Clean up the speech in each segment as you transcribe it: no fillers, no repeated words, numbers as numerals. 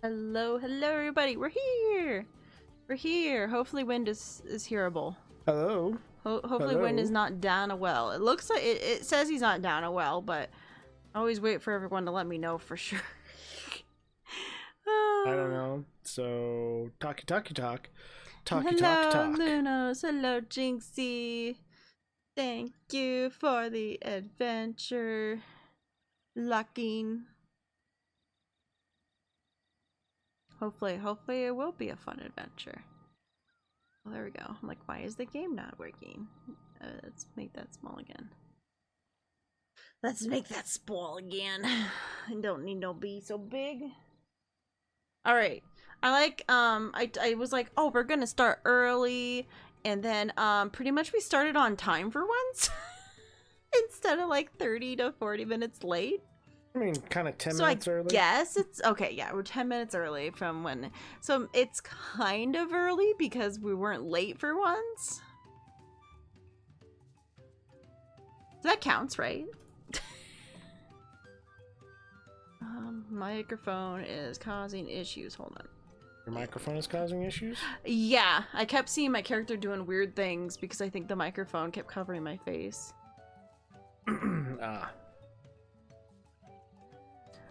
Hello, hello everybody. We're here. We're here. Hopefully Wind is hearable. Hello. Hopefully Hello. Wind is not down a well. It looks like it says he's not down a well, but I always wait for everyone to let me know for sure. I don't know. So talky talk. Hello, Lunos. Hello, Jinxie. Thank you for the adventure. Lucking. Hopefully it will be a fun adventure. Well, there we go. I'm like, why is the game not working? Let's make that small again. Let's make that small again. I don't need no be so big. Alright. I like, I was like, oh, we're gonna start early. And then, pretty much we started on time for once. Instead of like 30 to 40 minutes late. I mean, kind of 10 so minutes early. Yes, it's okay. Yeah, we're 10 minutes early from when. So it's kind of early because we weren't late for once. So that counts, right? Microphone is causing issues. Hold on. Your microphone is causing issues? Yeah, I kept seeing my character doing weird things because I think the microphone kept covering my face. Ah.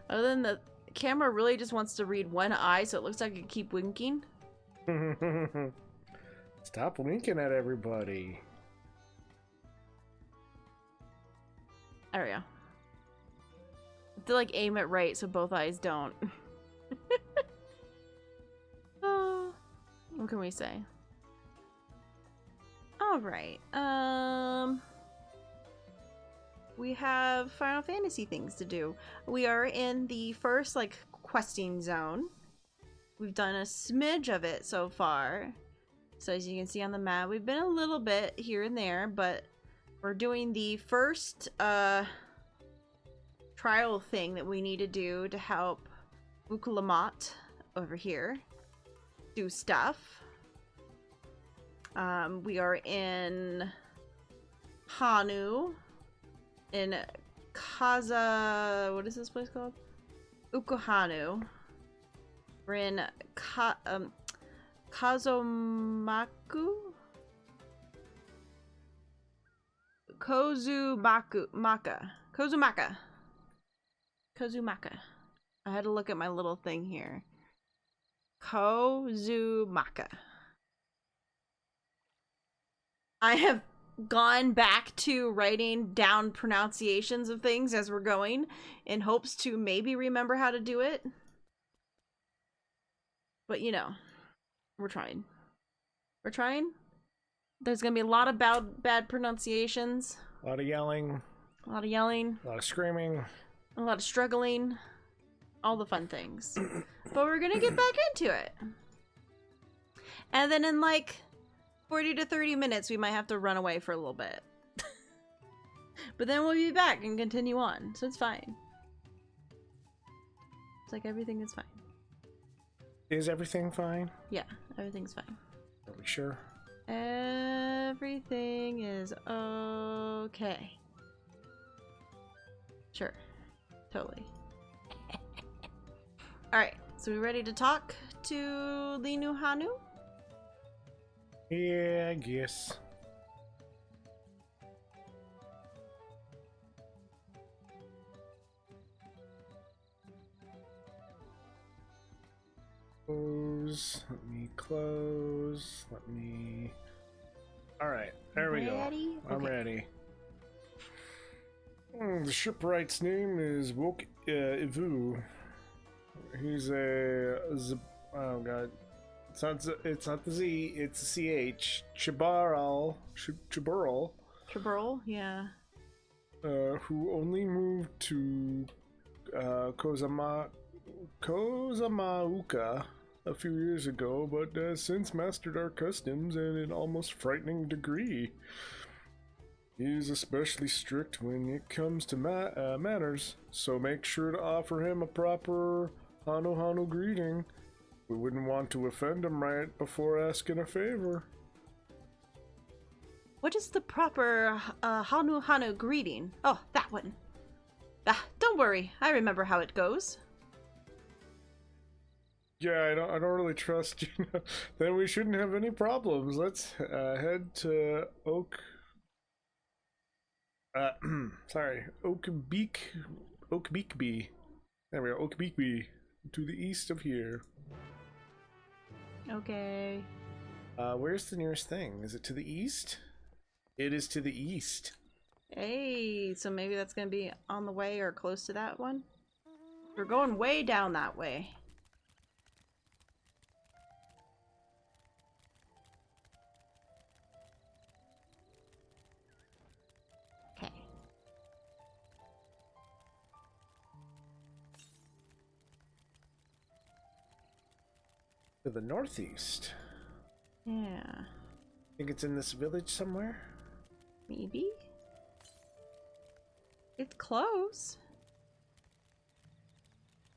Other than the camera really just wants to read one eye, so it looks like it keep winking. Stop winking at everybody. There we go. To like aim it right so both eyes don't. Oh, what can we say? All right. We have Final Fantasy things to do. We are in the first like questing zone. We've done a smidge of it so far. So as you can see on the map, we've been a little bit here and there, but we're doing the first trial thing that we need to do to help Ukulamat over here do stuff. We are in Hanu, in what is this place called? Ukuhanu. We're in Kazumaka? Kozumaka. I had to look at my little thing here. Kozumaka. I have gone back to writing down pronunciations of things as we're going in hopes to maybe remember how to do it. But you know, we're trying. We're trying. There's gonna be a lot of bad pronunciations. A lot of yelling. A lot of yelling. A lot of screaming. A lot of struggling. All the fun things. But we're gonna get back into it. And then in like 40 to 30 minutes, we might have to run away for a little bit. But then we'll be back and continue on. So it's fine. It's like everything is fine. Is everything fine? Yeah, everything's fine. Are we sure? Everything is okay. Sure. Totally. Alright, so we ready to talk to Linu Hanu? Yeah, I guess. Close. Let me close. Let me... Alright, there we go. Ready? I'm Okay. ready. The shipwright's name is Woke Ivu. He's oh god. It's not the Z, it's the CH. Chibaral. Chabrol? Yeah. Who only moved to Kozamauka a few years ago, but has since mastered our customs in an almost frightening degree. He's especially strict when it comes to manners, so make sure to offer him a proper Hanu greeting. We wouldn't want to offend him right before asking a favor. What is the proper Hanu greeting? Oh, that one. Ah, don't worry. I remember how it goes. Yeah, I don't really trust you. Then we shouldn't have any problems. Let's head to Oak. Sorry, Oakbeakby. There we go, Oakbeakby, to the east of here. Okay. Where's the nearest thing? Is it to the east? It is to the east. Hey, so maybe that's gonna be on the way or close to that one? We're going way down that way. Okay. To the northeast. Yeah. Think it's in this village somewhere? Maybe? It's close.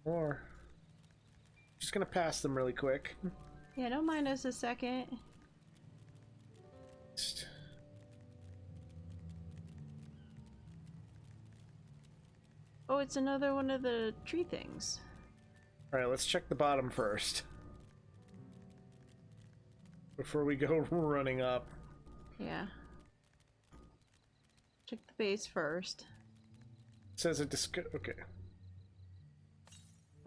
Or just gonna pass them really quick. Yeah, don't mind us a second. Oh, it's another one of the tree things. Alright, let's check the bottom first. Before we go running up. Yeah. Check the base first. It says it okay.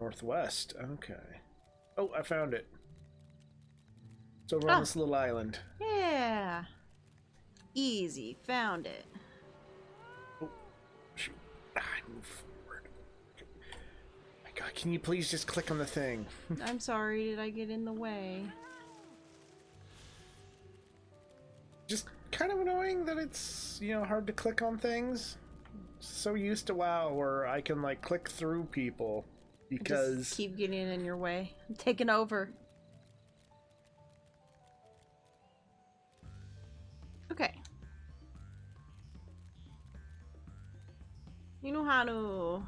Northwest, okay. Oh, I found it. It's over on this little island. Yeah. Easy, found it. Oh, shoot. I move forward. My God, can you please just click on the thing? I'm sorry, did I get in the way? Just kind of annoying that it's, you know, hard to click on things. So used to WoW where I can like click through people because Just keep getting in your way. I'm taking over. Okay. You know how to.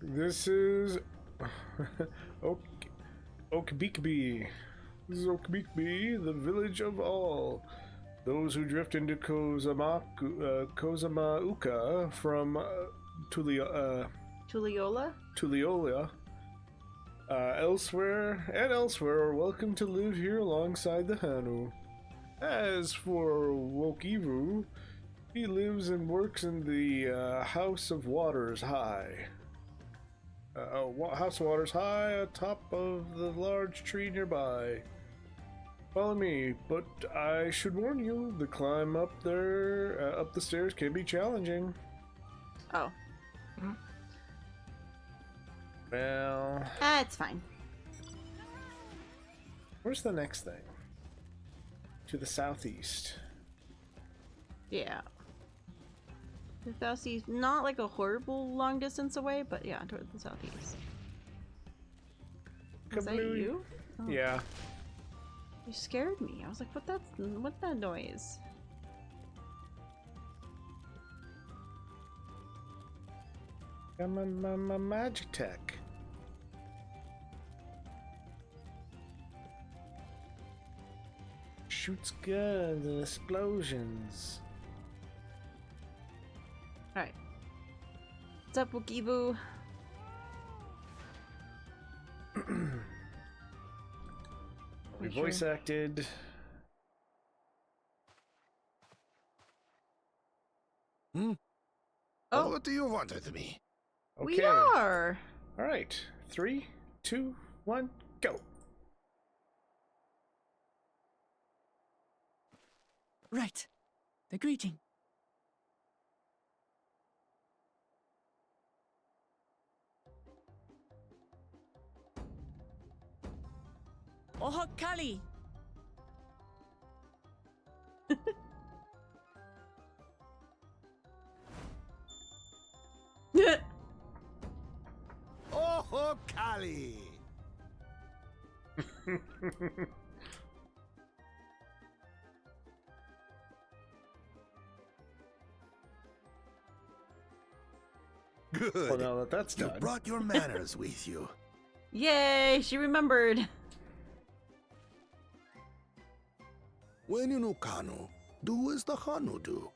This is Oakbeakby. This is Oakbeakby, the village of all. Those who drift into Kozamauka from Tuliola? Tuliola elsewhere are welcome to live here alongside the Hanu. As for Wokivu, he lives and works in the House of Waters High. House of Waters High atop of the large tree nearby. Follow me, but I should warn you, the climb up there, up the stairs can be challenging. Oh. Well... It's fine. Where's the next thing? To the southeast. Yeah. The southeast, not like a horrible long distance away, but yeah, towards the southeast. Is that you? Oh. Yeah. You scared me. I was like, what's that noise? My magic tech. Shoots guns and explosions. Alright. What's up, Wokivu? We voice acted. Oh, what do you want with me? Okay. we are. All right. 3, 2, 1, go. Right. The greeting. Ohok Kali. Oh, Kali! Good. Well, now that that's You done. brought your manners with you. Yay, she remembered. When you know Kanu, do as the Hanu do.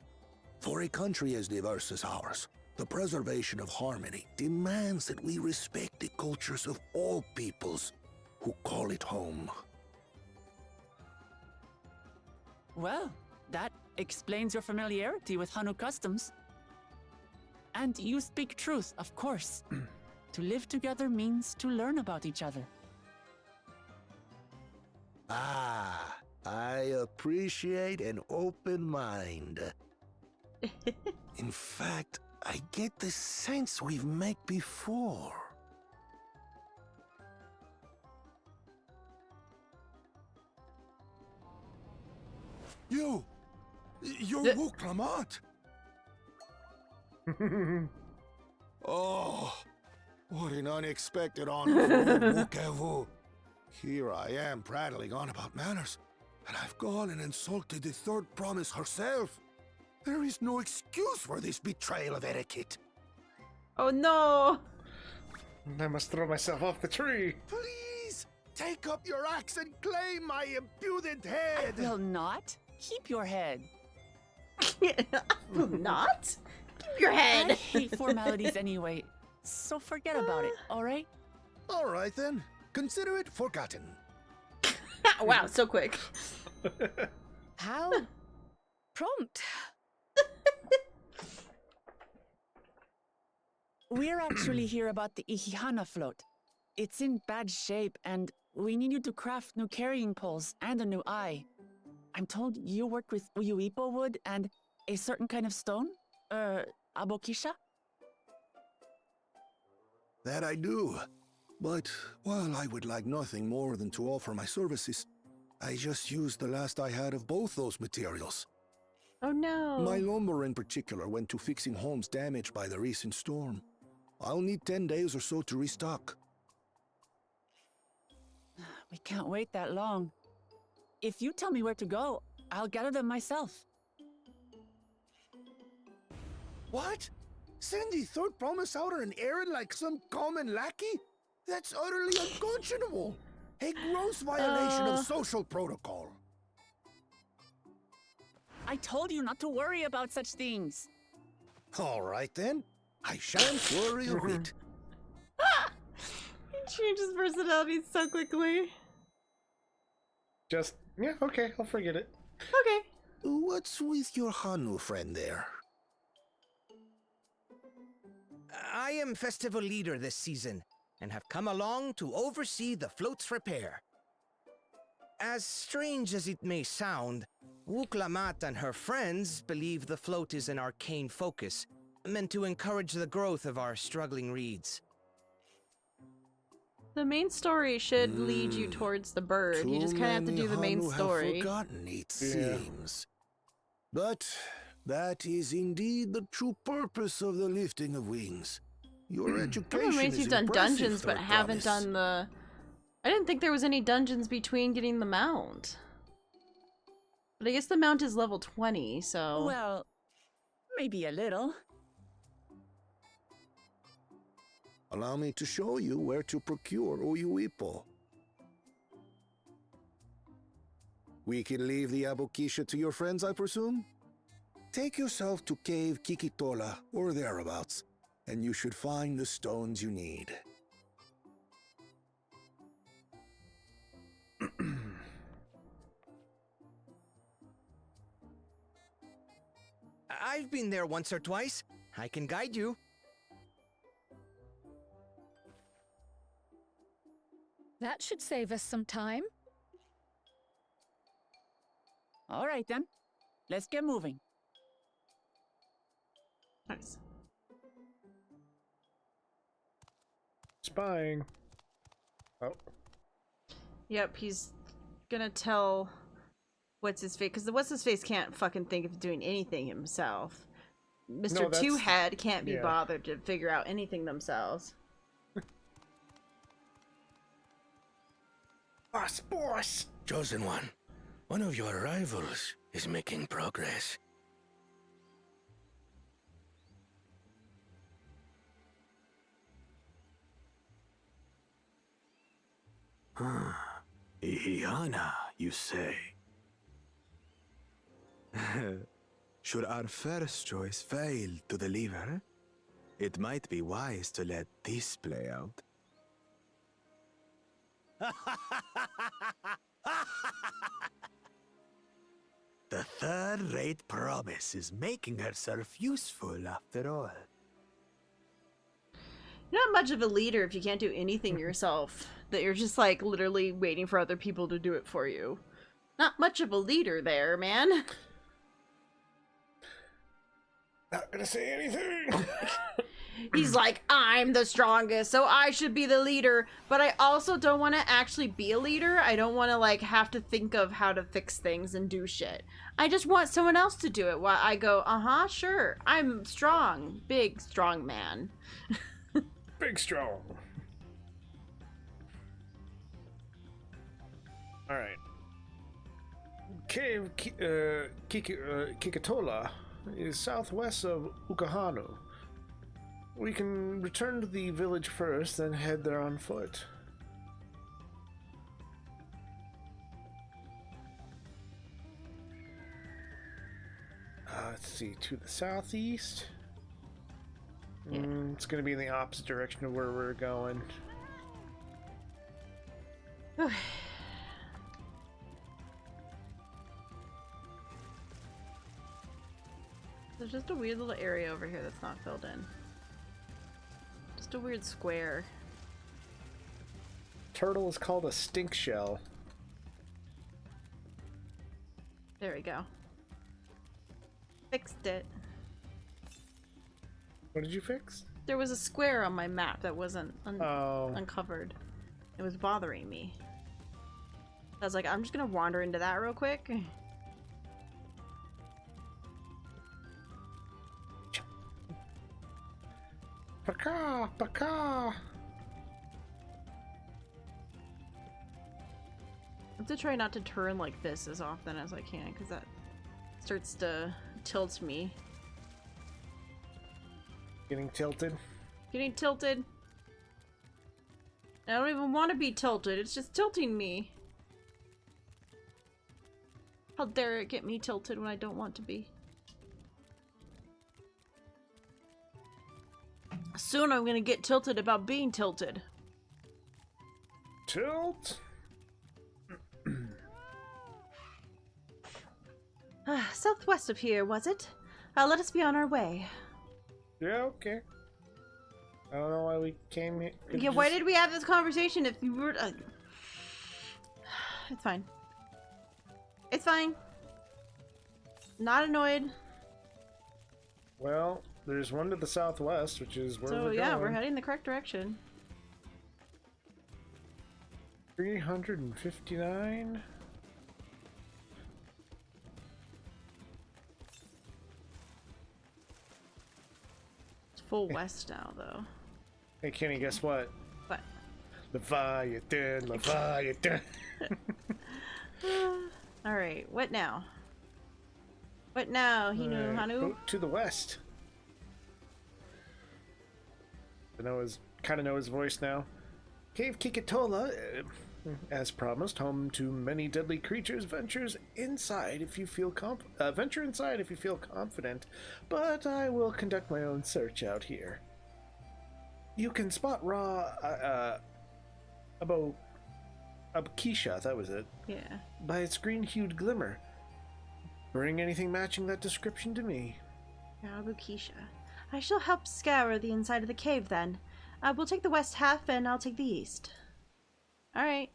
For a country as diverse as ours, The preservation of harmony demands that we respect the cultures of all peoples who call it home. Well, that explains your familiarity with Hanu customs. And you speak truth, of course. To live together means to learn about each other. Ah, I appreciate an open mind. In fact, I get the sense we've met before. You're Wuklamat! Oh, what an unexpected honor for Wukevu. Here I am prattling on about manners, and I've gone and insulted the third promise herself. There is no excuse for this betrayal of etiquette. Oh no! I must throw myself off the tree. Please, take up your axe and claim my impudent head. I will not. Keep your head. Will not? Keep your I head! hate formalities anyway, so forget about it, alright? All right then, consider it forgotten. Wow, so quick. How prompt. We're actually here about the Ihihana float. It's in bad shape, and we need you to craft new carrying poles and a new eye. I'm told you work with Uyuipo wood and a certain kind of stone? Abokisha? That I do. But while I would like nothing more than to offer my services, I just used the last I had of both those materials. Oh no. My lumber in particular went to fixing homes damaged by the recent storm. I'll need 10 days or so to restock. We can't wait that long. If you tell me where to go, I'll gather them myself. What? Send the third promise out on an errand like some common lackey? That's utterly unconscionable. A gross violation of social protocol. I told you not to worry about such things. All right then. I shan't worry a bit. He changes personality so quickly. Just, yeah, okay, I'll forget it. Okay. What's with your Hanu friend there? I am festival leader this season, and have come along to oversee the float's repair. As strange as it may sound, Wuklamat and her friends believe the float is an arcane focus, meant to encourage the growth of our struggling reeds. The main story should lead you towards the bird. You just kind of have to do the main story. Have forgotten, it seems. But that is indeed the true purpose of the lifting of wings. Your education Everyone is you've done impressive, dungeons, but Third haven't Promise. done the... I didn't think there was any dungeons between getting the mount. But I guess the mount is level 20, so... Well, maybe a little. Allow me to show you where to procure Uyuipo. We can leave the Abokisha to your friends, I presume? Take yourself to Cave Kikitola, or thereabouts, and you should find the stones you need. I've been there once or twice. I can guide you. That should save us some time. All right then, let's get moving. Nice. Spying. Oh. Yep, he's gonna tell what's-his-face, because the what's-his-face can't fucking think of doing anything himself. Mr. that's- Two-Head can't be yeah. bothered to figure out anything themselves. Boss! Chosen One, one of your rivals is making progress. Ihihana, you say? Should our first choice fail to deliver, it might be wise to let this play out. The third-rate promise is making herself useful after all. You're not much of a leader if you can't do anything yourself. That you're just like literally waiting for other people to do it for you. Not much of a leader there, man. Not gonna say anything. He's like, I'm the strongest, so I should be the leader. But I also don't want to actually be a leader. I don't want to like have to think of how to fix things and do shit. I just want someone else to do it while I go, sure. I'm strong. Big, strong man. Big strong. Alright. Cave Kikatola is southwest of Ukahanu. We can return to the village first, then head there on foot. Let's see, to the southeast. Yeah. It's going to be in the opposite direction of where we're going. There's just a weird little area over here that's not filled in. Just a weird square. Turtle is called a stink shell. There we go. Fixed it. What did you fix? There was a square on my map that wasn't Oh. uncovered. It was bothering me. I was like, I'm just gonna wander into that real quick. Paka! Paka! I have to try not to turn like this as often as I can, because that starts to tilt me. Getting tilted. Getting tilted. I don't even want to be tilted, it's just tilting me. How dare it get me tilted when I don't want to be. Soon I'm gonna get tilted about being tilted. Tilt? Southwest of here, was it? Let us be on our way. Yeah, okay. I don't know why we came here. Yeah, why did we have this conversation if you were... It's fine. It's fine. Not annoyed. Well, there's one to the southwest, which is where So we're yeah, going. we're heading the correct direction. 359? It's full west now, though. Hey, Kenny, guess what? What? Leviathan, Leviathan. Alright, what now? What now, Hinu Hanu? Go to the west. Kind of know his voice now. Cave Kikatola, as promised, home to many deadly creatures. Venture inside if you feel confident. But I will conduct my own search out here. You can spot Abkisha, that was it. Yeah. By its green-hued glimmer. Bring anything matching that description to me. Abukisha. I shall help scour the inside of the cave then. We'll take the west half and I'll take the east. Alright.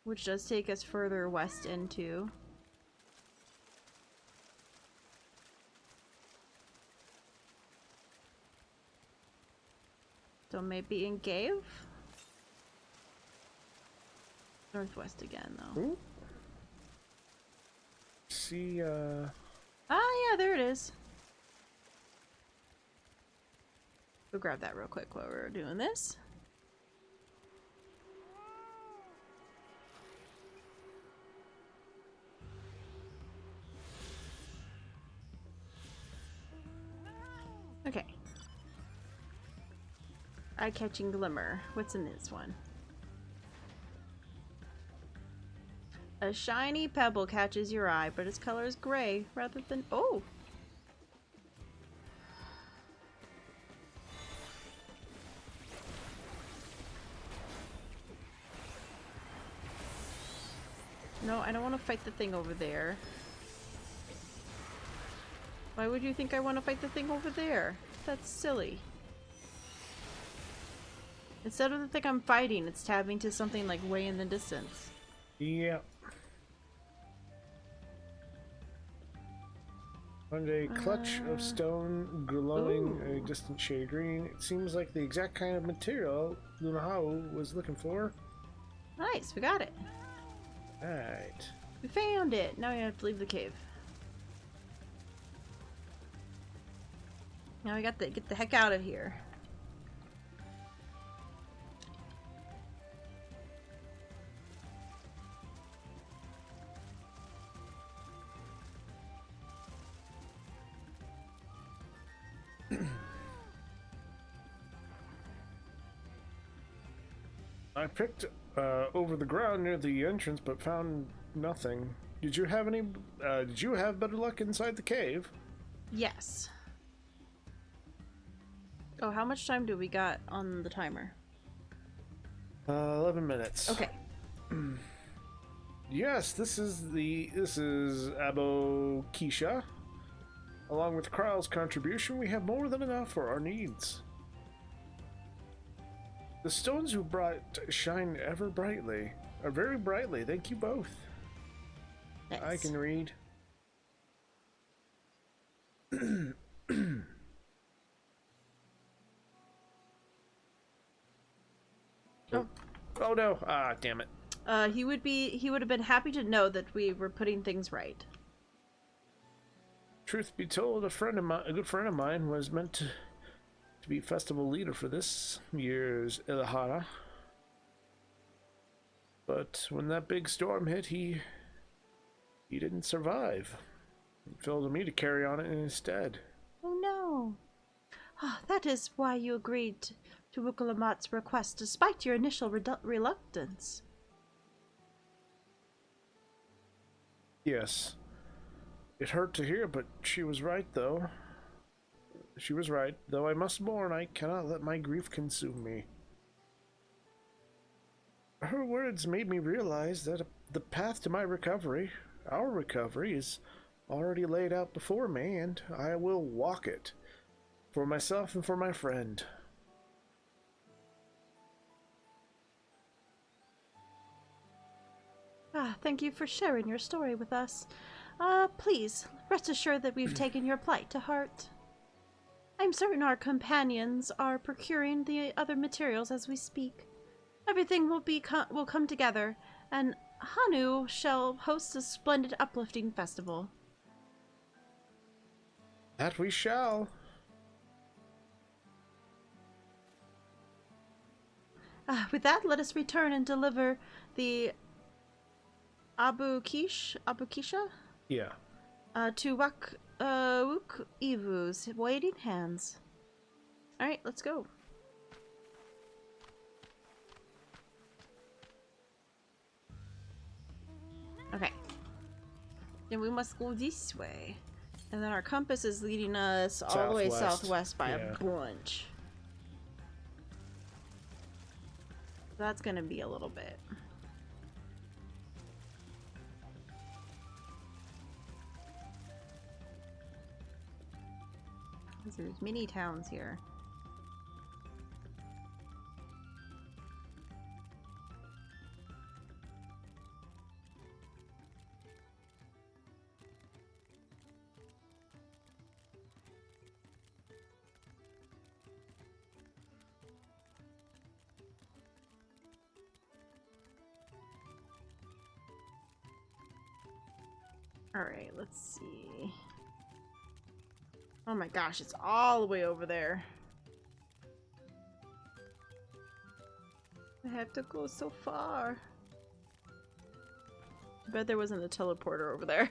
Which does take us further west into... So maybe in cave? Northwest again, though. Ooh. See, Ah, yeah, there it is. We'll grab that real quick while we're doing this. Okay. Eye-catching glimmer. What's in this one? A shiny pebble catches your eye, but its color is gray rather than... Oh! No, I don't want to fight the thing over there. Why would you think I want to fight the thing over there? That's silly. Instead of the thing I'm fighting, it's tabbing to something like way in the distance. Yeah. Found a clutch of stone glowing a Ooh. distant shade of green. It seems like the exact kind of material Lunahau was looking for. Nice, we got it. Right. We found it. Now we have to leave the cave. Now we got to get the heck out of here. I picked over the ground near the entrance, but found nothing. Did you have any? Did you have better luck inside the cave? Yes. Oh, how much time do we got on the timer? 11 minutes. Okay. Yes, this is Abo Keisha. Along with Kryl's contribution, we have more than enough for our needs. The stones you brought shine ever brightly, or very brightly. Thank you both. Nice. I can read. Oh. Oh no! Ah, damn it. He would have been happy to know that we were putting things right. Truth be told, a good friend of mine, was meant to be festival leader for this year's Ilahara. But when that big storm hit, he didn't survive. It fell to me to carry on it instead. Oh no. That is why you agreed to Wukalamat's request despite your initial reluctance. Yes. It hurt to hear, but she was right, though. She was right. Though I must mourn, I cannot let my grief consume me. Her words made me realize that the path to my recovery, our recovery, is already laid out before me, and I will walk it. For myself and for my friend. Thank you for sharing your story with us. Please, rest assured that we've taken your plight to heart. I'm certain our companions are procuring the other materials as we speak. Everything will come together, and Hanu shall host a splendid uplifting festival. That we shall. With that, let us return and deliver the Abukisha? Yeah. To Wuk Ivu's waiting hands. Alright, let's go. Okay. Then we must go this way. And then our compass is leading us all the way southwest by a bunch. That's gonna be a little bit. There's mini towns here. Alright, let's see. Oh my gosh, it's all the way over there. I have to go so far. I bet there wasn't a teleporter over there.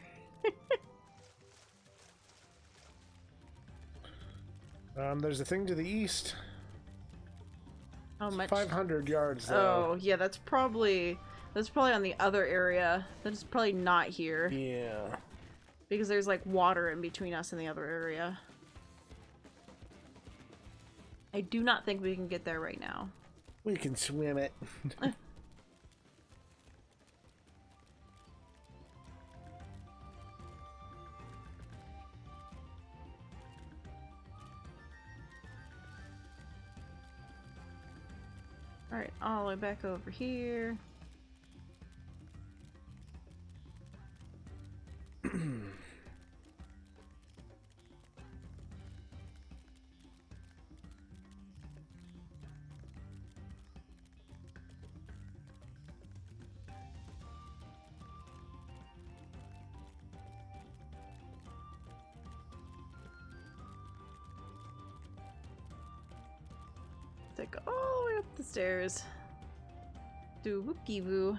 There's a thing to the east. How much? 500 yards, though. Oh, yeah, that's probably on the other area. That's probably not here. Yeah. Because there's like water in between us and the other area. I do not think we can get there right now. We can swim it. Alright, all the way back over here. Like all the way up the stairs. Do whoopie woo.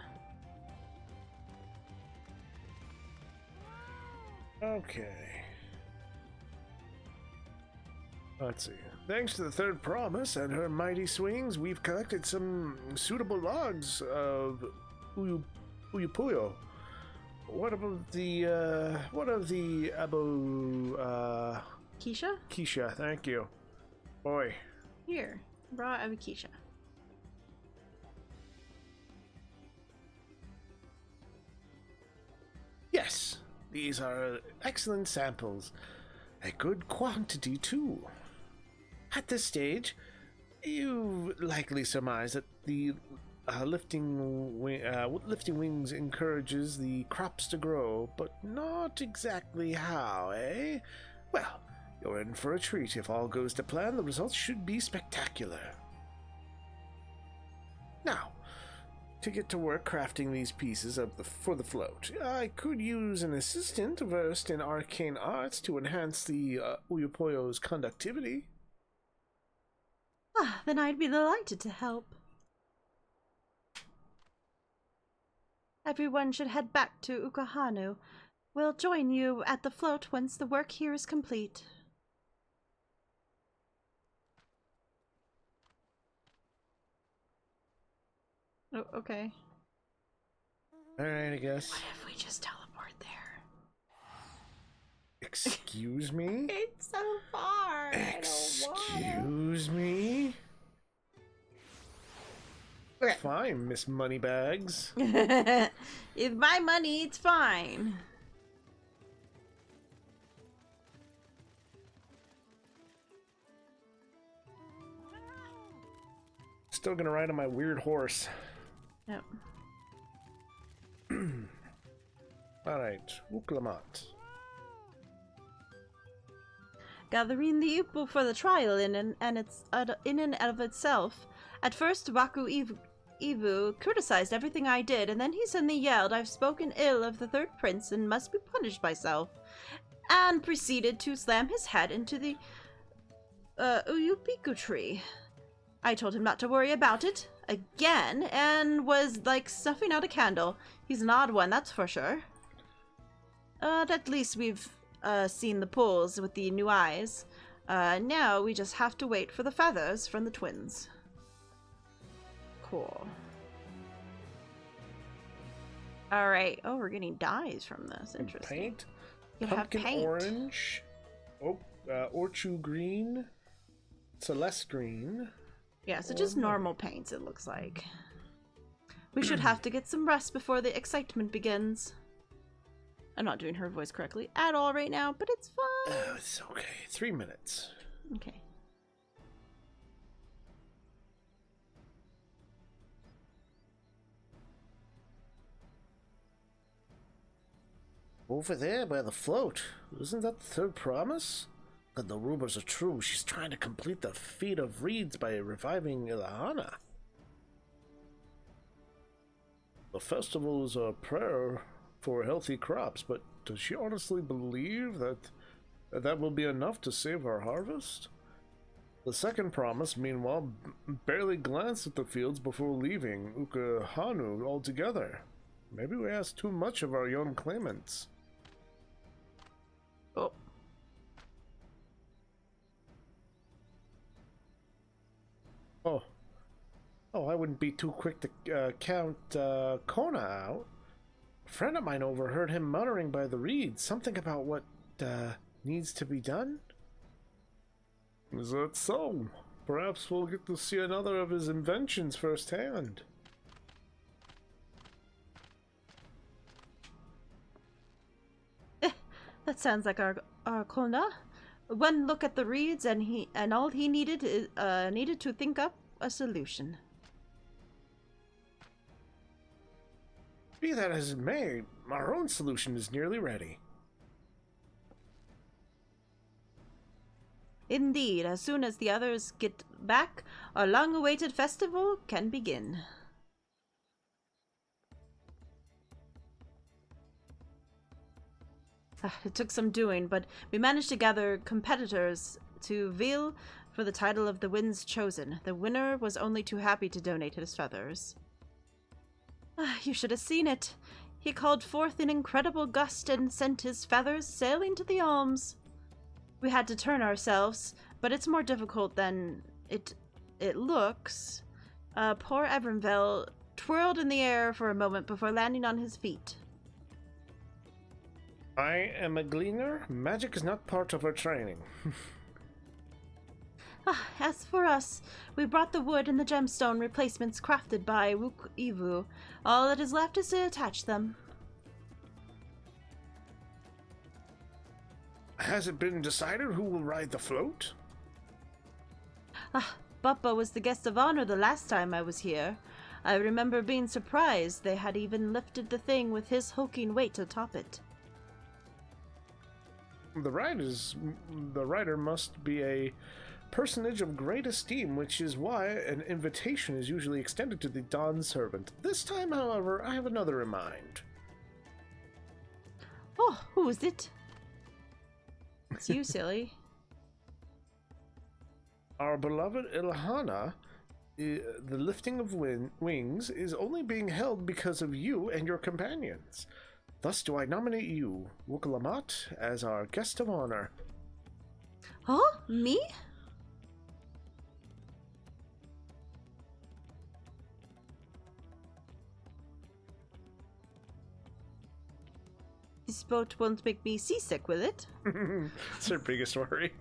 Okay. Let's see. Thanks to the third promise and her mighty swings, we've collected some suitable logs of Uyupuyo. What of the Abu Keisha? Keisha, thank you. Boy. Here. Raw Abikisha. Yes, these are excellent samples. A good quantity, too. At this stage, you likely surmise that the lifting wings encourages the crops to grow, but not exactly how, eh? Well, you're in for a treat. If all goes to plan, the results should be spectacular. Now, to get to work crafting these pieces for the float, I could use an assistant versed in arcane arts to enhance the Uyupoyo's conductivity. Ah, then I'd be delighted to help. Everyone should head back to Ukahanu. We'll join you at the float once the work here is complete. Oh, okay. Alright, I guess. What if we just teleport there? Excuse me? It's so far. Excuse me? Okay. Fine, Miss Moneybags. It's my money, it's fine. Still gonna ride on my weird horse. Yep. Alright, Uklamat. Gathering the Upu for the trial in and of itself. At first, Waku Ivu criticized everything I did, and then he suddenly yelled, "I've spoken ill of the third prince and must be punished myself," and proceeded to slam his head into the Uyupiku tree. I told him not to worry about it again, and was like snuffing out a candle. He's an odd one, that's for sure. At least we've seen the pulls with the new eyes. Now we just have to wait for the feathers from the twins. Cool. Alright. Oh, we're getting dyes from this. Interesting. Paint. You have Pumpkin paint. orange. Oh, Orchu green. Celeste green. Yeah, so just normal paints, it looks like. We should have to get some rest before the excitement begins. I'm not doing her voice correctly at all right now, but it's fine. Oh, it's okay. 3 minutes. Okay. Over there by the float. Isn't that the third promise? And the rumors are true. She's trying to complete the feat of reeds by reviving Ilahana. The festival is a prayer for healthy crops, but does she honestly believe that will be enough to save our harvest? The second promise, meanwhile, barely glanced at the fields before leaving Ukahanu altogether. Maybe we asked too much of our young claimants. Oh. Oh, I wouldn't be too quick to count Kona out. A friend of mine overheard him muttering by the reeds, something about what needs to be done. Is that so? Perhaps we'll get to see another of his inventions firsthand. That sounds like our Kona. One look at the reeds, and all he needed is needed to think up a solution. Be that as it may, our own solution is nearly ready. Indeed, as soon as the others get back, our long-awaited festival can begin. It took some doing, but we managed to gather competitors to Ville for the title of the Wind's Chosen. The winner was only too happy to donate his feathers. You should have seen it. He called forth an incredible gust and sent his feathers sailing to the Alms. We had to turn ourselves, but it's more difficult than it looks. Poor Evrenvel twirled in the air for a moment before landing on his feet. I am a gleaner. Magic is not part of our training. As for us, we brought the wood and the gemstone replacements crafted by Windhoof. All that is left is to attach them. Has it been decided who will ride the float? Buppa was the guest of honor the last time I was here. I remember being surprised they had even lifted the thing with his hulking weight atop it. The rider must be a personage of great esteem, which is why an invitation is usually extended to the Dawn servant. This time, however, I have another in mind. Oh, who is it? It's you, silly. Our beloved Ilhana, the lifting of wings is only being held because of you and your companions. Thus do I nominate you, Wukalamat, as our guest of honor. Huh? Me? This boat won't make me seasick, will it? It's her biggest worry.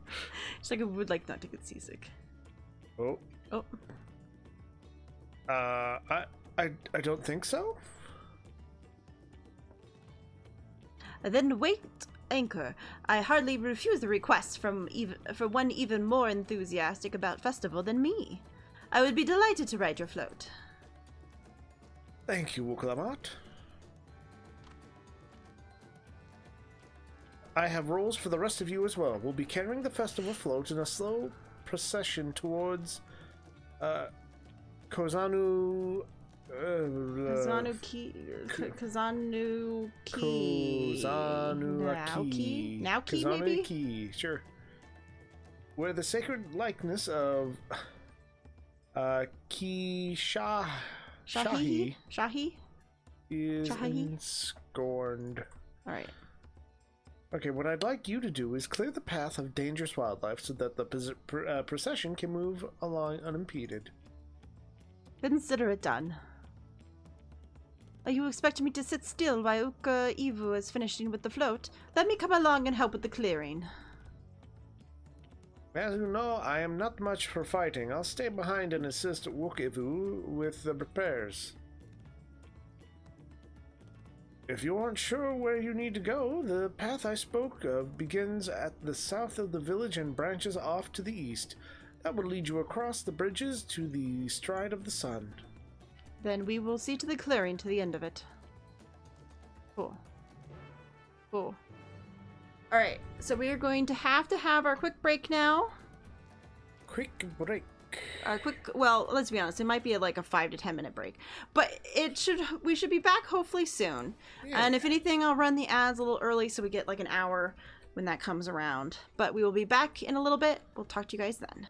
She's like, I would like not to get seasick. Oh. Oh. I don't think so. Then wait, Anchor. I hardly refuse the request for one even more enthusiastic about festival than me. I would be delighted to ride your float. Thank you, Wukalamat. I have roles for the rest of you as well. We'll be carrying the festival float in a slow procession towards Kozanu Naoki? Maybe? Sure. Where the sacred likeness of Shahi is scorned. Alright. Okay, what I'd like you to do is clear the path of dangerous wildlife so that the procession can move along unimpeded. Consider it done. Are you expecting me to sit still while Uka Ivu is finishing with the float? Let me come along and help with the clearing. As you know, I am not much for fighting. I'll stay behind and assist Wukivu with the repairs. If you aren't sure where you need to go, the path I spoke of begins at the south of the village and branches off to the east. That will lead you across the bridges to the stride of the sun. Then we will see to the clearing to the end of it. Cool. Cool. Alright, so we are going to have our quick break now. Quick break. Well, let's be honest, it might be like a 5 to 10 minute break. But we should be back hopefully soon. Yeah. And if anything, I'll run the ads a little early so we get like an hour when that comes around. But we will be back in a little bit. We'll talk to you guys then.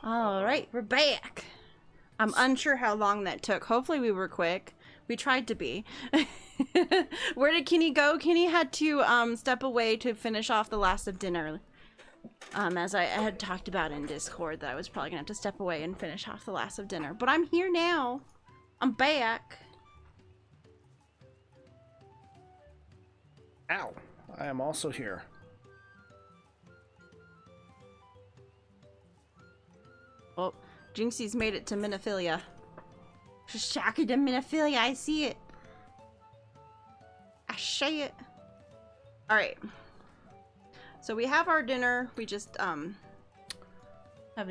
All right, we're back. I'm unsure how long that took. Hopefully we were quick. We tried to be. Where did Kenny go? Kenny had to step away to finish off the last of dinner. As I had talked about in Discord, that I was probably gonna have to step away and finish off the last of dinner. But I'm here now. I'm back. Ow. I am also here. Oh, Jinxie's made it to Minophilia. Shaka to Minophilia, I see it. I see it. Alright. So we have our dinner. We just, haven't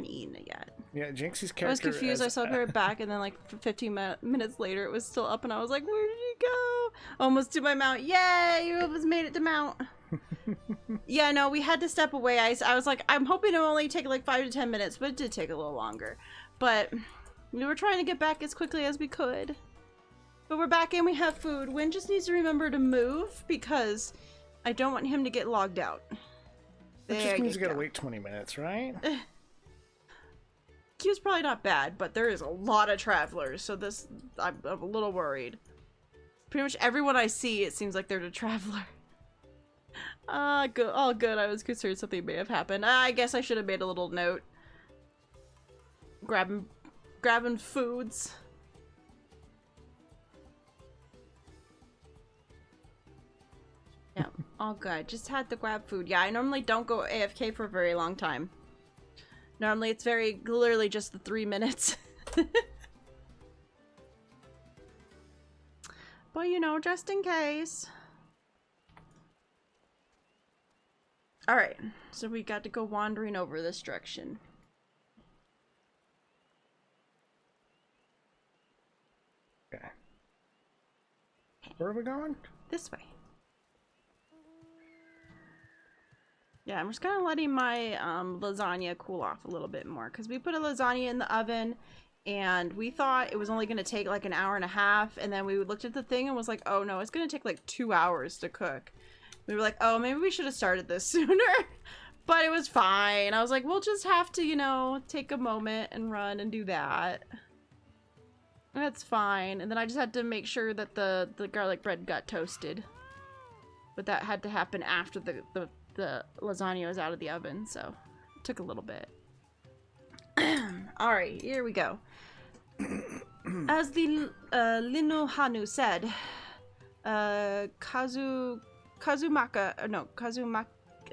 eaten it yet. Yeah, Jinxie's character. I was confused. I saw her back, and then like 15 minutes later, it was still up, and I was like, "Where did he go?" Almost to my mount. Yay! You almost made it to mount. Yeah, no, we had to step away. I was like, I'm hoping it'll only take like 5 to 10 minutes, but it did take a little longer. But we were trying to get back as quickly as we could. But we're back and we have food. Win just needs to remember to move because I don't want him to get logged out. That just means you gotta wait 20 minutes, right? Queue's probably not bad, but there is a lot of travelers, so I'm a little worried. Pretty much everyone I see, it seems like they're a traveler. Good. All good. I was concerned something may have happened. I guess I should have made a little note. Grabbing foods. Yeah, all good. Just had to grab food. Yeah, I normally don't go AFK for a very long time. Normally it's literally just the 3 minutes. But you know, just in case. Alright, so we got to go wandering over this direction. Okay. Where are we going? This way. Yeah, I'm just kind of letting my lasagna cool off a little bit more because we put a lasagna in the oven and we thought it was only going to take like an hour and a half, and then we looked at the thing and was like, oh no, it's going to take like 2 hours to cook. We were like, oh, maybe we should have started this sooner, but it was fine. I was like, we'll just have to, you know, take a moment and run and do that. That's fine. And then I just had to make sure that the garlic bread got toasted, but that had to happen after the lasagna was out of the oven, so it took a little bit. Alright, here we go. As the Linu Hanu said, Kazumaka,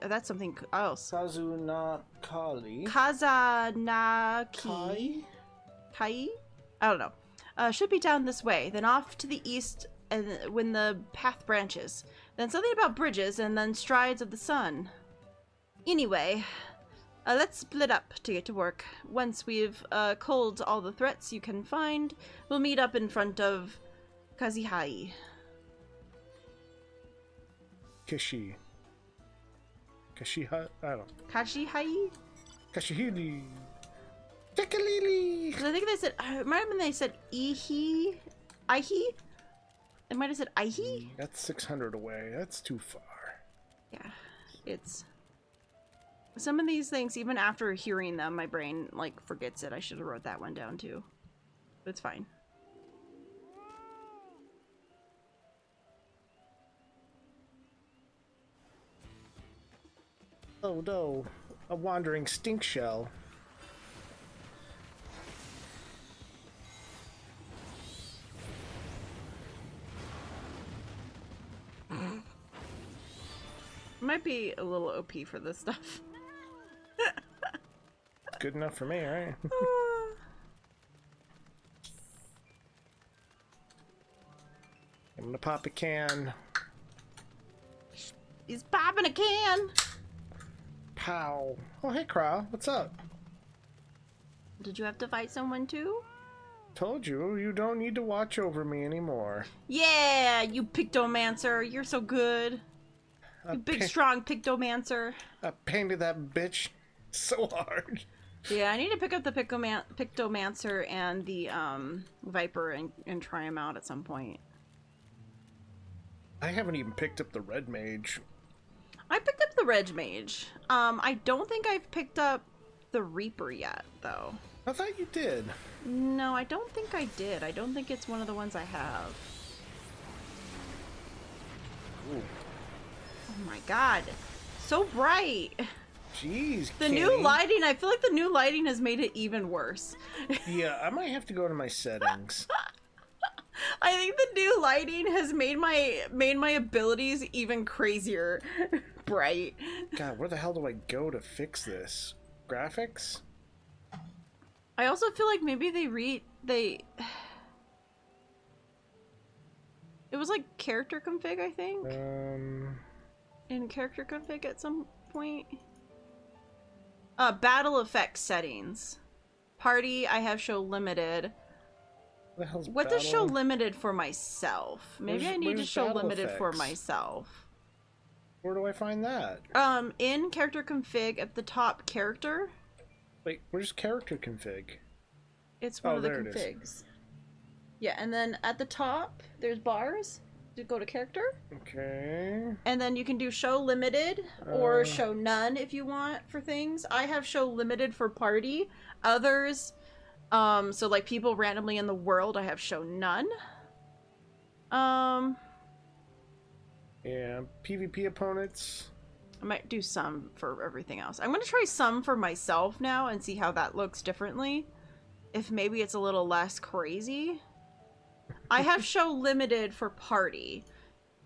that's something else. Kazunakali. Kazanaki. Kai? I don't know. Should be down this way, then off to the east, and when the path branches. Then something about bridges, and then strides of the sun. Anyway, let's split up to get to work. Once we've culled all the threats you can find, we'll meet up in front of Kazihai. Kashiha? I don't know. Kashihai? Kashihili. Tekalili. I think they said, I remember when they said Ihi? Ihi? They might have said Ihi? That's 600 away. That's too far. Yeah, it's... Some of these things, even after hearing them, my brain, like, forgets it. I should have wrote that one down, too. But it's fine. Oh no, a wandering stink shell. Might be a little OP for this stuff. Good enough for me, right? I'm gonna pop a can. He's popping a can! Pow. Oh, hey, Crow. What's up? Did you have to fight someone too? Told you, you don't need to watch over me anymore. Yeah, you Pictomancer. You're so good. You big, strong Pictomancer. I painted that bitch so hard. Yeah, I need to pick up the Pictomancer and the Viper and try them out at some point. I haven't even picked up the Red Mage. I picked up the Reg Mage. I don't think I've picked up the Reaper yet, though. I thought you did. No, I don't think I did. I don't think it's one of the ones I have. Ooh. Oh my god. So bright. Jeez, The Kenny. new lighting, I feel like the new lighting has made it even worse. Yeah, I might have to go to my settings. I think the new lighting has made my abilities even crazier bright. God, where the hell do I go to fix this? Graphics? I also feel like maybe it was like character config, I think. In character config at some point. Battle effects settings. Party, I have show limited. What does show limited for myself? Maybe I need to show limited for myself. Where do I find that? In character config at the top character. Wait, where's character config? It's one of the there it is. configs. Yeah, and then at the top there's bars to go to character. Okay. And then you can do show limited or show none if you want for things. I have show limited for party. Others, so like people randomly in the world, I have show none. Yeah, PvP opponents. I might do some for everything else. I'm gonna try some for myself now and see how that looks differently. If maybe it's a little less crazy. I have show limited for party.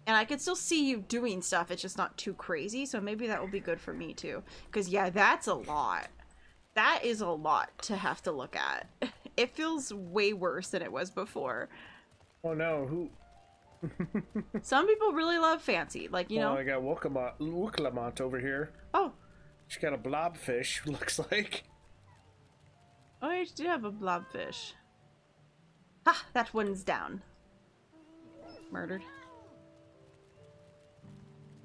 And I can still see you doing stuff, it's just not too crazy, so maybe that will be good for me too. Because yeah, that's a lot. That is a lot to have to look at. It feels way worse than it was before. Oh no, who? Some people really love fancy, like, you know. I got Wooklamat over here. Oh. She's got a blobfish, looks like. Oh, you do have a blobfish. Ha! That one's down. Murdered.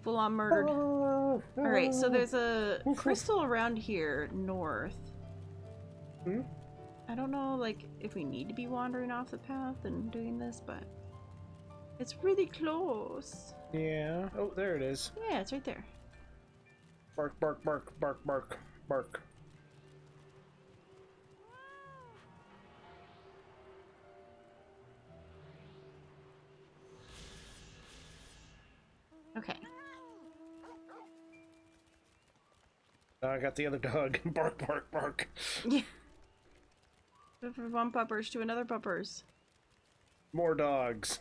Full on murdered. Alright, so there's a crystal around here, north. Hmm? I don't know, like, if we need to be wandering off the path and doing this, but it's really close. Yeah. Oh, there it is. Yeah, it's right there. Bark, bark, bark, bark, bark, bark. Okay. I got the other dog. Bark, bark, bark. Yeah. From one puppers to another puppers. More dogs.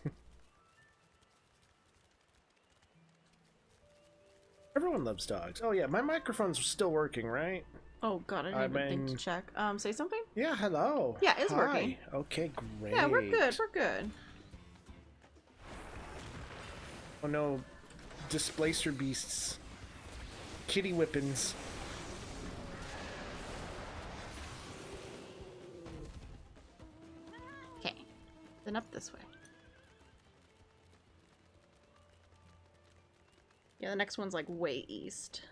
Everyone loves dogs. Oh yeah, my microphone's still working, right? Oh god, I didn't even think to check. Say something? Yeah, hello. Yeah, it's Hi. working. Okay, great. Yeah, we're good, we're good. Oh no, displacer beasts. Kitty whippings. Okay, then up this way. Yeah, the next one's like way east.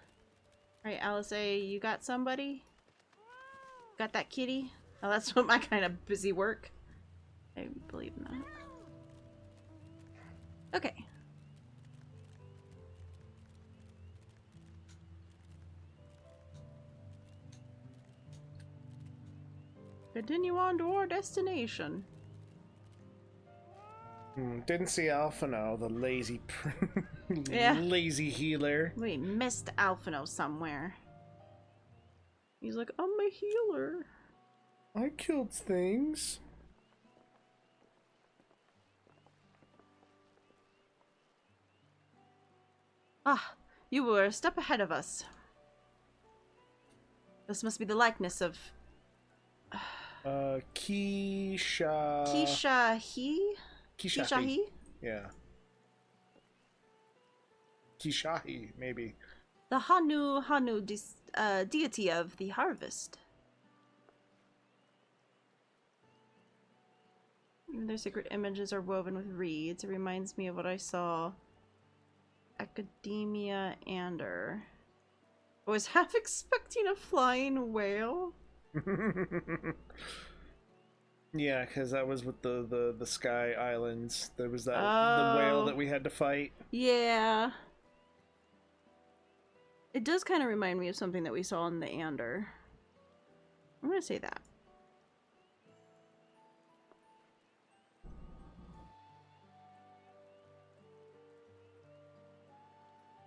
Alright, Alice A, you got somebody? Got that kitty? Oh, that's what my kind of busy work. I believe in that. Okay. Continue on to our destination. Didn't see Alphino, the lazy, Yeah. lazy healer. We missed Alphino somewhere. He's like, I'm a healer. I killed things. Ah, you were a step ahead of us. This must be the likeness of Keisha. Kishahi? Yeah. Kishahi, maybe. The Hanu deity of the harvest. Their sacred images are woven with reeds. It reminds me of what I saw. Academia Ander. I was half expecting a flying whale. Yeah, because that was with the Sky Islands. There was that the whale that we had to fight. Yeah. It does kind of remind me of something that we saw in the Ander. I'm gonna say that.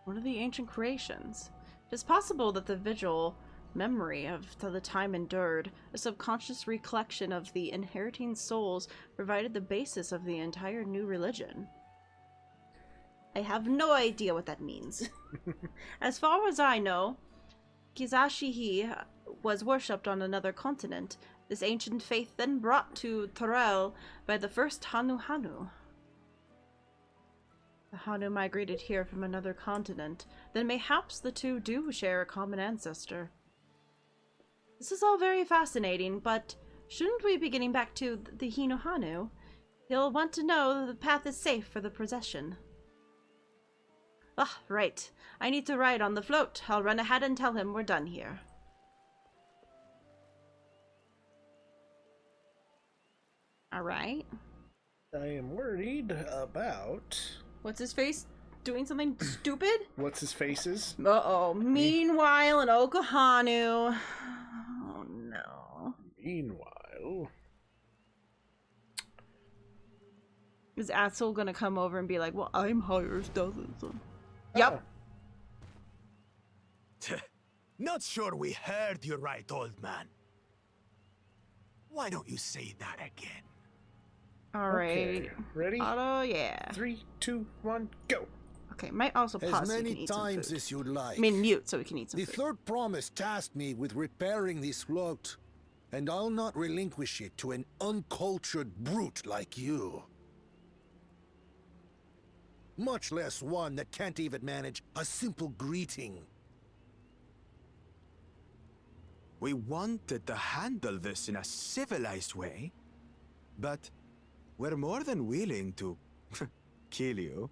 What are the ancient creations? It is possible that the vigil memory of the time endured, a subconscious recollection of the inheriting souls, provided the basis of the entire new religion. I have no idea what that means. As far as I know, Kizashi-hi was worshipped on another continent. This ancient faith then brought to Dawntrail by the first Hanu. The Hanu migrated here from another continent. Then mayhaps the two do share a common ancestor. This is all very fascinating, but shouldn't we be getting back to the Hanu? He'll want to know that the path is safe for the procession. Ah, right. I need to ride on the float. I'll run ahead and tell him we're done here. Alright. I am worried about... What's his face? Doing something stupid? What's his faces? Uh-oh. Meanwhile in Okahanu. Oh, no. Meanwhile... Is Axel gonna come over and be like, well, I'm higher stuff. Yep. Not sure we heard you right, old man. Why don't you say that again? Alright. Okay. Ready? Auto, yeah. 3, 2, 1, go! Okay, might also pause As so we can many eat some times food. as you'd like. I mean, mute so we can eat some The food. third promise tasked me with repairing this float, and I'll not relinquish it to an uncultured brute like you. Much less one that can't even manage a simple greeting. We wanted to handle this in a civilized way, but we're more than willing to kill you.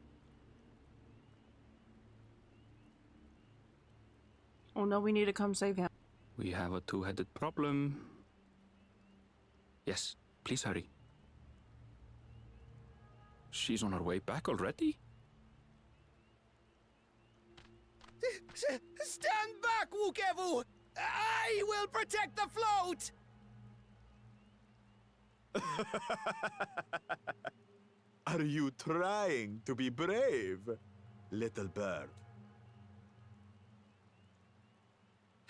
Oh no, we need to come save him. We have a two-headed problem. Yes, please hurry. She's on her way back already? Stand back, Wukevu! I will protect the float! Are you trying to be brave, little bird?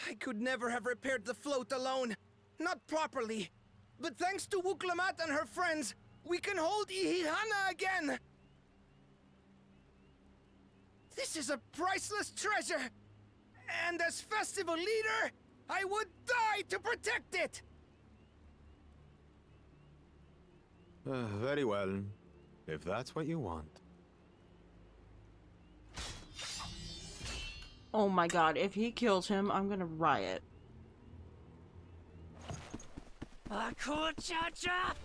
I could never have repaired the float alone. Not properly. But thanks to Wuklamat and her friends, we can hold Ihihana again! This is a priceless treasure! And as festival leader, I would die to protect it! Very well, if that's what you want. Oh my god, if he kills him, I'm gonna riot. Cha-cha!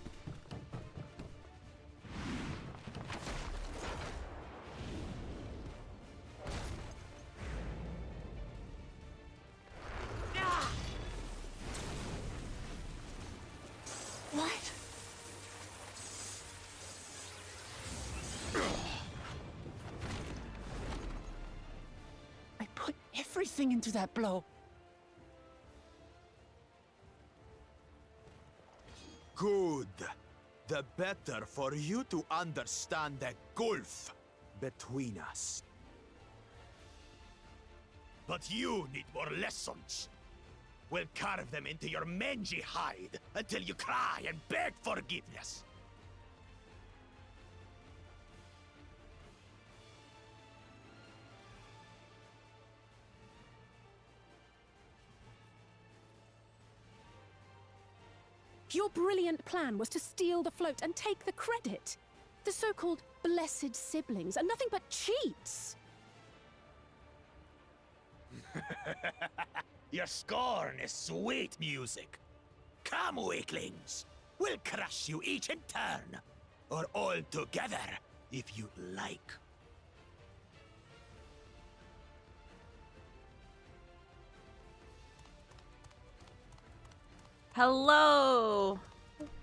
What? I put everything into that blow. Good. The better for you to understand the gulf between us. But you need more lessons. We'll carve them into your mangy hide until you cry and beg forgiveness. Your brilliant plan was to steal the float and take the credit. The so-called blessed siblings are nothing but cheats. Your scorn is sweet music. Come, weaklings. We'll crush you each in turn. Or all together, if you like. Hello!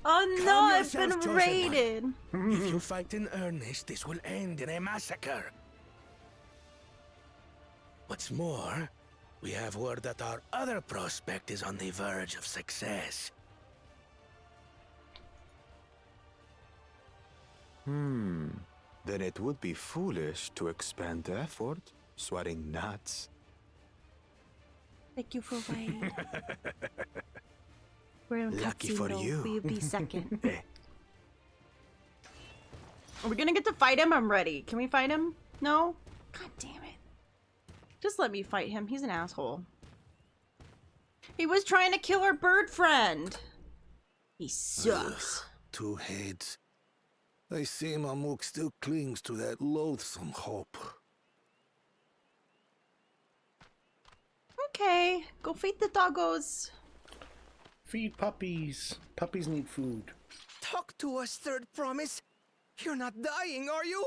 Oh no, Calm I've been yourself, chosen raided! If you fight in earnest, this will end in a massacre. What's more, We have word that our other prospect is on the verge of success. Then it would be foolish to expend effort sweating nuts. Thank you for waiting. We're in Lucky cutscene for though. you. We'll be second. Eh, Are we gonna get to fight him? I'm ready. Can we fight him? No? God damn it. Just let me fight him. He's an asshole. He was trying to kill our bird friend. He sucks. Two heads. I see Mamuk still clings to that loathsome hope. Okay, go feed the doggos. Feed puppies. Puppies need food. Talk to us, third promise. You're not dying, are you?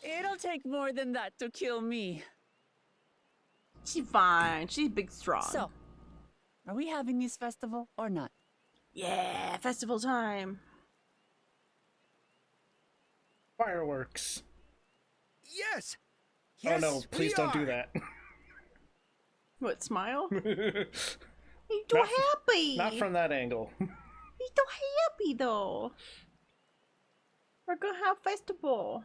It'll take more than that to kill me. She's fine. She's big strong. So, are we having this festival or not? Yeah, festival time. Fireworks. Yes. Oh no, please don't do that. What, smile? He's too Not- happy. Not from that angle. He's too happy though. We're gonna have festival.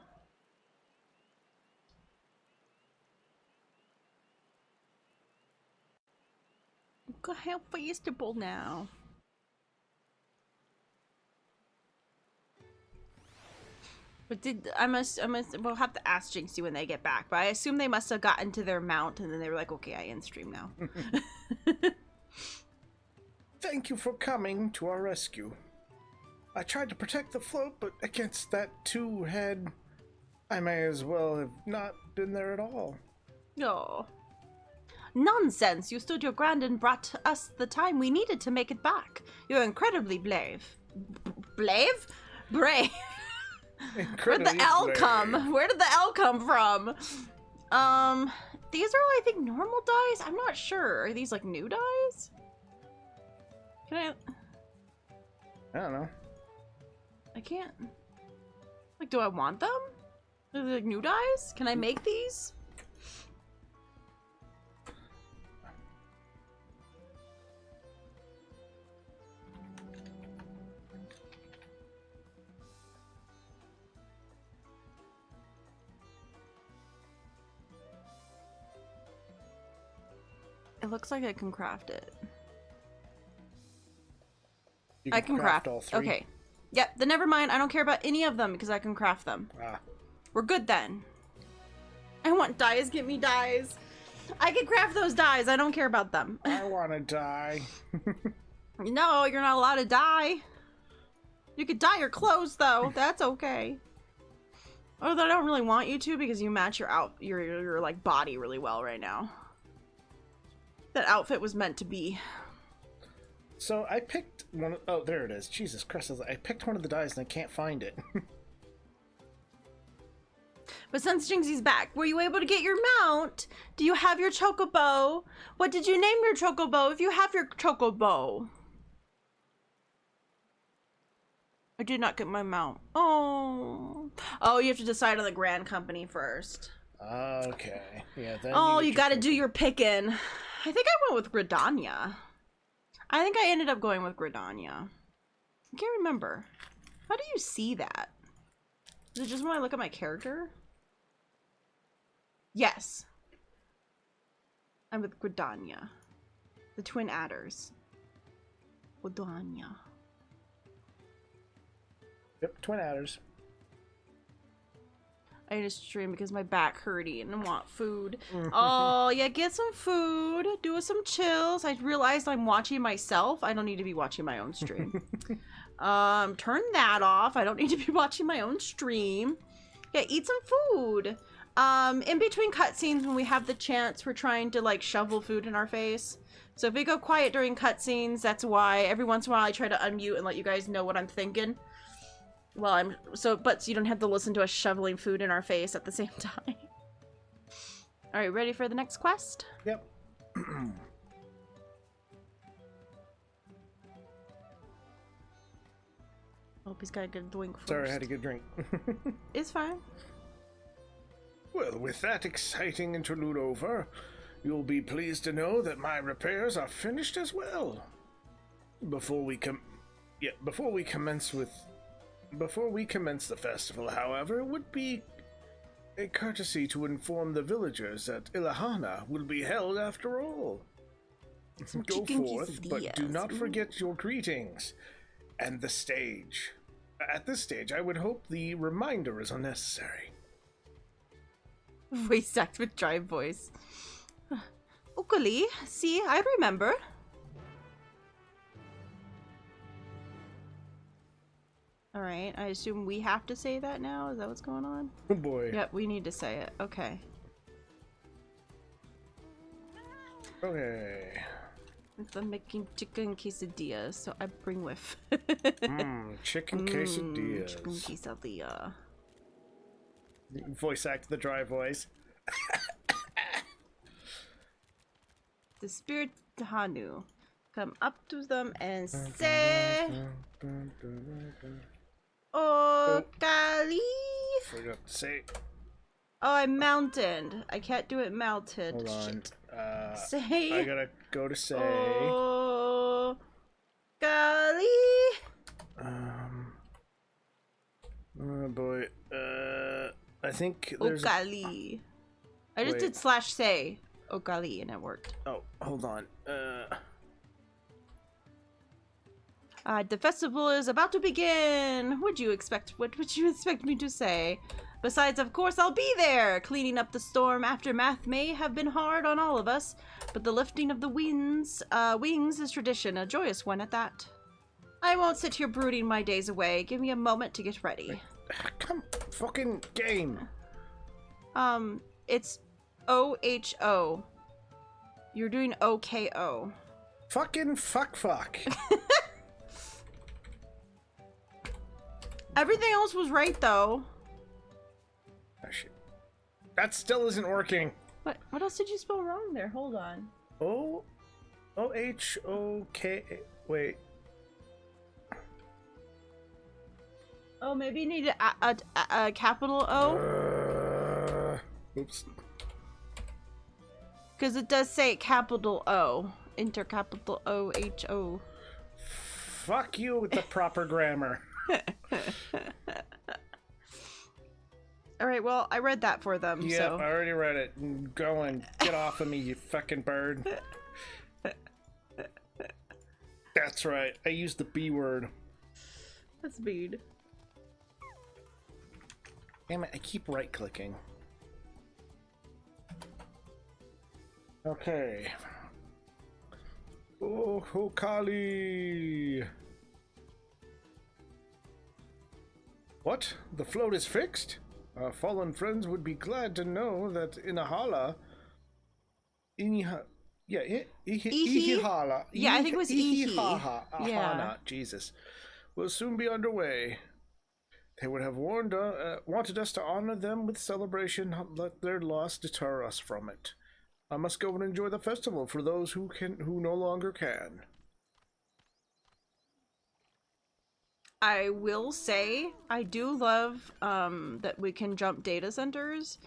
We're gonna have festival now. But we'll have to ask Jinxie when they get back. But I assume they must have gotten to their mount and then they were like, okay, I end stream now. Thank you for coming to our rescue. I tried to protect the float, but against that two-head, I may as well have not been there at all. Oh. Nonsense! You stood your ground and brought us the time we needed to make it back. You're incredibly brave. Brave? Brave. Where'd the L come? Where did the L come from? These are, I think, normal dice? I'm not sure. Are these, like, new dice? Can I don't know. I can't... Like, do I want them? Are they, like, new dice? Can I make these? It looks like I can craft it. You I can craft all three? Okay. Yep, then never mind. I don't care about any of them because I can craft them. Ah. We're good then. I want dyes. Get me dyes. I can craft those dyes. I don't care about them. I want to die. No, you're not allowed to dye. You could dye your clothes though. That's okay. Although I don't really want you to because you match your like body really well right now. That outfit was meant to be. So I picked one of, oh, there it is. Jesus Christ. I picked one of the dies and I can't find it. But since Jinxie's back, were you able to get your mount? Do you have your chocobo? What did you name your chocobo if you have your chocobo? I did not get my mount. Oh. Oh, you have to decide on the Grand Company first. Okay. Yeah, then Oh, get you your gotta do your picking. I think I went with Gridania. I think I ended up going with Gridania. I can't remember. How do you see that? Is it just when I look at my character? Yes. I'm with Gridania. The twin adders. Gridania. Yep, twin adders. I need to stream because my back hurting and I want food. Oh, yeah, get some food. Do some chills. I realized I'm watching myself. I don't need to be watching my own stream. Turn that off. I don't need to be watching my own stream. Yeah, eat some food. In between cutscenes when we have the chance, we're trying to like shovel food in our face. So if we go quiet during cutscenes, that's why. Every once in a while I try to unmute and let you guys know what I'm thinking. Well, so you don't have to listen to us shoveling food in our face at the same time. All right, ready for the next quest? Yep. Hope he's got a good doink first. Sorry, I had a good drink. It's fine. Well, with that exciting interlude over, you'll be pleased to know that my repairs are finished as well. Before we commence the festival, however, it would be a courtesy to inform the villagers that Ilahana will be held after all. Some Go chicken forth, but do quesadillas. not forget your greetings and the stage. At this stage, I would hope the reminder is unnecessary. Voice act with dry voice. Ukali, see, I remember. Alright, I assume we have to say that now? Is that what's going on? Oh boy. Yep, we need to say it. Okay. Okay. I'm making chicken quesadillas, so I bring with. Chicken quesadillas. Chicken quesadilla. Voice act the dry voice. The spirit Hanu come up to them and say, "Oh, Kali." Forgot to say. Oh, I'm mounted. I can't do it mounted. Hold on. Shit. Say. I gotta go to say. Oh, Kali. Oh boy. I think Oh, there's. Kali. I just Wait. did slash say. Oh, Kali, and it worked. Oh, hold on. The festival is about to begin. What would you expect me to say? Besides, of course, I'll be there. Cleaning up the storm aftermath may have been hard on all of us, but the lifting of the wings is tradition, a joyous one at that. I won't sit here brooding my days away. Give me a moment to get ready. Come, fucking game. It's OHO. You're doing OKO. Fucking fuck. Everything else was right, though. Oh, shit. That still isn't working. What else did you spell wrong there? Hold on. O-H-O-K... Wait. Oh, maybe you need a capital O? Oops. Because it does say capital O. Intercapital O-H-O. Fuck you with the proper grammar. Alright, well, I read that for them, Yeah, so... I already read it. Go and get off of me, you fucking bird. That's right. I used the B word. That's mean. Damn it, I keep right-clicking. Okay. Oh, Hokali! What? The float is fixed? Our fallen friends would be glad to know that Ihihala... Yeah, Ihihala. Yeah, I think it was Ihi. Ahana, Yeah. Jesus. Will soon be underway. They would have wanted us to honor them with celebration, not let their loss deter us from it. I must go and enjoy the festival for those who no longer can. I will say, I do love that we can jump data centers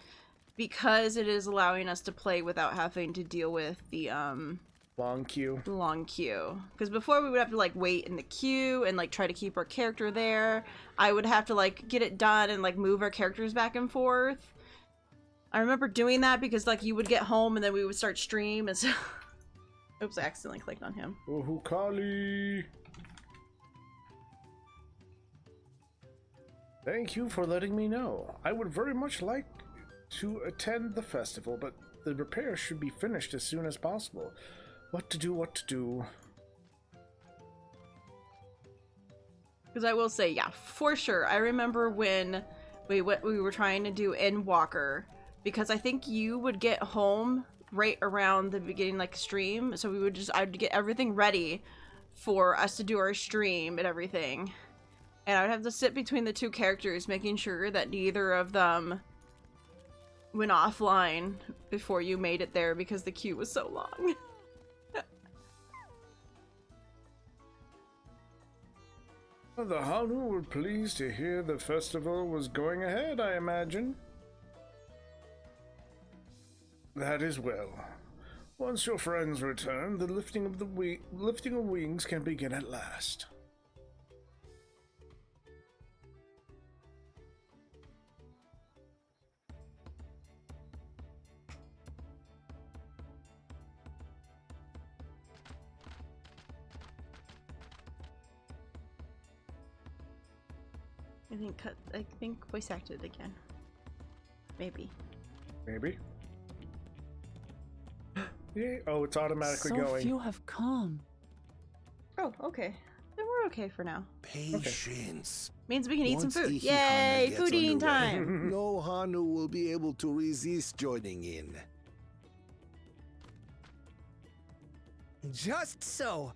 because it is allowing us to play without having to deal with the Long queue. long queue. Because before we would have to like wait in the queue and like try to keep our character there. I would have to like get it done and like move our characters back and forth. I remember doing that because like you would get home and then we would start stream and so... Oops, I accidentally clicked on him. Oh, Hukali! Thank you for letting me know. I would very much like to attend the festival, but the repairs should be finished as soon as possible. What to do? Because I will say, yeah, for sure. I remember when we were trying to do Endwalker, because I think you would get home right around the beginning, like, stream, so I'd get everything ready for us to do our stream and everything. And I would have to sit between the two characters, making sure that neither of them went offline before you made it there, because the queue was so long. The Hanu were pleased to hear the festival was going ahead, I imagine. That is well. Once your friends return, the lifting of wings can begin at last. I think voice acted again. Maybe. Maybe. Yeah. Oh, it's automatically So going. few have come. Oh, okay. Then we're okay for now. Patience. Means we can eat some Once food. Ihihana Yay! gets Food eating underway, time! No Hanu will be able to resist joining in. Just so.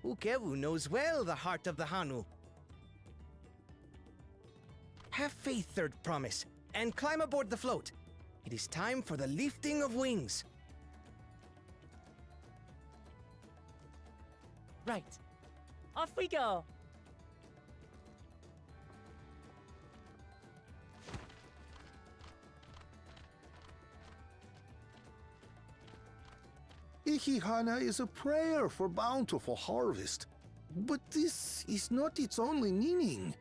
Ukewu knows well the heart of the Hanu. Have faith, Third Promise, and climb aboard the float. It is time for the lifting of wings. Right. Off we go. Ihihana is a prayer for bountiful harvest. But this is not its only meaning.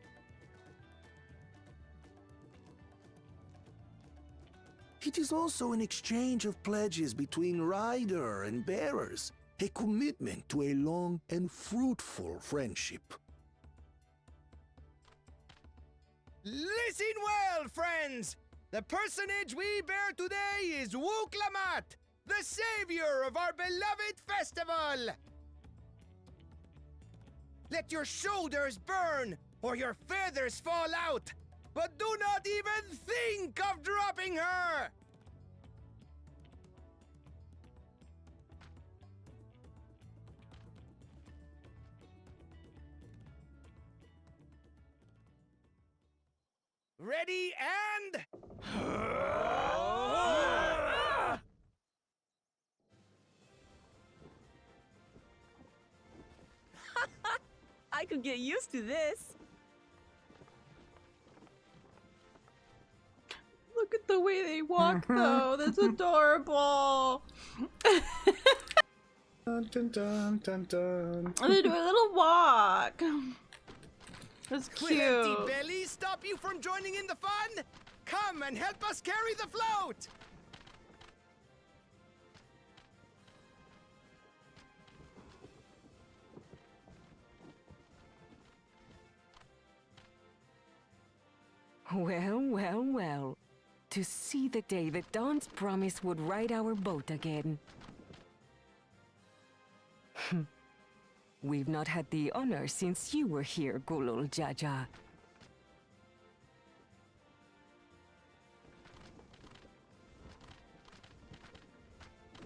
It is also an exchange of pledges between rider and bearers, a commitment to a long and fruitful friendship. Listen well, friends! The personage we bear today is Wuklamat, the savior of our beloved festival! Let your shoulders burn, or your feathers fall out, but do not even think of dropping her! Ready and... I could get used to this. Look at the way they walk, though. That's adorable. Dun, dun, dun, dun, dun. And they do a little walk. That's Will empty cute. bellies stop you from joining in the fun? Come and help us carry the float! Well, well, well. To see the day that Dawn's promise would ride our boat again. We've not had the honor since you were here, Gulul Jaja.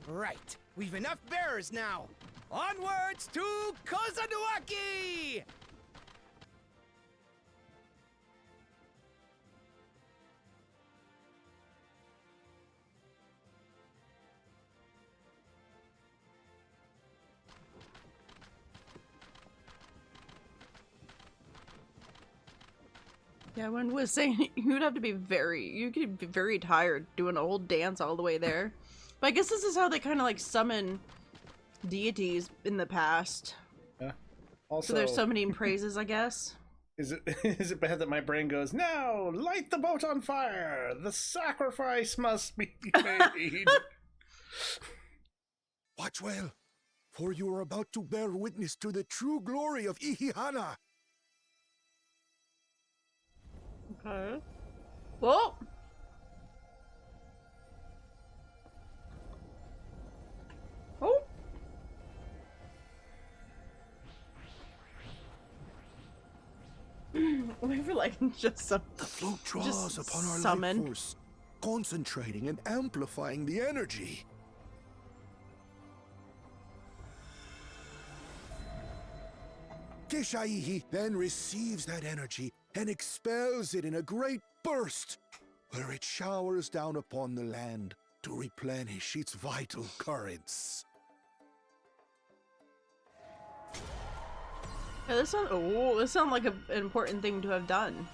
Right, we've enough bearers now. Onwards to Kozanuaki! Yeah, one was saying you could be very tired doing a whole dance all the way there. But I guess this is how they kind of like summon deities in the past. Yeah. Also, So there's summoning praises, I guess. is it bad that my brain goes, "No, light the boat on fire. The sacrifice must be made." Watch well, for you are about to bear witness to the true glory of Ihihana. Okay. Whoa! Oh! We were like just some. The float draws Just upon our summon. life force, concentrating and amplifying the energy. Keshaihi then receives that energy and expels it in a great burst, where it showers down upon the land to replenish its vital currents. Yeah, this sounds like an important thing to have done.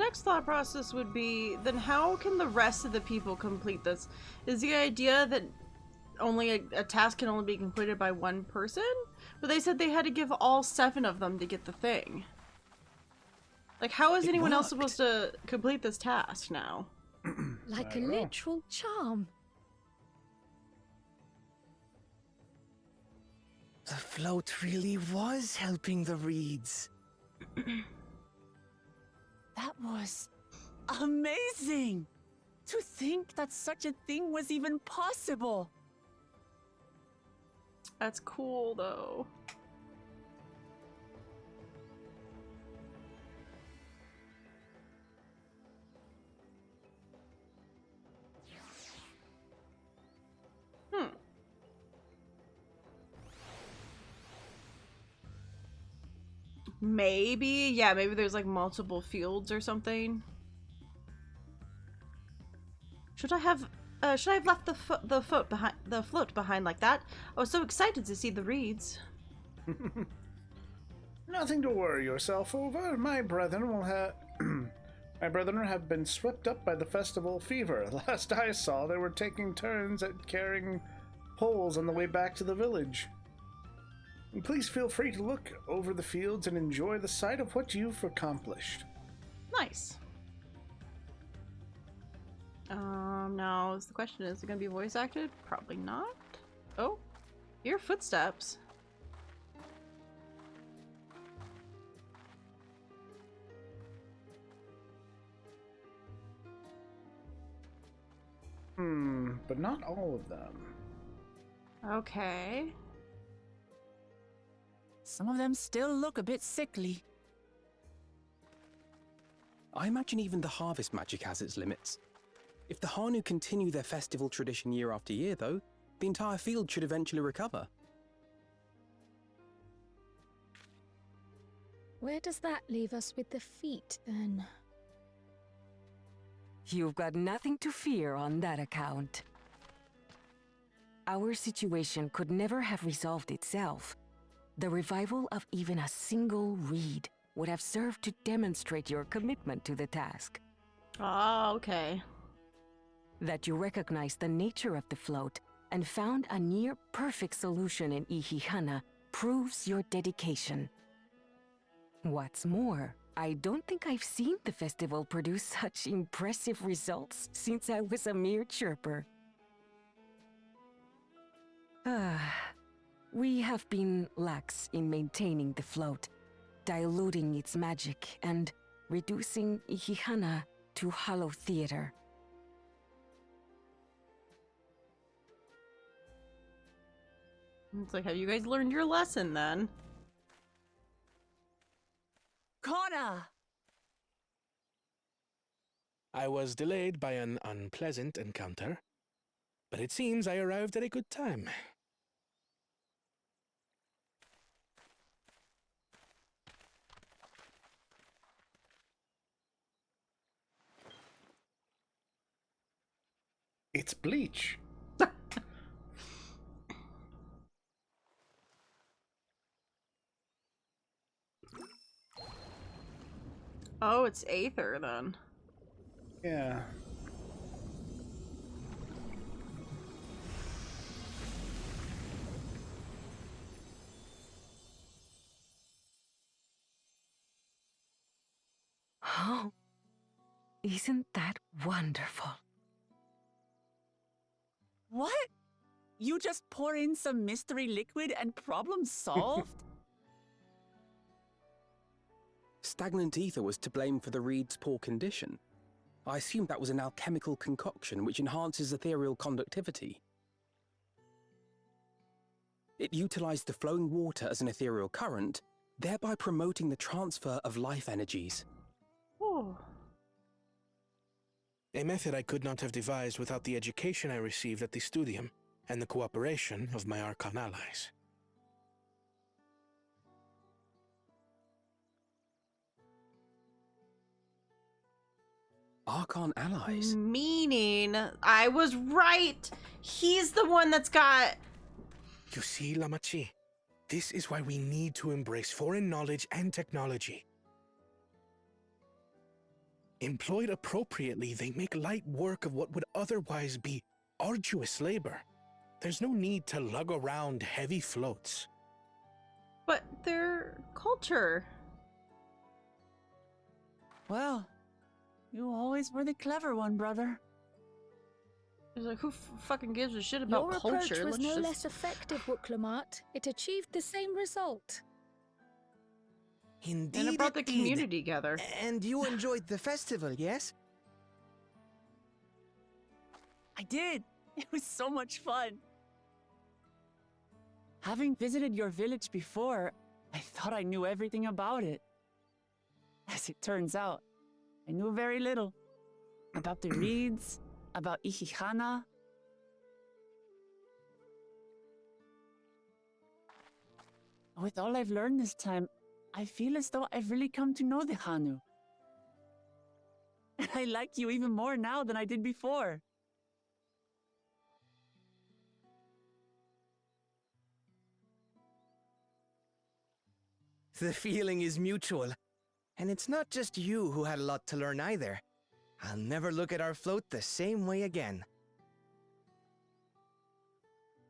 next thought process would be, then how can the rest of the people complete this? Is the idea that only a task can only be completed by one person? But they said they had to give all 7 of them to get the thing. Like, how is anyone else supposed to complete this task now? Like a literal charm. The float really was helping the reeds. That was amazing! To think that such a thing was even possible! That's cool, though. Maybe, yeah, maybe there's like multiple fields or something. Should I have left the float behind like that? I was so excited to see the reeds. Nothing to worry yourself over. My brethren will have my brethren have been swept up by the festival fever. Last I saw, they were taking turns at carrying poles on the way back to the village. And please feel free to look over the fields and enjoy the sight of what you've accomplished. Nice. Now the question is it gonna be voice acted? Probably not. Oh, your footsteps. But not all of them. Okay. Some of them still look a bit sickly. I imagine even the harvest magic has its limits. If the Hanu continue their festival tradition year after year, though, the entire field should eventually recover. Where does that leave us with the feet, then? You've got nothing to fear on that account. Our situation could never have resolved itself. The revival of even a single reed would have served to demonstrate your commitment to the task. Oh, okay. That you recognized the nature of the float and found a near-perfect solution in Ihihana proves your dedication. What's more, I don't think I've seen the festival produce such impressive results since I was a mere chirper. We have been lax in maintaining the float, diluting its magic and reducing Ihihana to hollow theater. It's like, have you guys learned your lesson then? Connor! I was delayed by an unpleasant encounter, but it seems I arrived at a good time. It's bleach. Oh, it's Aether then. Yeah. Oh, isn't that wonderful? What? You just pour in some mystery liquid and problem solved? Stagnant ether was to blame for the reed's poor condition. I assumed that was an alchemical concoction which enhances ethereal conductivity. It utilized the flowing water as an ethereal current, thereby promoting the transfer of life energies. Oh. A method I could not have devised without the education I received at the studium and the cooperation of my Archon allies. Archon allies? Meaning, I was right. He's the one that's got... You see, Lamachi, this is why we need to embrace foreign knowledge and technology. Employed appropriately, they make light work of what would otherwise be arduous labor. There's no need to lug around heavy floats. But their culture. Well, you always were the clever one, brother. He's like, who fucking gives a shit about Your culture? approach was Let's no just... less effective, Wooklamat. It achieved the same result. Indeed, And it brought the indeed. community together. And you enjoyed the festival, yes? I did. It was so much fun. Having visited your village before, I thought I knew everything about it. As it turns out, I knew very little. About the reeds, about Ihihana. With all I've learned this time, I feel as though I've really come to know the Hanu. And I like you even more now than I did before. The feeling is mutual. And it's not just you who had a lot to learn either. I'll never look at our float the same way again.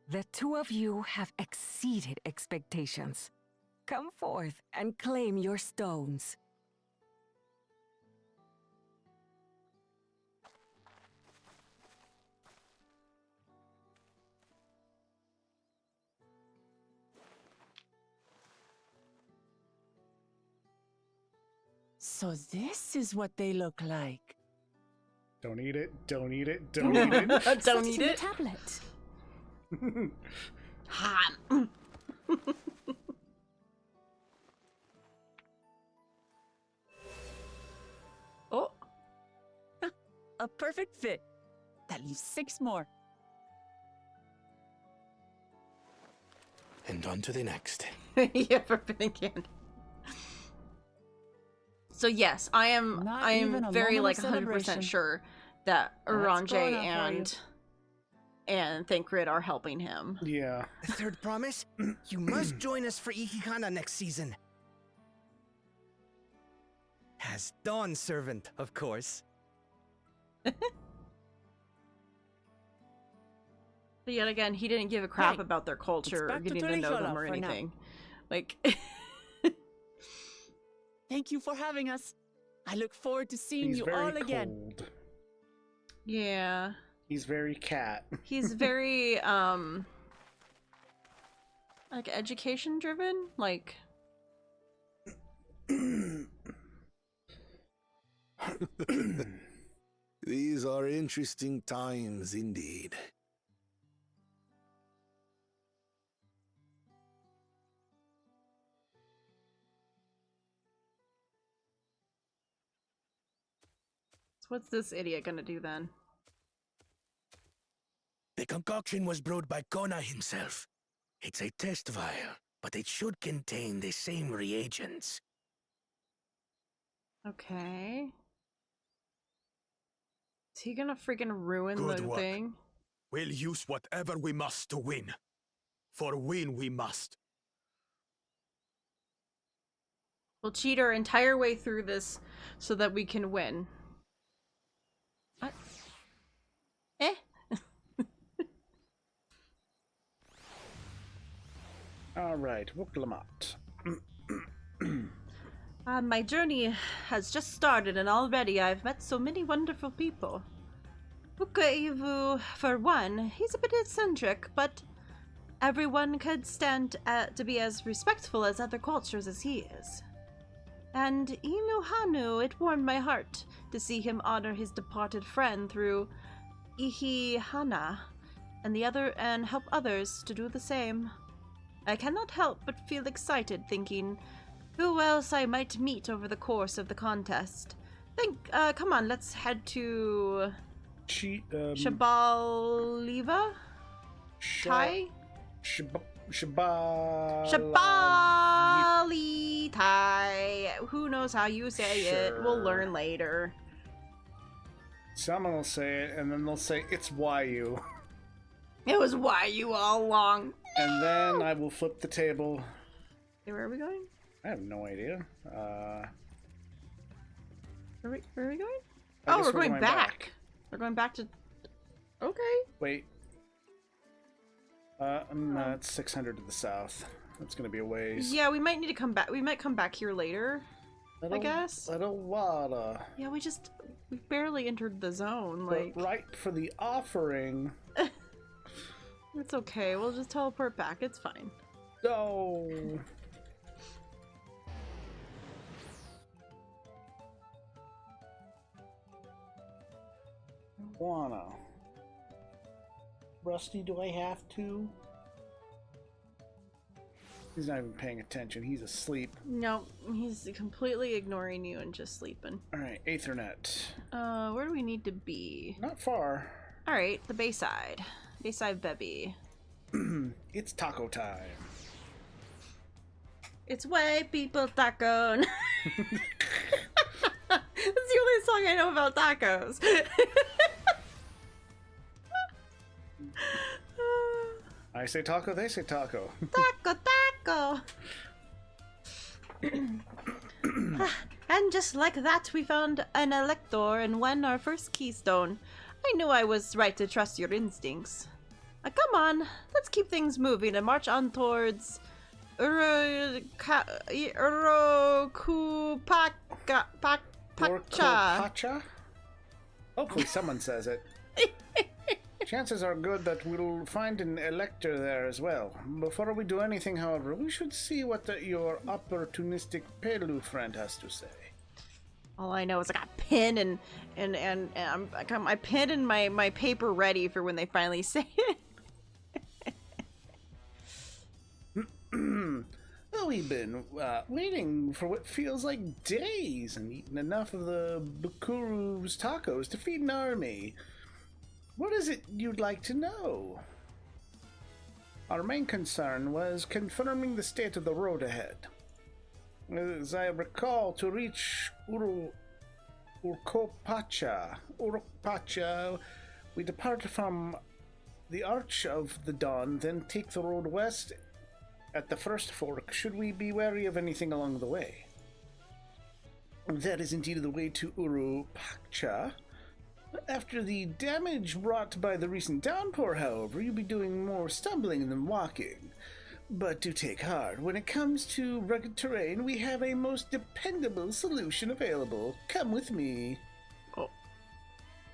The two of you have exceeded expectations. Come forth and claim your stones. So this is what they look like. Don't eat it, don't eat it, don't eat it. Don't Set eat in the it. tablet. Hot. Oh. A perfect fit. That leaves 6 more. And on to the next. Yeah, forbidden candy. So yes, I am very like 100% sure that Oranje and Thancred are helping him. Yeah. The third promise? You must join us for Ihihana next season. As Dawn Servant, of course. But yet again, he didn't give a crap Right. about their culture or back to getting to know them Torijolo or for now. anything. Like, Thank you for having us. I look forward to seeing He's you very all again. cold. yeah, He's very cat. he's very like education driven. Like, These are interesting times indeed. so what's this idiot gonna do then? The concoction was brewed by Kona himself. It's a test vial, but it should contain the same reagents. Okay. Is he gonna freaking ruin Good the work. thing? We'll use whatever we must to win. For win we must. We'll cheat our entire way through this so that we can win. What? Eh? Alright, Wooklamat. My journey has just started and already I've met so many wonderful people. Bukaivu, for one, he's a bit eccentric, but everyone could stand to be as respectful as other cultures as he is. And Inu Hanu, it warmed my heart to see him honor his departed friend through Ihihana and help others to do the same. I cannot help but feel excited thinking who else I might meet over the course of the contest. Come on, let's head to Shabaliva? Tai? Shabali Tai. Who knows how you say it? We'll learn later. Someone will say it, and then they'll say, it's YU. It was YU all along. And then I will flip the table. Okay, where are we going? I have no idea. Where are we going? I Oh, guess we're going back. We're going back to... Okay. Wait. It's 600 to the south. That's gonna be a ways. Yeah, we might need to come back. We might come back here later. I guess. Little water. Yeah, we barely entered the zone. Like, But right for the offering. it's okay. We'll just teleport back. It's fine. No. Wanna. Rusty, do I have to? He's not even paying attention. He's asleep. No, he's completely ignoring you and just sleeping. Alright, Aethernet. Where do we need to be? Not far. Alright, the Bayside. Bayside Bebby. It's taco time. It's white people taco. That's the only song I know about tacos. I say taco, they say taco. Taco. And just like that, we found an elector and won our first keystone. I knew I was right to trust your instincts. Come on, let's keep things moving and march on towards Pacha? Hopefully someone says it. Chances are good that we'll find an elector there as well. Before we do anything, however, we should see what your opportunistic Pelu friend has to say. All I know is I got pin I got my pen and my paper ready for when they finally say it. Well, we've been waiting for what feels like days and eaten enough of the Bukuru's tacos to feed an army. What is it you'd like to know? Our main concern was confirming the state of the road ahead. As I recall, to reach Urukpacha, we depart from the Arch of the Dawn, then take the road west at the first fork. Should we be wary of anything along the way? That is indeed the way to Urukpacha. After the damage wrought by the recent downpour, however, you'll be doing more stumbling than walking. But do take heart. When it comes to rugged terrain, we have a most dependable solution available. Come with me. Oh.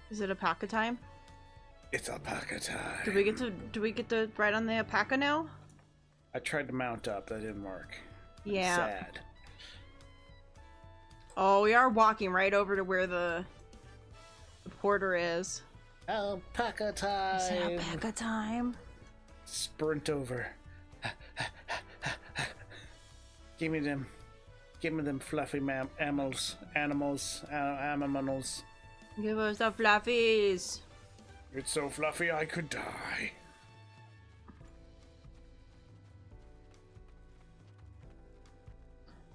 Is it alpaca time? It's alpaca time. Do we get to ride on the alpaca now? I tried to mount up. That didn't work. Yeah. Sad. Oh, we are walking right over to where the porter is. Alpaca time. Is it alpaca time? Sprint over. Give me them fluffy animals. Give us the fluffies. It's so fluffy I could die.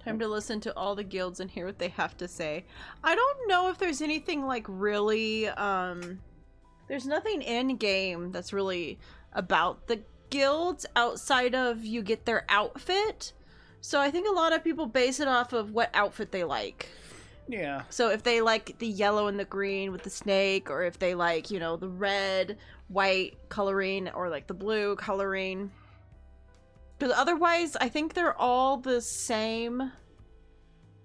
Time to listen to all the guilds and hear what they have to say. I don't know if there's anything like really, there's nothing in game that's really about the guilds outside of you get their outfit. So I think a lot of people base it off of what outfit they like. Yeah. So if they like the yellow and the green with the snake, or if they like, you know, the red, white coloring, or like the blue coloring. Because otherwise, I think they're all the same.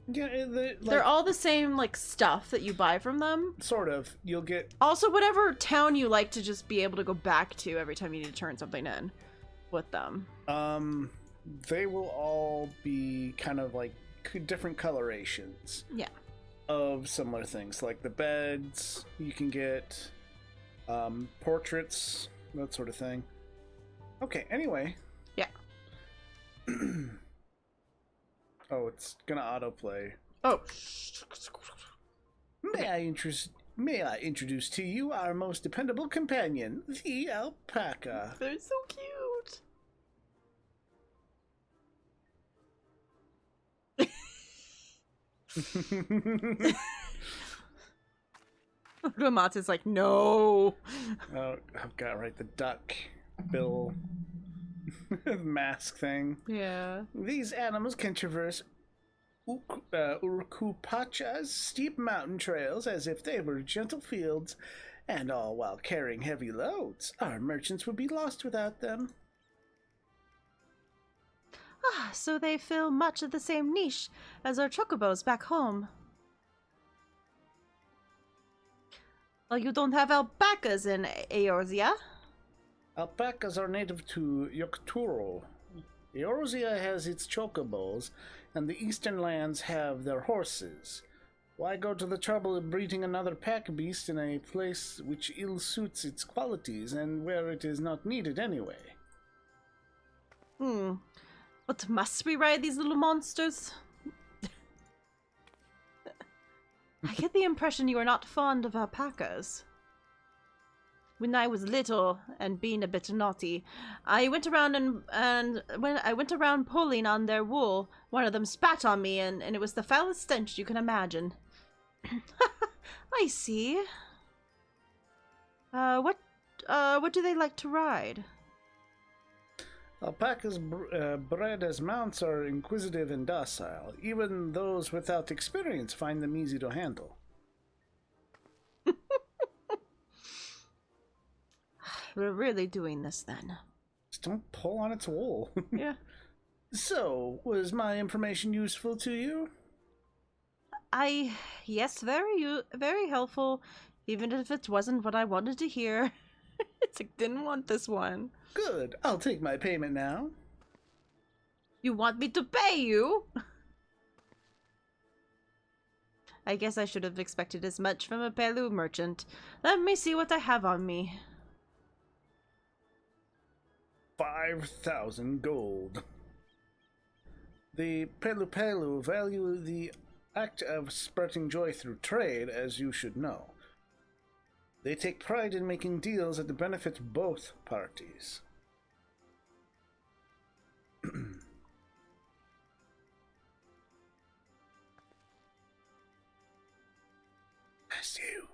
Yeah, they're all the same, like, stuff that you buy from them. Sort of. You'll get... Also, whatever town you like to just be able to go back to every time you need to turn something in with them. They will all be kind of like different colorations. Yeah. Of similar things. Like the beds, you can get portraits, that sort of thing. Okay, anyway. Yeah. Oh, it's gonna autoplay. Oh. May I introduce to you our most dependable companion, the alpaca. They're so cute. Ramata's like, no. Oh, I've got right the duck bill mask thing. Yeah. These animals can traverse Urkupacha's steep mountain trails as if they were gentle fields, and all while carrying heavy loads. Our merchants would be lost without them. Ah, so they fill much of the same niche as our chocobos back home. Well, you don't have alpacas in Eorzea? Alpacas are native to Yokturo. Eorzea has its chocobos, and the eastern lands have their horses. Why go to the trouble of breeding another pack beast in a place which ill suits its qualities and where it is not needed anyway? But must we ride these little monsters? I get the impression you are not fond of alpacas. When I was little and being a bit naughty, I went around and when I went around pulling on their wool, one of them spat on me and it was the foulest stench you can imagine. I see. What do they like to ride? Alpacas bred as mounts are inquisitive and docile. Even those without experience find them easy to handle. We're really doing this then. Just don't pull on its wool. Yeah. So, was my information useful to you? Yes, very helpful, even if it wasn't what I wanted to hear. It's like, didn't want this one. Good, I'll take my payment now. You want me to pay you? I guess I should have expected as much from a Pelu merchant. Let me see what I have on me. 5,000 gold. The Pelu value the act of spreading joy through trade, as you should know. They take pride in making deals that benefit both parties. That's you.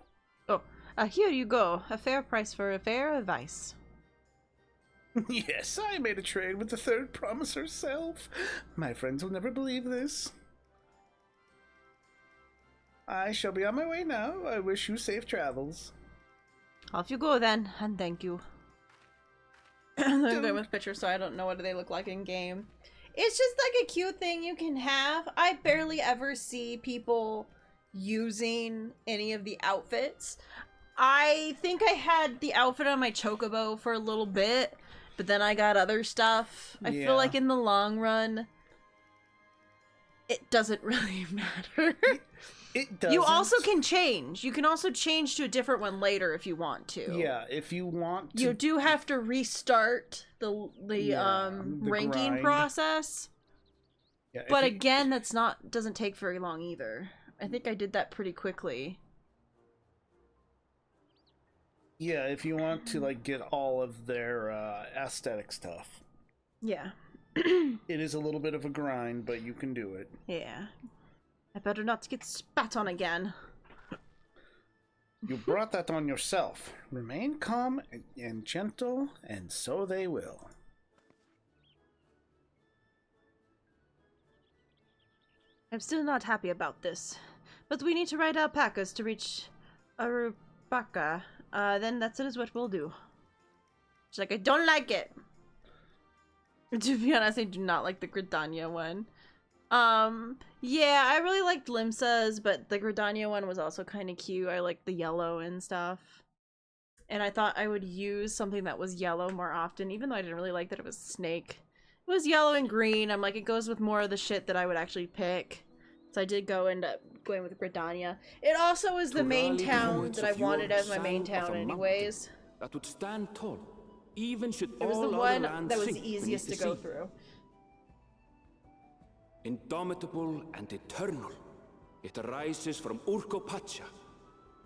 Oh, here you go. A fair price for a fair advice. Yes, I made a trade with the third promise herself. My friends will never believe this. I shall be on my way now. I wish you safe travels. Off you go then, and thank you. I'm going with pictures, so I don't know what they look like in game. It's just like a cute thing you can have. I barely ever see people using any of the outfits. I think I had the outfit on my chocobo for a little bit, but then I got other stuff. I feel like in the long run, it doesn't really matter. It doesn't. You also can change. You can also change to a different one later if you want to. Yeah, if you want to. You do have to restart the ranking grind process. Yeah, but again, doesn't take very long either. I think I did that pretty quickly. Yeah, if you want to like get all of their aesthetic stuff. Yeah. It is a little bit of a grind, but you can do it. Yeah. I better not get spat on again. You brought that on yourself. Remain calm and gentle, and so they will. I'm still not happy about this. But we need to ride alpacas to reach Arupaka. Then that's what we'll do. She's like, I don't like it. To be honest, I do not like the Gridania one. Yeah, I really liked Limsa's, but the Gridania one was also kind of cute. I liked the yellow and stuff. And I thought I would use something that was yellow more often, even though I didn't really like that it was snake. It was yellow and green. I'm like, it goes with more of the shit that I would actually pick. So I did end up going with Gridania. It also was the main town that I wanted as my main town anyways. That would stand tall, even should it was the all one other lands that was sink easiest to beneath the go sea. through. Indomitable and eternal, it arises from Urkopacha,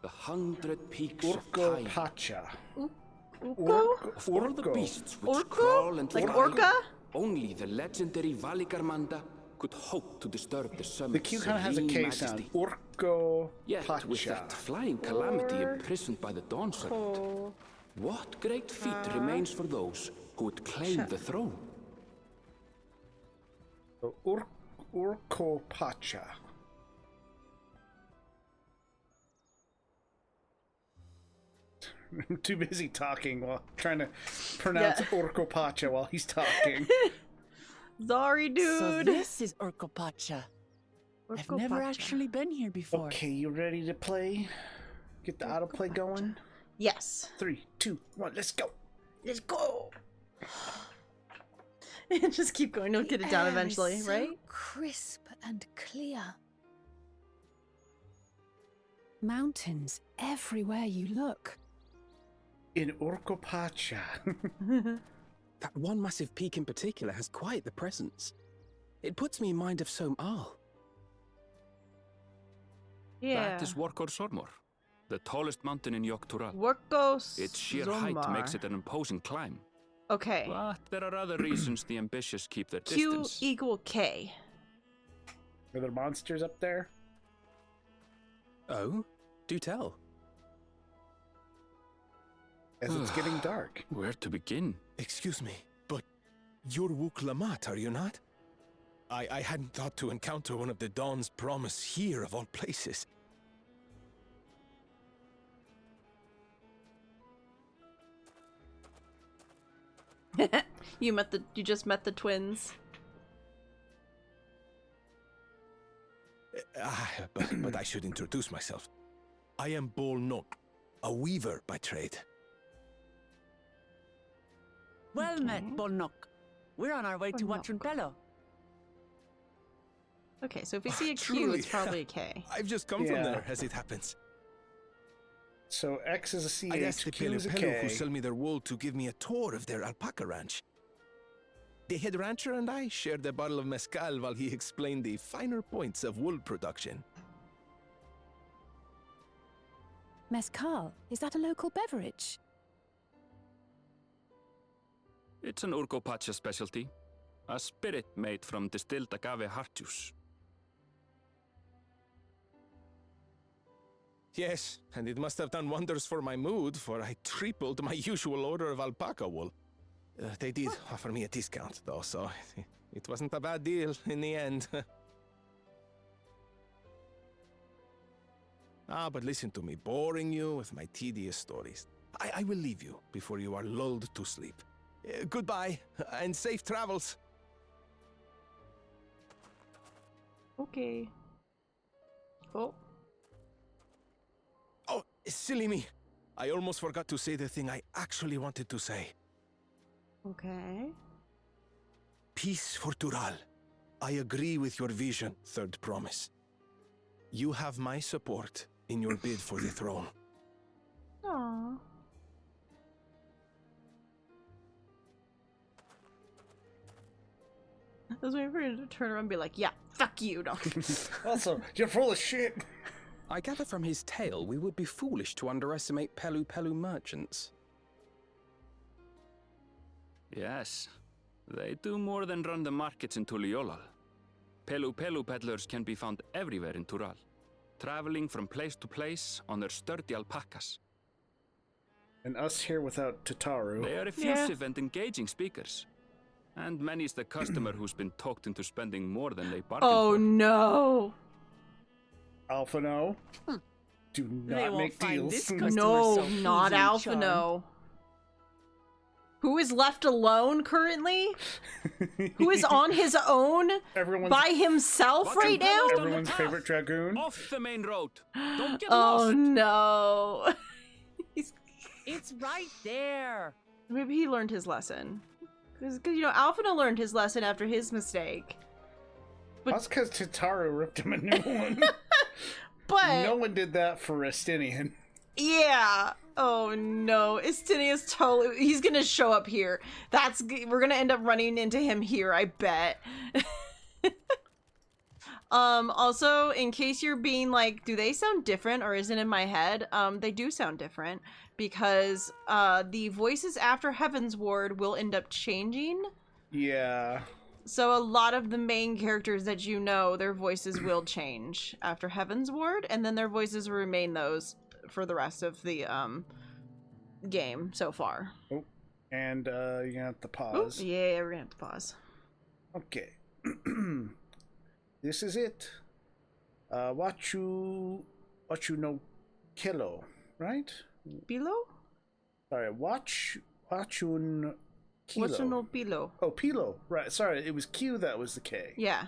the 100 peaks of time. Urkopacha. Of all the beasts which crawl and like fly, Orca? only the legendary Valigarmanda could hope to disturb the The summit's Q kind of has a serene K majesty. sound. Urkopacha. Yet, with that flying calamity imprisoned by the Dawn Serpent, what great feat remains for those who would claim the throne? Urkopacha. I'm too busy talking while trying to pronounce Urkopacha while he's talking. Sorry, dude. So this is Urkopacha. I've never actually been here before. Okay, you ready to play? Get the autoplay going? Yes. 3, 2, 1, let's go. Let's go. Just keep going. Don't get it down eventually, So right? crisp and clear. Mountains everywhere you look. In Urkopacha. That one massive peak in particular has quite the presence. It puts me in mind of Som Al. Yeah. That is Workor Sormor, the tallest mountain in Yogg-Tural. Workos Its sheer height makes it an imposing climb. Okay. But there are other reasons the ambitious keep their Q distance. equal K. Are there monsters up there? Oh? Do tell. As it's getting dark. Where to begin? Excuse me, but you're Wook Lamat, are you not? I hadn't thought to encounter one of the Dawn's promise here of all places. You just met the twins. But I should introduce myself. I am Bol Nok, a weaver by trade. Well met, Bolnok. We're on our way to Watranpello. Okay, so if we see a Q, truly. it's probably a K. I've just come from there, as it happens. So X is a CH, I asked the Q is a Pelu K. who sell me their wool to give me a tour of their alpaca ranch. The head rancher and I shared a bottle of mezcal while he explained the finer points of wool production. Mezcal, is that a local beverage? It's an Urkopacha specialty. A spirit made from distilled agave heart juice. Yes, and it must have done wonders for my mood, for I tripled my usual order of alpaca wool. They did offer me a discount, though, so it wasn't a bad deal in the end. But listen to me, boring you with my tedious stories. I will leave you before you are lulled to sleep. Goodbye, and safe travels. Okay. Oh. Oh, silly me. I almost forgot to say the thing I actually wanted to say. Okay. Peace for Tural. I agree with your vision, Third Promise. You have my support in your bid for the throne. Aww. I was waiting for him to turn around and be like, yeah, fuck you. No. Also, you're full of shit. I gather from his tale we would be foolish to underestimate Pelu Pelu merchants. Yes, they do more than run the markets in Tuliolal. Pelu Pelu peddlers can be found everywhere in Tural, traveling from place to place on their sturdy alpacas. And us here without Tataru. They are effusive and engaging speakers. And many's the customer who's been talked into spending more than they bargained Oh for. no. Alphano. Do They not won't make find deals. this customer so not Alphano. Who is left alone currently? Who is on his own by himself right now? Everyone's favorite dragoon. Off the main road. Don't get Oh lost. no. It's right there. Maybe he learned his lesson. Because you know, Alphino learned his lesson after his mistake. But that's because Tataru ripped him a new one. But no one did that for Estinian. yeah. Oh no, Istinia's totally. He's gonna show up here. We're gonna end up running into him here, I bet. Also, in case you're being like, do they sound different or is it in my head? They do sound different because the voices after Heaven's Ward will end up changing. Yeah. So a lot of the main characters that you know, their voices will change after Heaven's Ward, and then their voices will remain those for the rest of the game so far. Oh, and you're gonna have to pause. Ooh, yeah, we're gonna have to pause. Okay. This is it. What you know, Kilo, right? Bilo? Sorry, Wachun Kilo. What's no Bilo? Oh, Pilo. Right, sorry, it was Q that was the K. Yeah.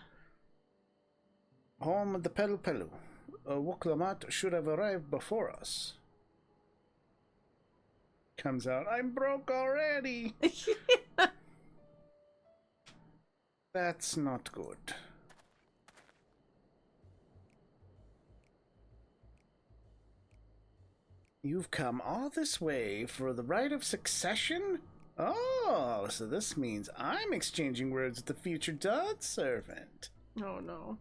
Home of the Pelu Pelu. Wuklamat should have arrived before us. Comes out, I'm broke already. That's not good. You've come all this way for the right of succession? Oh, so this means I'm exchanging words with the future Dodd servant. Oh no.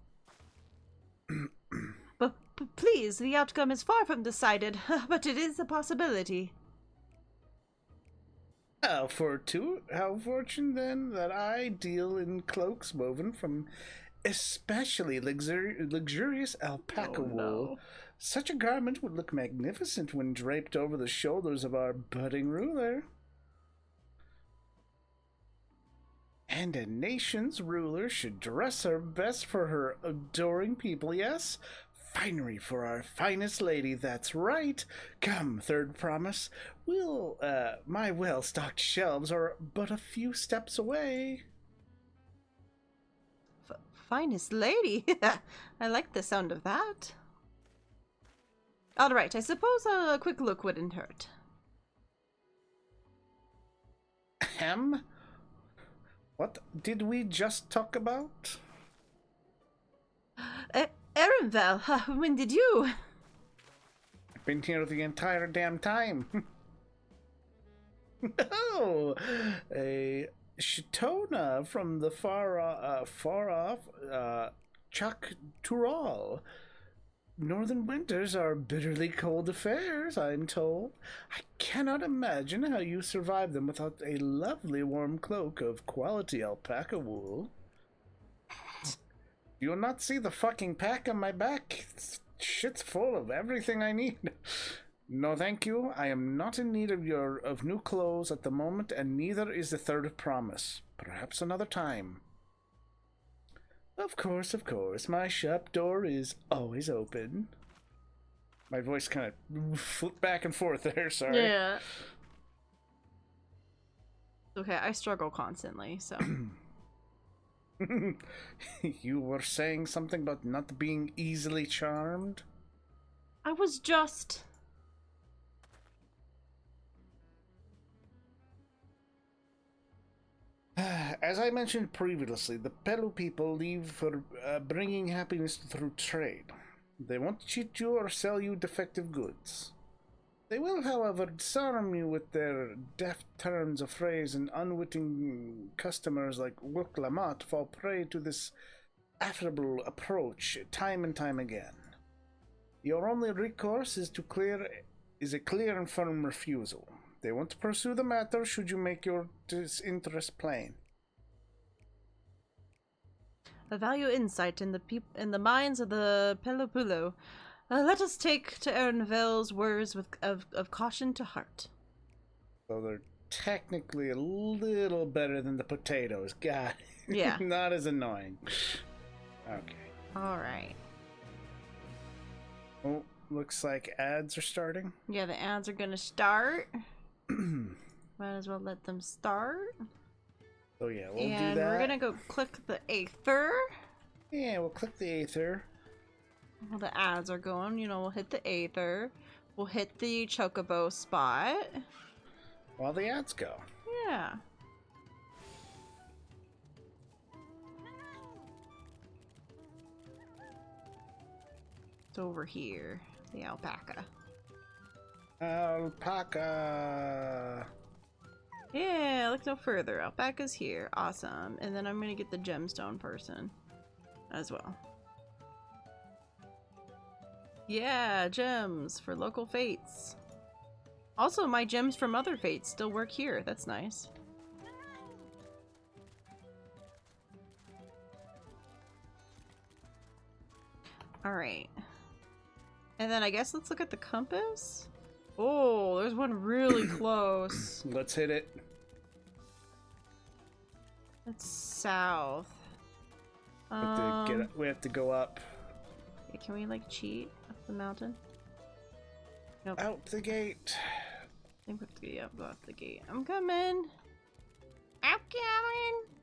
But please, the outcome is far from decided, but it is a possibility. How fortune then that I deal in cloaks woven from especially luxurious alpaca wool. Such a garment would look magnificent when draped over the shoulders of our budding ruler. And a nation's ruler should dress her best for her adoring people, yes? Finery for our finest lady, that's right. Come, third promise. My well-stocked shelves are but a few steps away. Finest lady? I like the sound of that. All right, I suppose a quick look wouldn't hurt. What did we just talk about? Erenvel, when did you? I've been here the entire damn time. Oh, a Shitona from the far off Chak Tural. Northern winters are bitterly cold affairs, I'm told. I cannot imagine how you survive them without a lovely warm cloak of quality alpaca wool. You'll not see the fucking pack on my back. Shit's full of everything I need. No, thank you. I am not in need of new clothes at the moment, and neither is the third promise. Perhaps another time. Of course. My shop door is always open. My voice kind of flipped back and forth there, sorry. Yeah. Okay, I struggle constantly, so... You were saying something about not being easily charmed? I was just... As I mentioned previously, the Pelu people live for bringing happiness through trade. They won't cheat you or sell you defective goods. They will, however, disarm you with their deft turns of phrase, and unwitting customers like Wilk Lamont fall prey to this affable approach time and time again. Your only recourse is a clear and firm refusal. They won't pursue the matter should you make your disinterest plain. A value insight in the minds of the Pelopulu. Let us take to Erenvel's words of caution to heart. So they're technically a little better than the potatoes. God. Yeah. Not as annoying. Okay. Alright. Oh, looks like ads are starting. Yeah, the ads are gonna start. Might as well let them start. Oh yeah, we'll do that. And we're gonna go click the Aether. Yeah, we'll click the Aether. While the ads are going, we'll hit the Aether. We'll hit the Chocobo spot. While the ads go. Yeah. It's over here. The alpaca. Alpaca. Yeah, look no further. Alpaca's here. Awesome. And then I'm gonna get the gemstone person as well. Yeah, gems for local fates. Also, my gems from other fates still work here. That's nice. Alright. And then I guess let's look at the compass. Oh, there's one really close. Let's hit it. It's south. We have to go up. Yeah, can we like cheat up the mountain? Nope. Out the gate. I think we have to go up the gate. I'm coming. I'm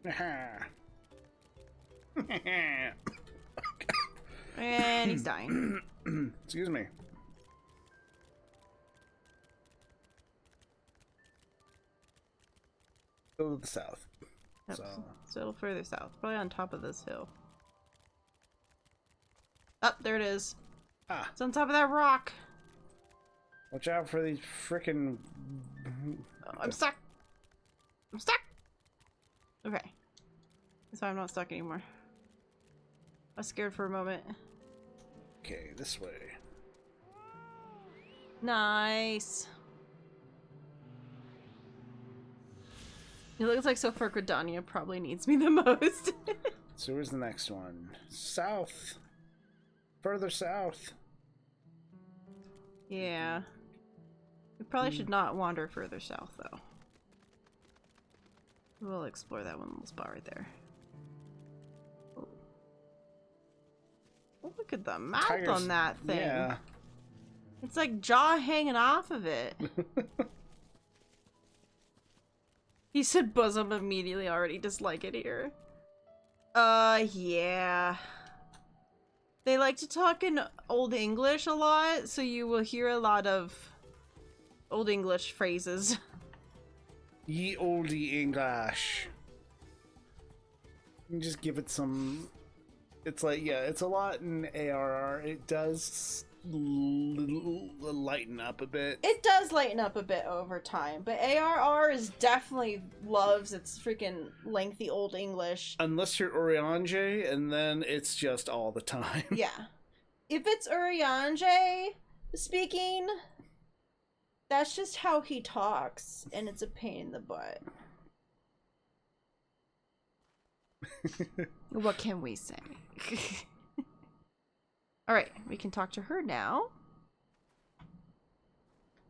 coming. And he's dying. Excuse me. Go to the south. Yep. So a little further south. Probably on top of this hill. Up, there it is. Ah. It's on top of that rock. Watch out for these frickin'... Oh, I'm stuck. I'm stuck. Okay. That's why I'm not stuck anymore. I was scared for a moment. Okay, this way. Nice. It looks like so far Gridania probably needs me the most. So where's the next one? South. Further south. Yeah. We probably should not wander further south, though. We'll explore that one little spot right there. Oh, look at the mouth on that thing. Yeah. It's like jaw hanging off of it. He said bosom immediately, already dislike it here. Yeah. They like to talk in Old English a lot, so you will hear a lot of Old English phrases. Ye olde English. You just give it some... It's like, yeah, it's a lot in ARR. It does lighten up a bit. It does lighten up a bit over time, but ARR is definitely loves its freaking lengthy Old English. Unless you're Urianger, and then it's just all the time. Yeah. If it's Urianger speaking, that's just how he talks, and it's a pain in the butt. What can we say? Alright, we can talk to her now.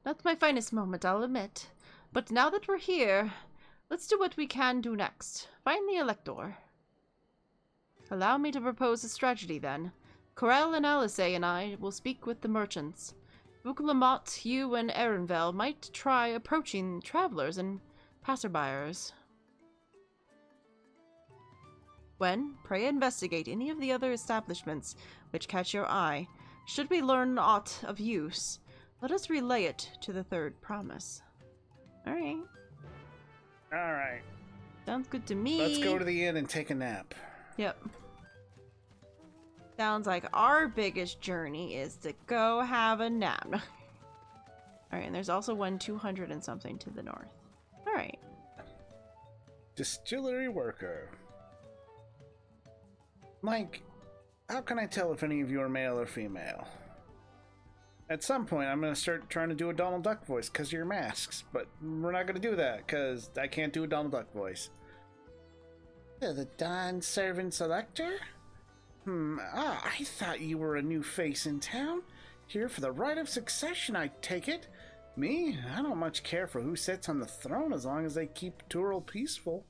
Not my finest moment, I'll admit. But now that we're here, let's do what we can do next. Find the Elector. Allow me to propose a strategy, then. Corel and Alice and I will speak with the merchants. Vuklamat, you and Erenvel might try approaching travelers and passerbyers. When, pray investigate any of the other establishments which catch your eye. Should we learn aught of use, let us relay it to the third promise. Alright. Alright. Sounds good to me. Let's go to the inn and take a nap. Yep. Sounds like our biggest journey is to go have a nap. Alright, and there's also one 200 and something to the north. Alright. Distillery worker. Mike, how can I tell if any of you are male or female? At some point, I'm going to start trying to do a Donald Duck voice because of your masks, but we're not going to do that because I can't do a Donald Duck voice. The Don Servant Selector? I thought you were a new face in town. Here for the right of succession, I take it. Me? I don't much care for who sits on the throne as long as they keep Turul peaceful.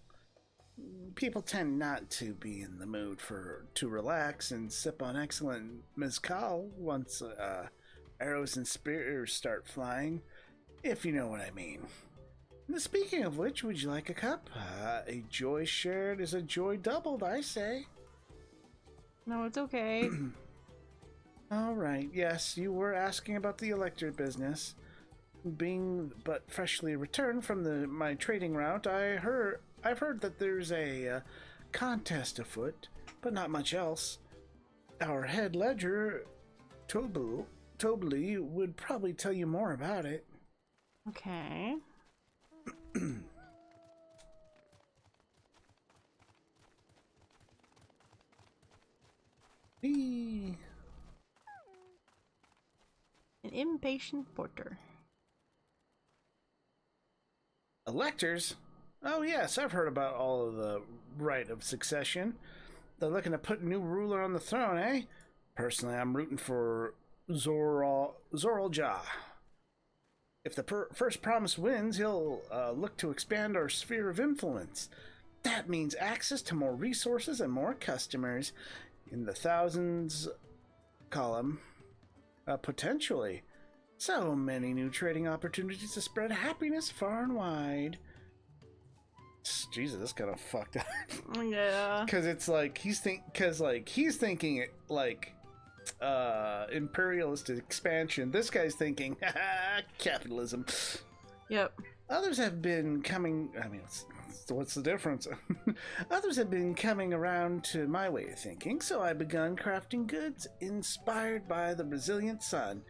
People tend not to be in the mood to relax and sip on excellent mezcal once arrows and spears start flying, if you know what I mean. Speaking of which, would you like a cup? A joy shared is a joy doubled, I say. No, it's okay. All right, yes, you were asking about the Elector business. Being but freshly returned from my trading route, I've heard that there's a contest afoot, but not much else. Our head ledger, Tobly, would probably tell you more about it. Okay. An impatient porter. Electors? Oh yes, I've heard about all of the right of succession. They're looking to put a new ruler on the throne, eh? Personally, I'm rooting for Zoralja. If the first promise wins, he'll look to expand our sphere of influence. That means access to more resources and more customers in the thousands column. Potentially. So many new trading opportunities to spread happiness far and wide. Jesus, that's kind of fucked up. Yeah. Because it's like he's thinking it like imperialist expansion. This guy's thinking capitalism. Yep. Others have been coming. I mean, what's the difference? Others have been coming around to my way of thinking, so I begun crafting goods inspired by the resilient sun.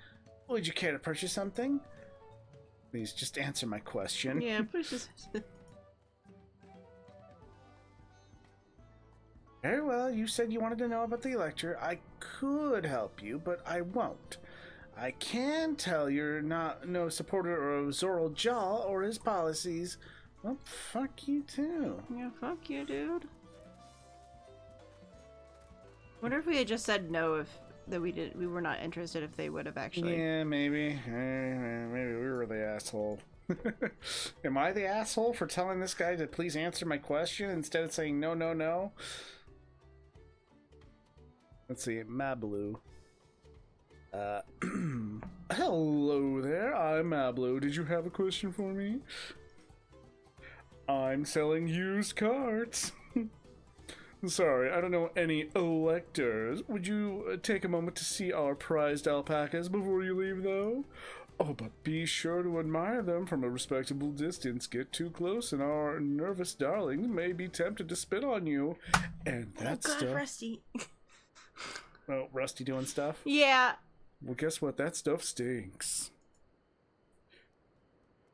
Would you care to purchase something? Please just answer my question. Yeah, please just. Very well, you said you wanted to know about the Elector. I could help you, but I won't. I can tell you're no supporter of Zoral Jaw or his policies. Well, fuck you too. Yeah, fuck you, dude. Wonder if we had just said no if we were not interested if they would have actually. Yeah, maybe. Maybe we were the asshole. Am I the asshole for telling this guy to please answer my question instead of saying no, no, no? Let's see, Mablu. Hello there, I'm Mablu. Did you have a question for me? I'm selling used carts. Sorry, I don't know any electors. Would you take a moment to see our prized alpacas before you leave, though? Oh, but be sure to admire them from a respectable distance. Get too close and our nervous darlings may be tempted to spit on you. And that Oh God, stuff... Rusty. Oh, Rusty doing stuff? Yeah. Well, guess what? That stuff stinks.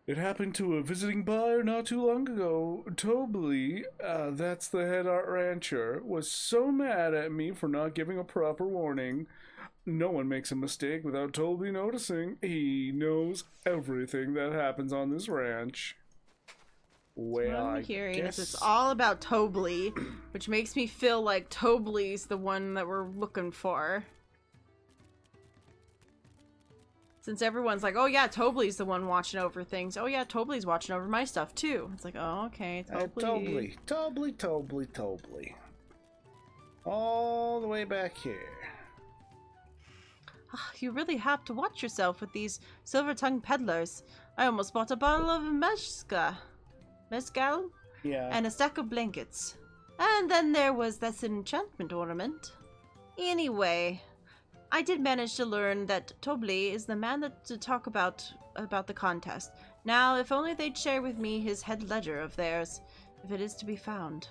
It happened to a visiting buyer not too long ago. Tobley, that's the head art rancher, was so mad at me for not giving a proper warning. No one makes a mistake without Tobley noticing. He knows everything that happens on this ranch. Well, What I'm I hearing guess... is it's all about Tobley, which makes me feel like Tobley's the one that we're looking for. Since everyone's like, oh yeah, Tobley's the one watching over things. Oh yeah, Tobley's watching over my stuff too. It's like, oh okay, Tobley. Tobley. All the way back here. You really have to watch yourself with these silver-tongued peddlers. I almost bought a bottle of mezcal and a stack of blankets. And then there was this enchantment ornament. Anyway, I did manage to learn that Tobley is the man to talk about the contest. Now, if only they'd share with me his head ledger of theirs, if it is to be found.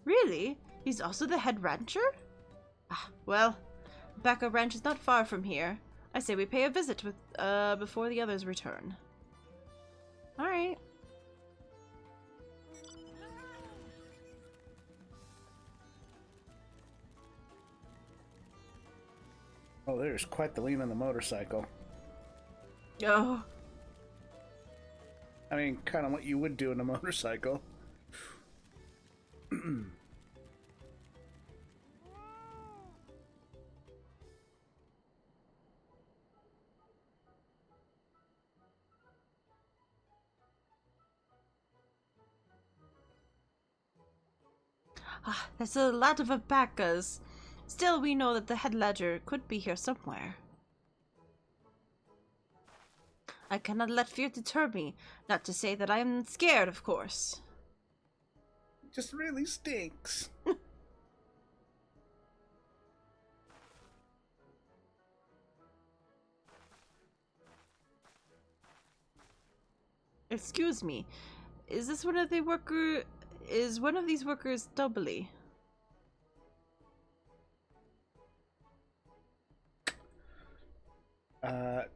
Really? He's also the head rancher? Ah, well, Bacca Ranch is not far from here. I say we pay a visit before the others return. Alright. Oh, there's quite the lean on the motorcycle. Oh. I mean, kind of what you would do in a motorcycle. There's a lot of alpacas. Still, we know that the head ledger could be here somewhere. I cannot let fear deter me, not to say that I am scared, of course. It just really stinks. Excuse me, is this one of the worker... Is one of these workers Tobley?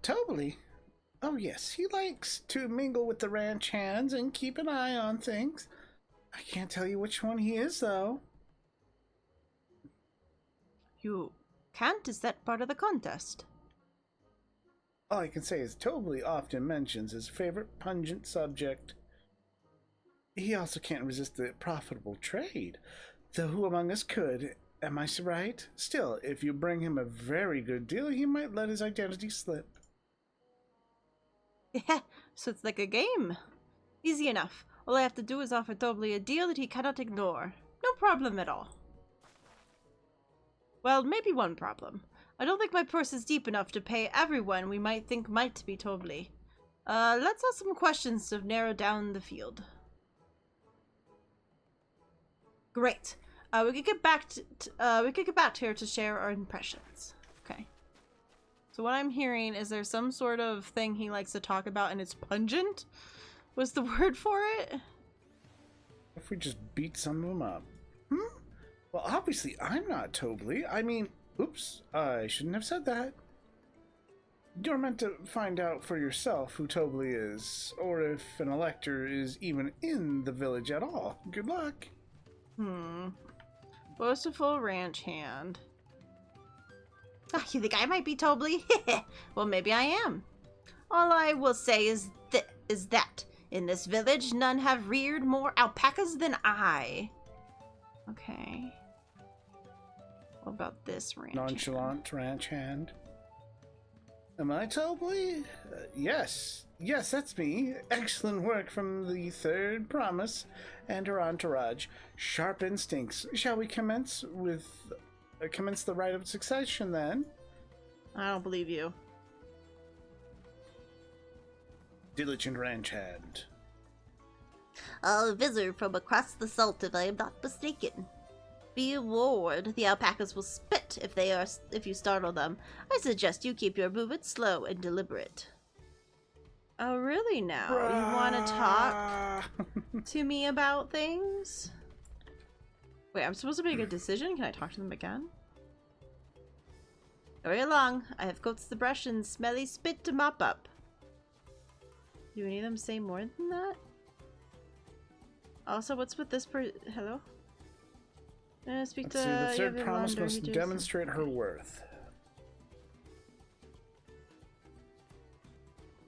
Tobley? Oh yes, he likes to mingle with the ranch hands and keep an eye on things. I can't tell you which one he is, though. You can't? Is that part of the contest? All I can say is Tobley often mentions his favorite pungent subject. He also can't resist the profitable trade, though who among us could? Am I right? Still, if you bring him a very good deal, he might let his identity slip. Yeah, so it's like a game. Easy enough. All I have to do is offer Tobli a deal that he cannot ignore. No problem at all. Well, maybe one problem. I don't think my purse is deep enough to pay everyone we might think might be Tobli. Let's ask some questions to narrow down the field. Great. We could get back to here to share our impressions. Okay. So what I'm hearing is there's some sort of thing he likes to talk about, and it's pungent? Was the word for it? If we just beat some of them up. Well, obviously I'm not Tobli. I mean, oops, I shouldn't have said that. You're meant to find out for yourself who Tobli is, or if an elector is even in the village at all. Good luck. Boastful ranch hand. You think I might be Tobli? Well, maybe I am. All I will say is that in this village, none have reared more alpacas than I. Okay. What about this ranch Nonchalant ranch hand. Am I Tobli? Yes. Yes, that's me. Excellent work from the third promise and her entourage. Sharp instincts. Shall we commence the rite of succession then? I don't believe you. Diligent ranch hand. A visitor from across the salt, if I am not mistaken. Be warned, the alpacas will spit if you startle them. I suggest you keep your movements slow and deliberate. Oh, really now? You want to talk to me about things? Wait, I'm supposed to make a decision? Can I talk to them again? Hurry along. I have coats to brush and smelly spit to mop up. Do any of them say more than that? Also, what's with this hello? Speak Let's to see, the third Yevon promise Lander, must demonstrate her worth.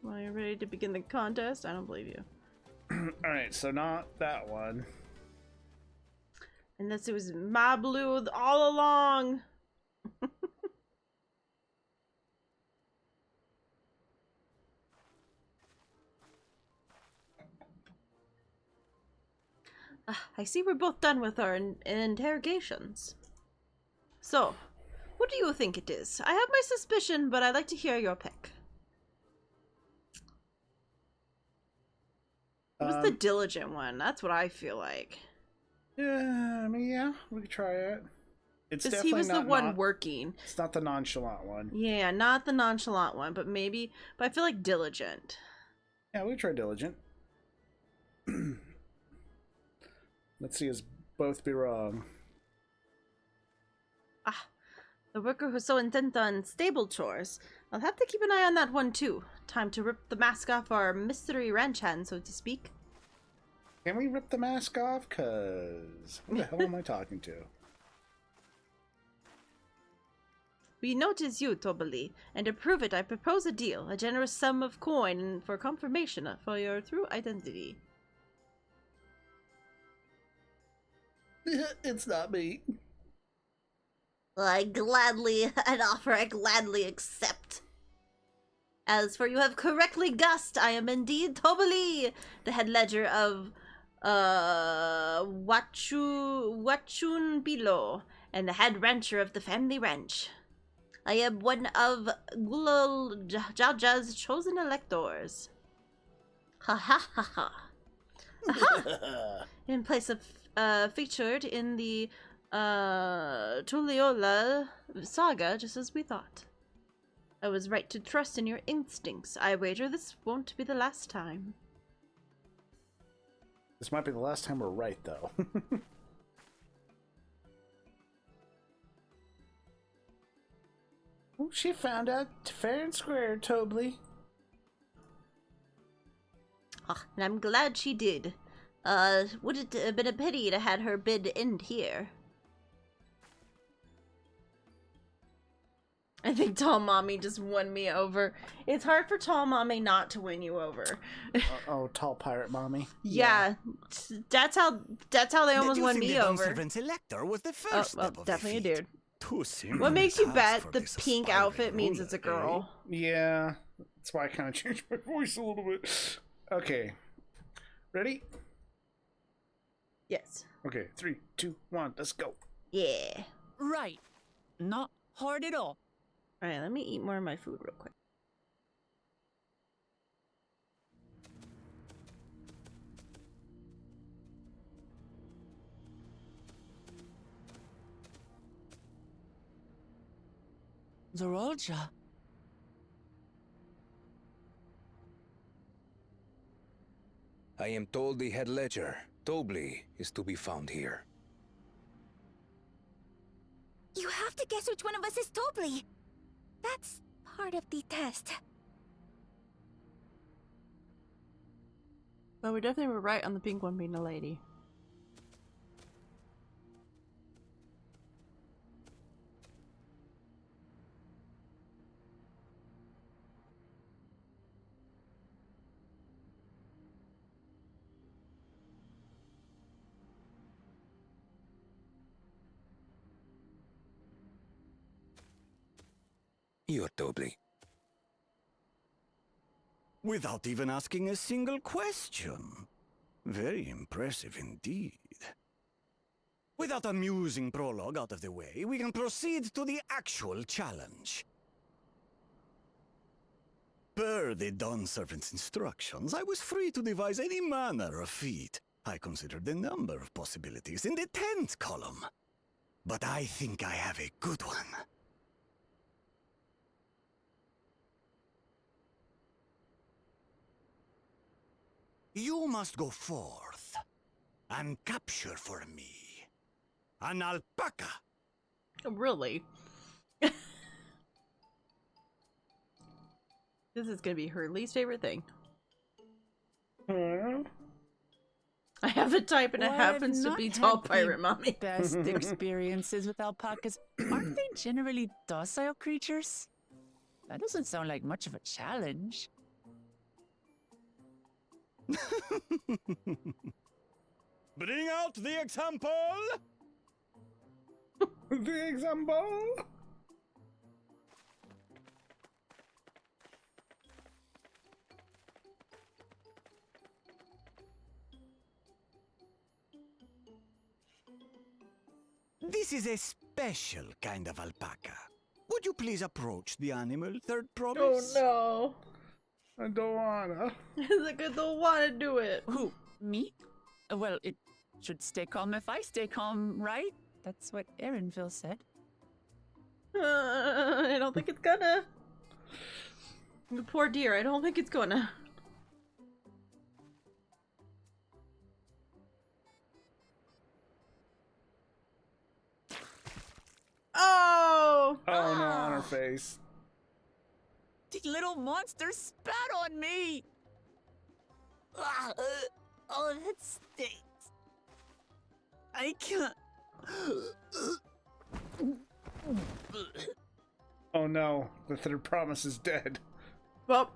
Well, you're ready to begin the contest? I don't believe you. Alright, so not that one. Unless it was my blue all along. I see we're both done with our interrogations. So, what do you think it is? I have my suspicion, but I'd like to hear your pick. It was the diligent one. That's what I feel like. Yeah, I mean, yeah, we could try it. It's definitely he was not the one working. It's not the nonchalant one. Yeah, not the nonchalant one, but maybe. But I feel like diligent. Yeah, we try diligent. Let's see us both be wrong. The worker who's so intent on stable chores. I'll have to keep an eye on that one too. Time to rip the mask off our mystery ranch hand, so to speak. Can we rip the mask off? Cause who the hell am I talking to? We notice you, Tobali, and to prove it, I propose a deal, a generous sum of coin for confirmation for your true identity. It's not me. An offer I gladly accept. As for you have correctly guessed, I am indeed Tobali, the head ledger of Wachun Bilo, and the head rancher of the family ranch. I am one of Gulol Jaja's chosen electors. Ha ha ha ha. Aha! In place of featured in the Tulliola saga, just as we thought. I was right to trust in your instincts. I wager this won't be the last time. This might be the last time we're right, though. Oh, she found out fair and square, Tobli. And I'm glad she did. Would it have been a pity to had her bid end here? I think Tall Mommy just won me over. It's hard for Tall Mommy not to win you over. Oh, Tall Pirate Mommy. Yeah, that's how they almost won me over. Elector was the first step of definitely a defeat. dude. What makes you bet the pink outfit means it's a girl? Yeah, that's why I kind of changed my voice a little bit. Okay. Ready? Yes. Okay, 3, 2, 1, let's go. Yeah. Right. Not hard at all. Alright, let me eat more of my food real quick. Zorolja. I am told the head ledger, Tobli, is to be found here. You have to guess which one of us is Tobli. That's part of the test. Well, we definitely were right on the pink one being a lady. You're Tobli. Without even asking a single question. Very impressive indeed. With that amusing prologue out of the way, we can proceed to the actual challenge. Per the Dawn Servant's instructions, I was free to devise any manner of feat. I considered the number of possibilities in the 10th column. But I think I have a good one. You must go forth and capture for me an alpaca. Really? This is gonna be her least favorite thing. I have a type and it While happens I've to not be had tall the pirate mommy. Best experiences with alpacas. Aren't they generally docile creatures? That doesn't sound like much of a challenge. Bring out the example! The example! This is a special kind of alpaca. Would you please approach the animal, third promise? Oh no. I don't wanna. He's like, I don't wanna do it. Who? Me? Well, it should stay calm if I stay calm, right? That's what Erinville said. I don't think it's gonna. The poor dear, I don't think it's gonna. Oh! Oh no, on her face. The little monster spat on me! Oh, that stinks. I can't. Oh no, the third promise is dead. Well,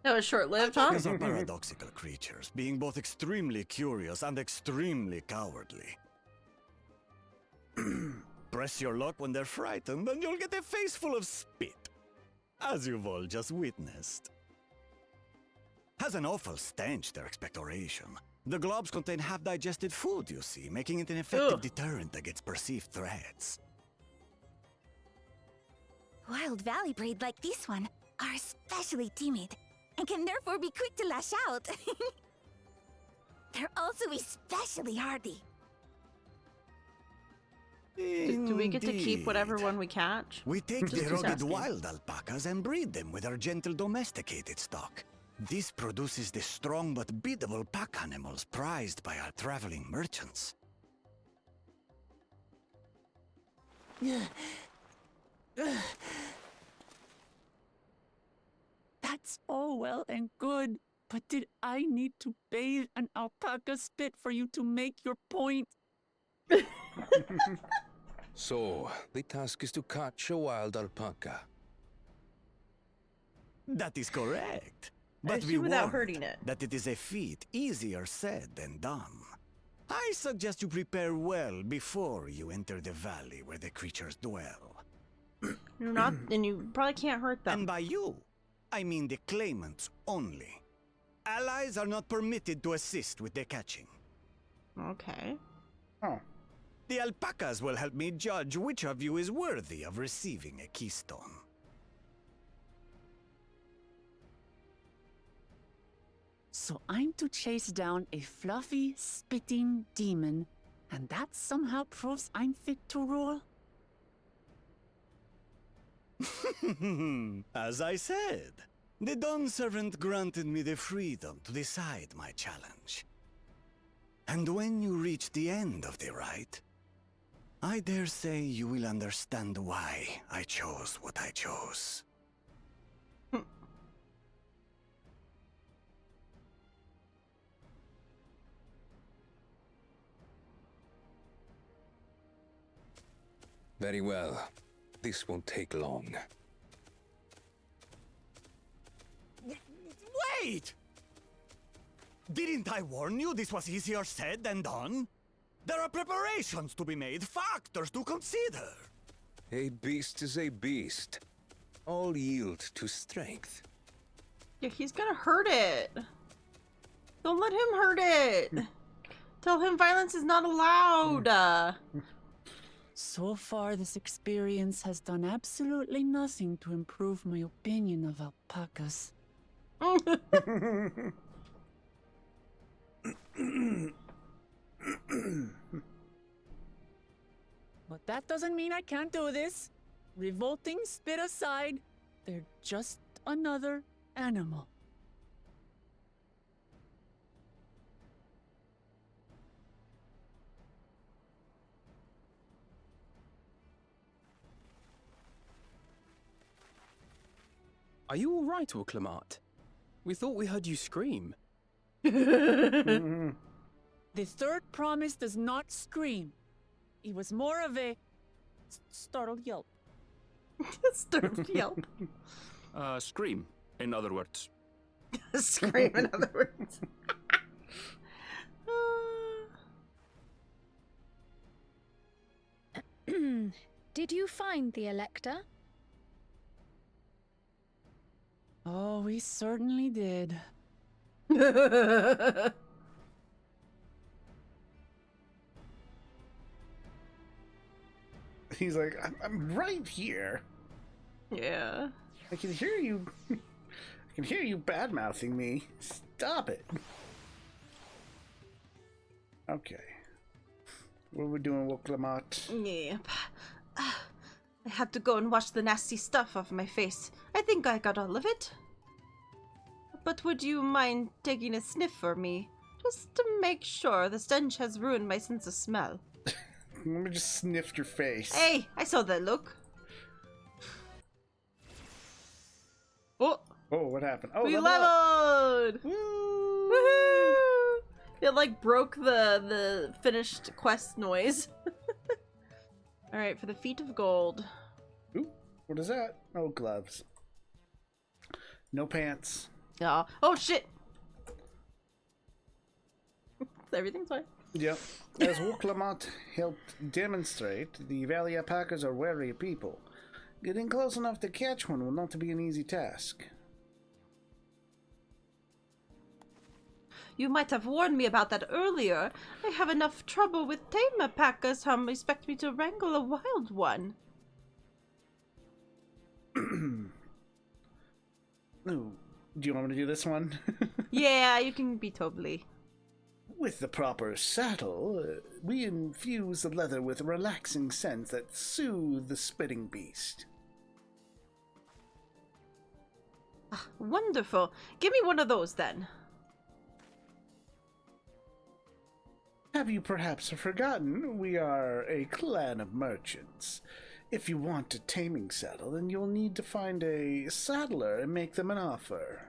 that was short-lived, huh? These are paradoxical creatures, being both extremely curious and extremely cowardly. Press your luck when they're frightened, and you'll get a face full of spit, as you've all just witnessed. Has an awful stench, their expectoration. The globs contain half-digested food, you see, making it an effective deterrent against perceived threats. Wild valley breed like this one are especially timid and can therefore be quick to lash out. They're also especially hardy. Do we get to keep whatever one we catch? We take Just the rugged asking. wild alpacas and breed them with our gentle domesticated stock. This produces the strong but biddable pack animals prized by our traveling merchants. That's all well and good, but did I need to bathe an alpaca spit for you to make your point? So, the task is to catch a wild alpaca. That is correct. But be Assume without warned hurting it. that it is a feat easier said than done. I suggest you prepare well before you enter the valley where the creatures dwell. You're not, and you probably can't hurt them. And by you, I mean the claimants only. Allies are not permitted to assist with their catching. Okay. Oh. The alpacas will help me judge which of you is worthy of receiving a keystone. So I'm to chase down a fluffy, spitting demon, and that somehow proves I'm fit to rule? As I said, the Dawn Servant granted me the freedom to decide my challenge. And when you reach the end of the rite, I dare say you will understand why I chose what I chose. Very well. This won't take long. Wait! Didn't I warn you this was easier said than done? There are preparations to be made, factors to consider. A beast is a beast. All yield to strength. Yeah, he's gonna hurt it. Don't let him hurt it. Tell him violence is not allowed. So far, this experience has done absolutely nothing to improve my opinion of alpacas. But that doesn't mean I can't do this. Revolting spit aside, they're just another animal. Are you all right, Uklamat? We thought we heard you scream. The third promise does not scream. It was more of a startled yelp. Startled yelp. Scream, in other words. Scream, in other words. Did you find the Elector? Oh, we certainly did. He's like, I'm right here. Yeah. I can hear you. I can hear you bad-mouthing me. Stop it. Okay. What are we doing, Woklamat? Yep. I had to go and wash the nasty stuff off my face. I think I got all of it. But would you mind taking a sniff for me? Just to make sure the stench has ruined my sense of smell. Let me just sniff your face. Hey, I saw that look. Oh! Oh, what happened? Oh, we level up. leveled! Woohoo! It like broke the finished quest noise. Alright, for the feet of gold. Ooh, what is that? Oh, gloves. No pants. Yeah. Oh shit! Everything's fine. Yep. As Woklamat helped demonstrate, the Valley alpacas are wary people. Getting close enough to catch one will not be an easy task. You might have warned me about that earlier. I have enough trouble with tame alpacas. Some expect me to wrangle a wild one. Ooh, do you want me to do this one? Yeah, you can be totally. With the proper saddle, we infuse the leather with relaxing scents that soothe the spitting beast. Ah, wonderful. Give me one of those then. Have you perhaps forgotten we are a clan of merchants? If you want a taming saddle, then you'll need to find a saddler and make them an offer.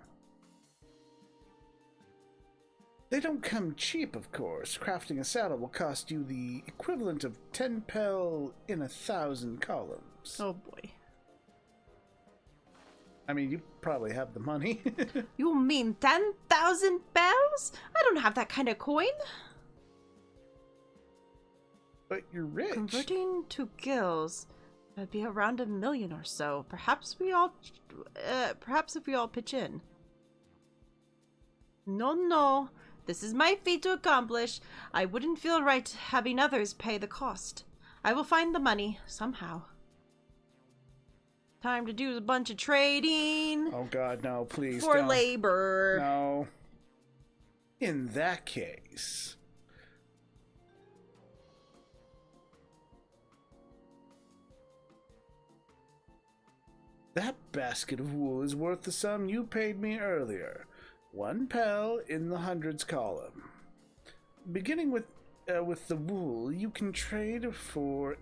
They don't come cheap, of course. Crafting a saddle will cost you the equivalent of 10 pel in 1,000 columns. Oh boy. I mean, you probably have the money. You mean 10,000 bells? I don't have that kind of coin. But you're rich. Converting to gills, that'd be around 1 million or so. Perhaps if we all pitch in. No, no. This is my fate to accomplish. I wouldn't feel right having others pay the cost. I will find the money, somehow. Time to do a bunch of trading. Oh god, no, please For don't. labor. No. In that case. That basket of wool is worth the sum you paid me earlier. 1 pel in the hundreds column. Beginning with the wool, you can trade for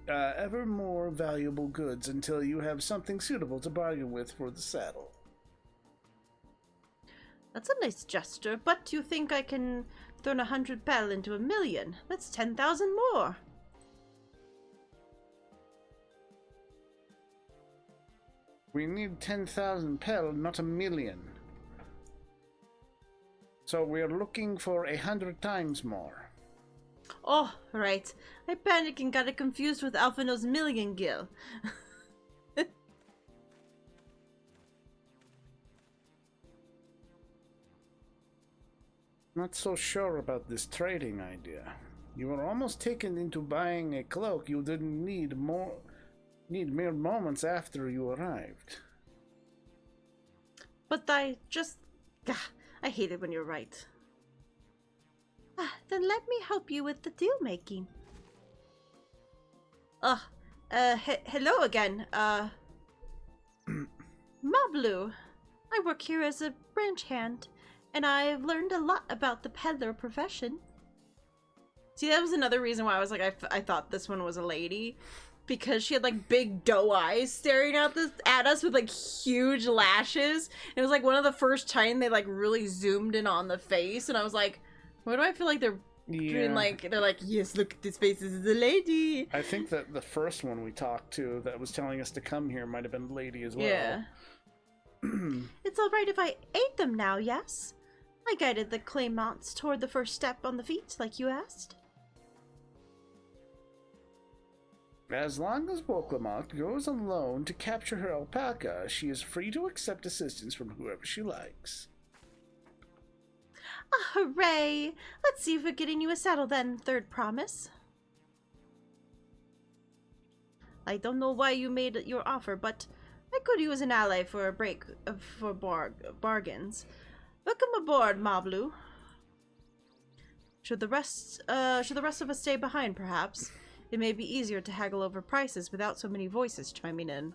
ever more valuable goods until you have something suitable to bargain with for the saddle. That's a nice gesture, but you think I can turn 100 pel into 1,000,000? That's 10,000 more. We need 10,000 pel, not 1,000,000. So we are looking for 100 times more. Oh, right. I panicked and got it confused with Alphino's million gil. Not so sure about this trading idea. You were almost taken into buying a cloak you didn't need mere moments after you arrived. But I just... I hate it when you're right. Then let me help you with the deal making. Hello again. Mablu. I work here as a branch hand, and I've learned a lot about the peddler profession. See, that was another reason why I was like, I thought this one was a lady. Because she had like big doe eyes staring at us with like huge lashes. It was like one of the first time they like really zoomed in on the face, and I was like, why do I feel like they're doing like, they're like, yes, look at this face, this is a lady. I think that the first one we talked to that was telling us to come here might have been a lady as well. Yeah. It's alright if I aid them now, yes? I guided the claimants toward the first step on the feet, like you asked. As long as Woklamoth goes alone to capture her alpaca, she is free to accept assistance from whoever she likes. Ah, hooray! Let's see if we're getting you a saddle then, third promise. I don't know why you made your offer, but I could use an ally for a break for bargains. Welcome aboard, Mablu. Should the rest of us stay behind, perhaps? It may be easier to haggle over prices without so many voices chiming in.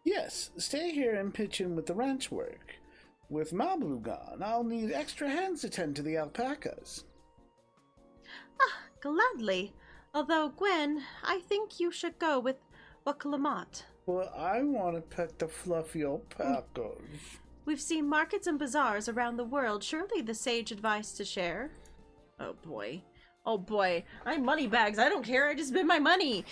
Yes, stay here and pitch in with the ranch work. With Mablu gone, I'll need extra hands to tend to the alpacas. Ah, gladly. Although, Gwen, I think you should go with Wakalamat. Well, I want to pet the fluffy alpacas. We've seen markets and bazaars around the world. Surely the sage advice to share. Oh boy. Oh boy. I'm moneybags. I don't care. I just spend my money.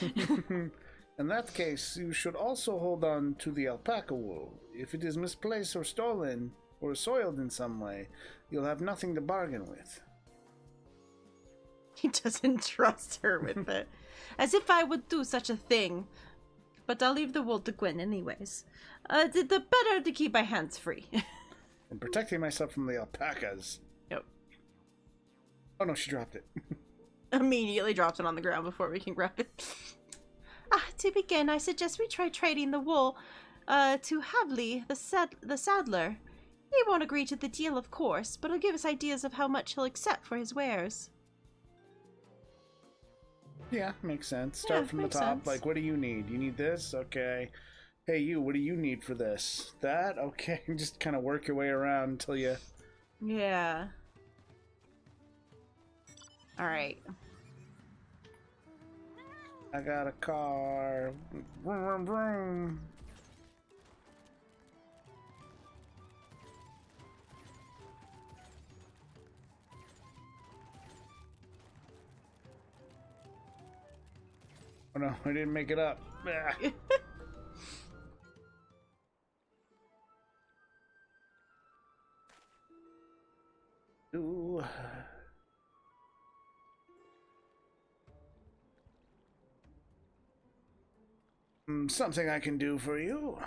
In that case, you should also hold on to the alpaca wool. If it is misplaced or stolen, or soiled in some way, you'll have nothing to bargain with. He doesn't trust her with it. As if I would do such a thing. But I'll leave the wool to Gwen anyways. The better to keep my hands free. And protecting myself from the alpacas. Yep. Oh no, she dropped it. Immediately drops it on the ground before we can grab it. To begin, I suggest we try trading the wool to Havli, the saddler. He won't agree to the deal, of course, but he'll give us ideas of how much he'll accept for his wares. Yeah, makes sense. Start from the top. Sense. Like, what do you need? You need this? Okay. Hey, you, what do you need for this? That? Okay. Just kind of work your way around until you... Yeah. Alright. I got a car. Vroom, vroom, vroom. Oh no, I didn't make it up. Ooh. Something I can do for you.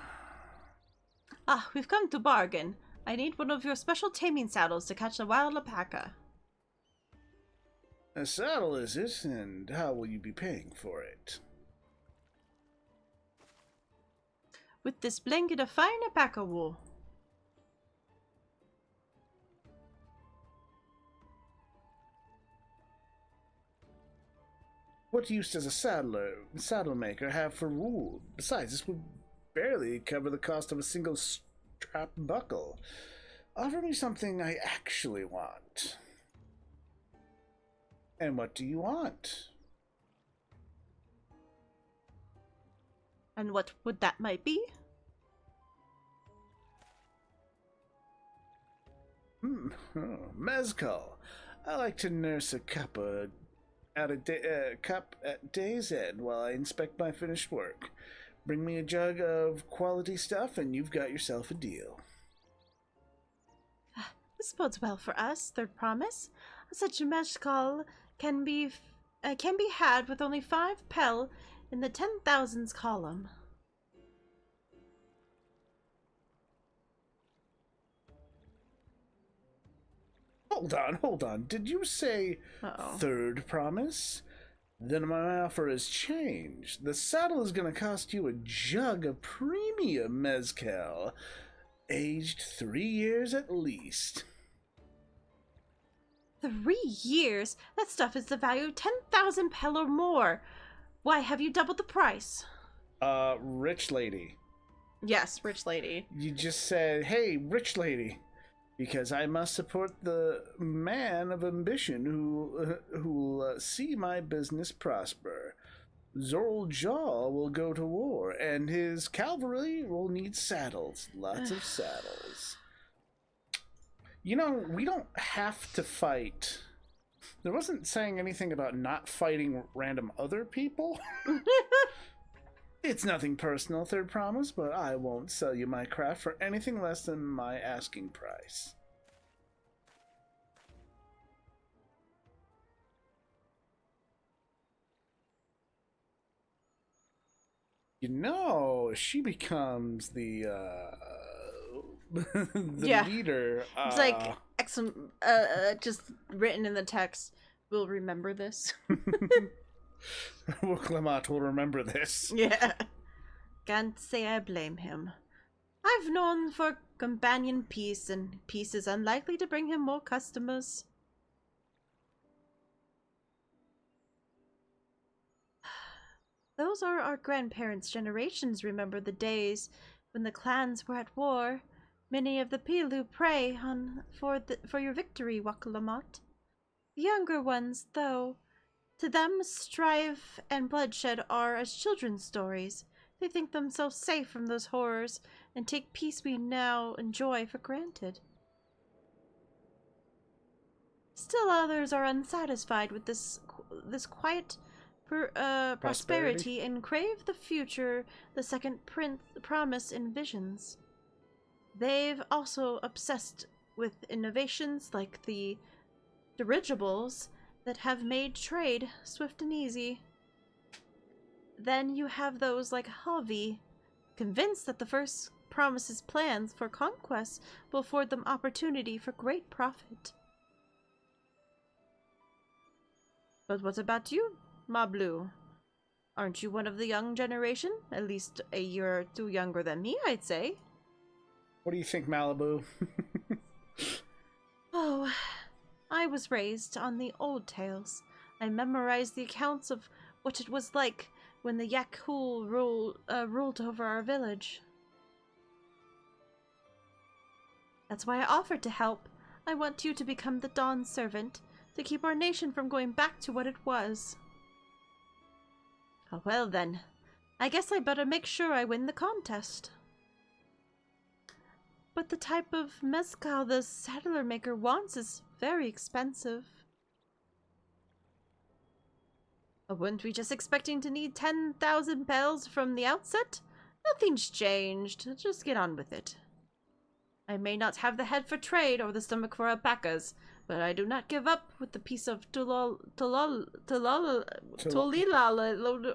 Ah, we've come to bargain. I need one of your special taming saddles to catch a wild alpaca. A saddle, is it? And how will you be paying for it? With this blanket of fine alpaca wool. What use does a saddle maker have for wool? Besides, this would barely cover the cost of a single strap buckle. Offer me something I actually want. And what do you want? And what would that might be? Mezcal. I like to nurse a cup at day's end while I inspect my finished work. Bring me a jug of quality stuff and you've got yourself a deal. This bodes well for us, third promise. Such a mezcal can be had with only 5 pel in the 10,000s column. Hold on. Did you say third promise? Then my offer has changed. The saddle is going to cost you a jug of premium mezcal, aged 3 years at least. 3 years? That stuff is the value of 10,000 pel or more. Why have you doubled the price? Rich lady. Yes, rich lady. You just said, hey, rich lady. Because I must support the man of ambition who'll see my business prosper. Zorl Jaw will go to war, and his cavalry will need saddles. Lots of saddles. You know, we don't have to fight. There wasn't saying anything about not fighting random other people. It's nothing personal, third promise, but I won't sell you my craft for anything less than my asking price. You know, she becomes the leader. It's like just written in the text. We'll remember this. Clement will remember this. Yeah. Can't say I blame him. I've known for companion peace, and peace is unlikely to bring him more customers. Those are our grandparents' generations remember the days when the clans were at war. Many of the Pilu pray for your victory, Wakalamat. The younger ones, though, to them strife and bloodshed are as children's stories. They think themselves safe from those horrors and take peace we now enjoy for granted. Still others are unsatisfied with this quiet prosperity and crave the future the second promise envisions. They've also obsessed with innovations like the dirigibles that have made trade swift and easy. Then you have those like Javi, convinced that the first promise's plans for conquest will afford them opportunity for great profit. But what about you, Mablu? Aren't you one of the young generation? At least a year or two younger than me, I'd say. What do you think, Malibu? Oh, I was raised on the old tales. I memorized the accounts of what it was like when the Yakul ruled over our village. That's why I offered to help. I want you to become the Dawn servant, to keep our nation from going back to what it was. Oh, well then, I guess I better make sure I win the contest. But the type of mezcal the saddler maker wants is very expensive. Weren't we just expecting to need 10,000 bells from the outset? Nothing's changed. Just get on with it. I may not have the head for trade or the stomach for alpacas, but I do not give up with the piece of Tolila.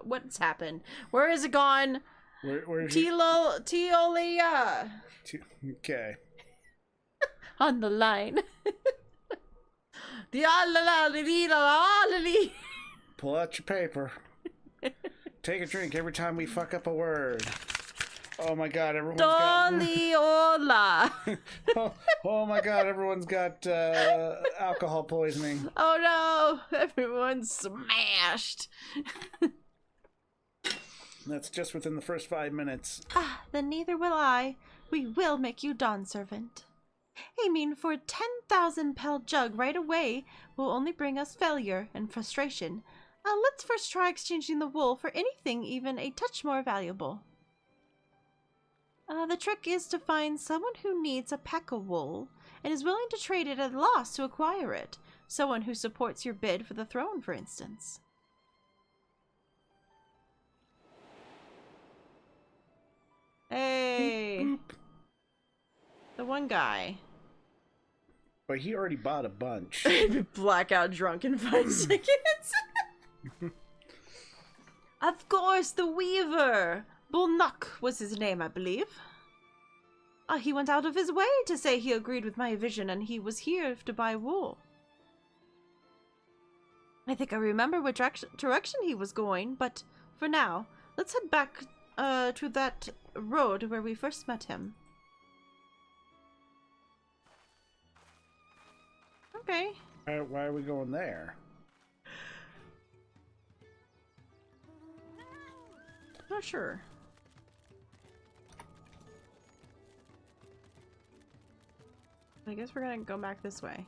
What's happened? Where is it gone? Where Teolia. Okay. On the line. Pull out your paper. Take a drink every time we fuck up a word. Oh my god, everyone's Doliola. oh my god, everyone's got alcohol poisoning. Oh no, everyone's smashed. That's just within the first 5 minutes. Ah, then neither will I. We will make you Dawn Servant. I mean, for 10,000 pel jug right away will only bring us failure and frustration. Let's first try exchanging the wool for anything even a touch more valuable. The trick is to find someone who needs a pack of wool and is willing to trade it at a loss to acquire it. Someone who supports your bid for the throne, for instance. Hey. Boop, boop. The one guy. But he already bought a bunch. Blackout drunk in 5 seconds. Of course, the Weaver. Bulnuck was his name, I believe. He went out of his way to say he agreed with my vision and he was here to buy wool. I think I remember which direction he was going, but for now, let's head back to that road where we first met him. Okay. Why are we going there? Not sure. I guess we're gonna go back this way.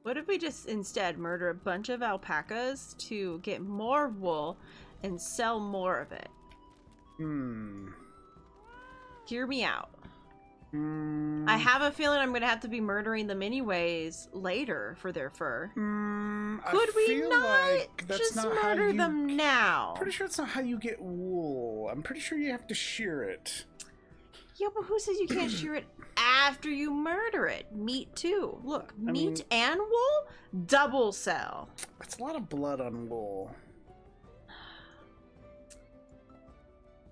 What if we just instead murder a bunch of alpacas to get more wool and sell more of it? Hear me out. I have a feeling I'm gonna have to be murdering them anyways later for their fur. Could we not just murder them now? Pretty sure it's not how you get wool. I'm pretty sure you have to shear it. Yeah, but who says you can't shear it after you murder it? Meat too. Look, meat and wool, double sell. That's a lot of blood on wool.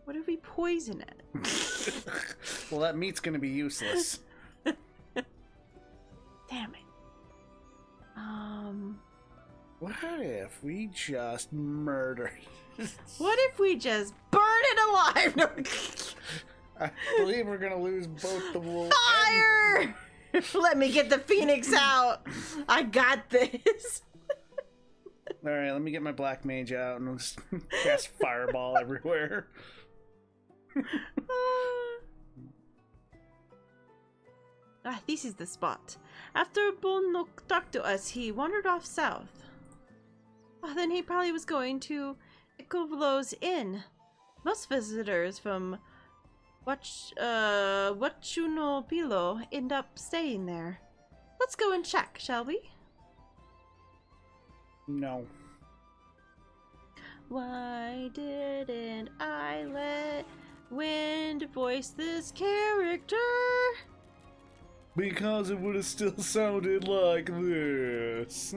What if we poison it? Well, that meat's gonna be useless. Damn it. What if we just murder? What if we just burn it alive? No. I believe we're gonna lose both the wool. Fire! Let me get the phoenix out. I got this. All right, let me get my black mage out and we'll just cast fireball everywhere. This is the spot. After Bulnuck talked to us, he wandered off south. Then he probably was going to Ikovlo's Inn. Most visitors from Wachunopilo end up staying there. Let's go and check, shall we? No. Why didn't I let Wind voice this character? Because it would have still sounded like this.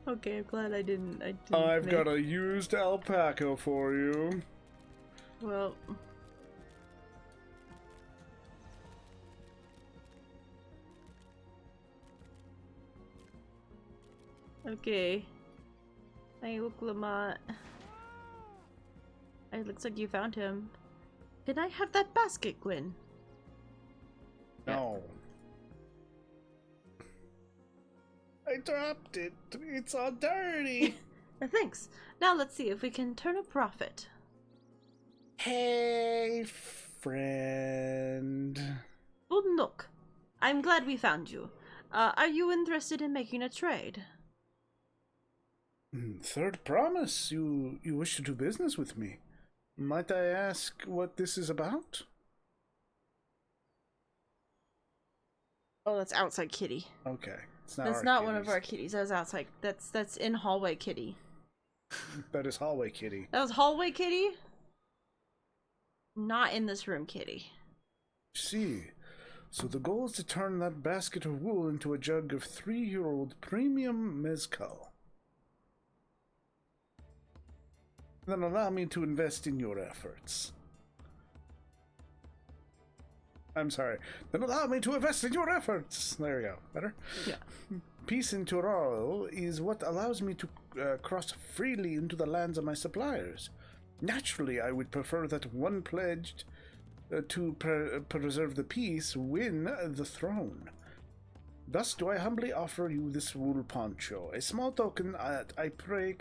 Okay, I'm glad I didn't. I've got a used alpaca for you. Well. Okay. Hey, look, Lamont. It looks like you found him. Can I have that basket, Gwyn? No. I dropped it. It's all dirty. Thanks. Now let's see if we can turn a profit. Hey, friend. Bulnuck, I'm glad we found you. Are you interested in making a trade? Third promise. You wish to do business with me. Might I ask what this is about? Oh, that's outside kitty. Okay. That's not one of our kitties. That was outside. That's in hallway kitty. That is hallway kitty. That was hallway kitty? Not in this room kitty. See, So the goal is to turn that basket of wool into a jug of 3-year-old premium mezcal. Then allow me to invest in your efforts. I'm sorry. Then allow me to invest in your efforts. There we go. Better? Yeah. Peace in Tural is what allows me to cross freely into the lands of my suppliers. Naturally, I would prefer that one pledged to preserve the peace win the throne. Thus do I humbly offer you this wool poncho, a small token that I pray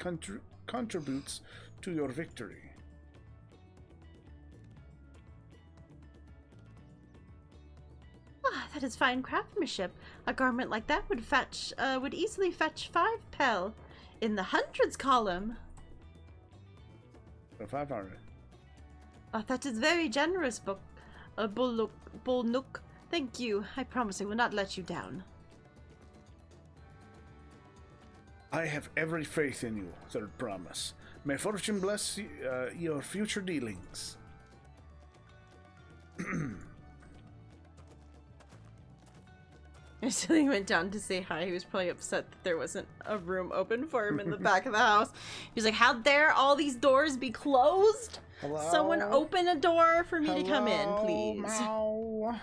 contributes to your victory. Ah, that is fine craftsmanship. A garment like that would easily fetch 5 pel in the hundreds column. 500. That is very generous, Bulnook. Thank you. I promise I will not let you down. I have every faith in you, Third Promise. May fortune bless your future dealings. So he went down to say hi. He was probably upset that there wasn't a room open for him in the back of the house. He was like, how dare all these doors be closed? Hello? Someone open a door for me to come in, please. Meow.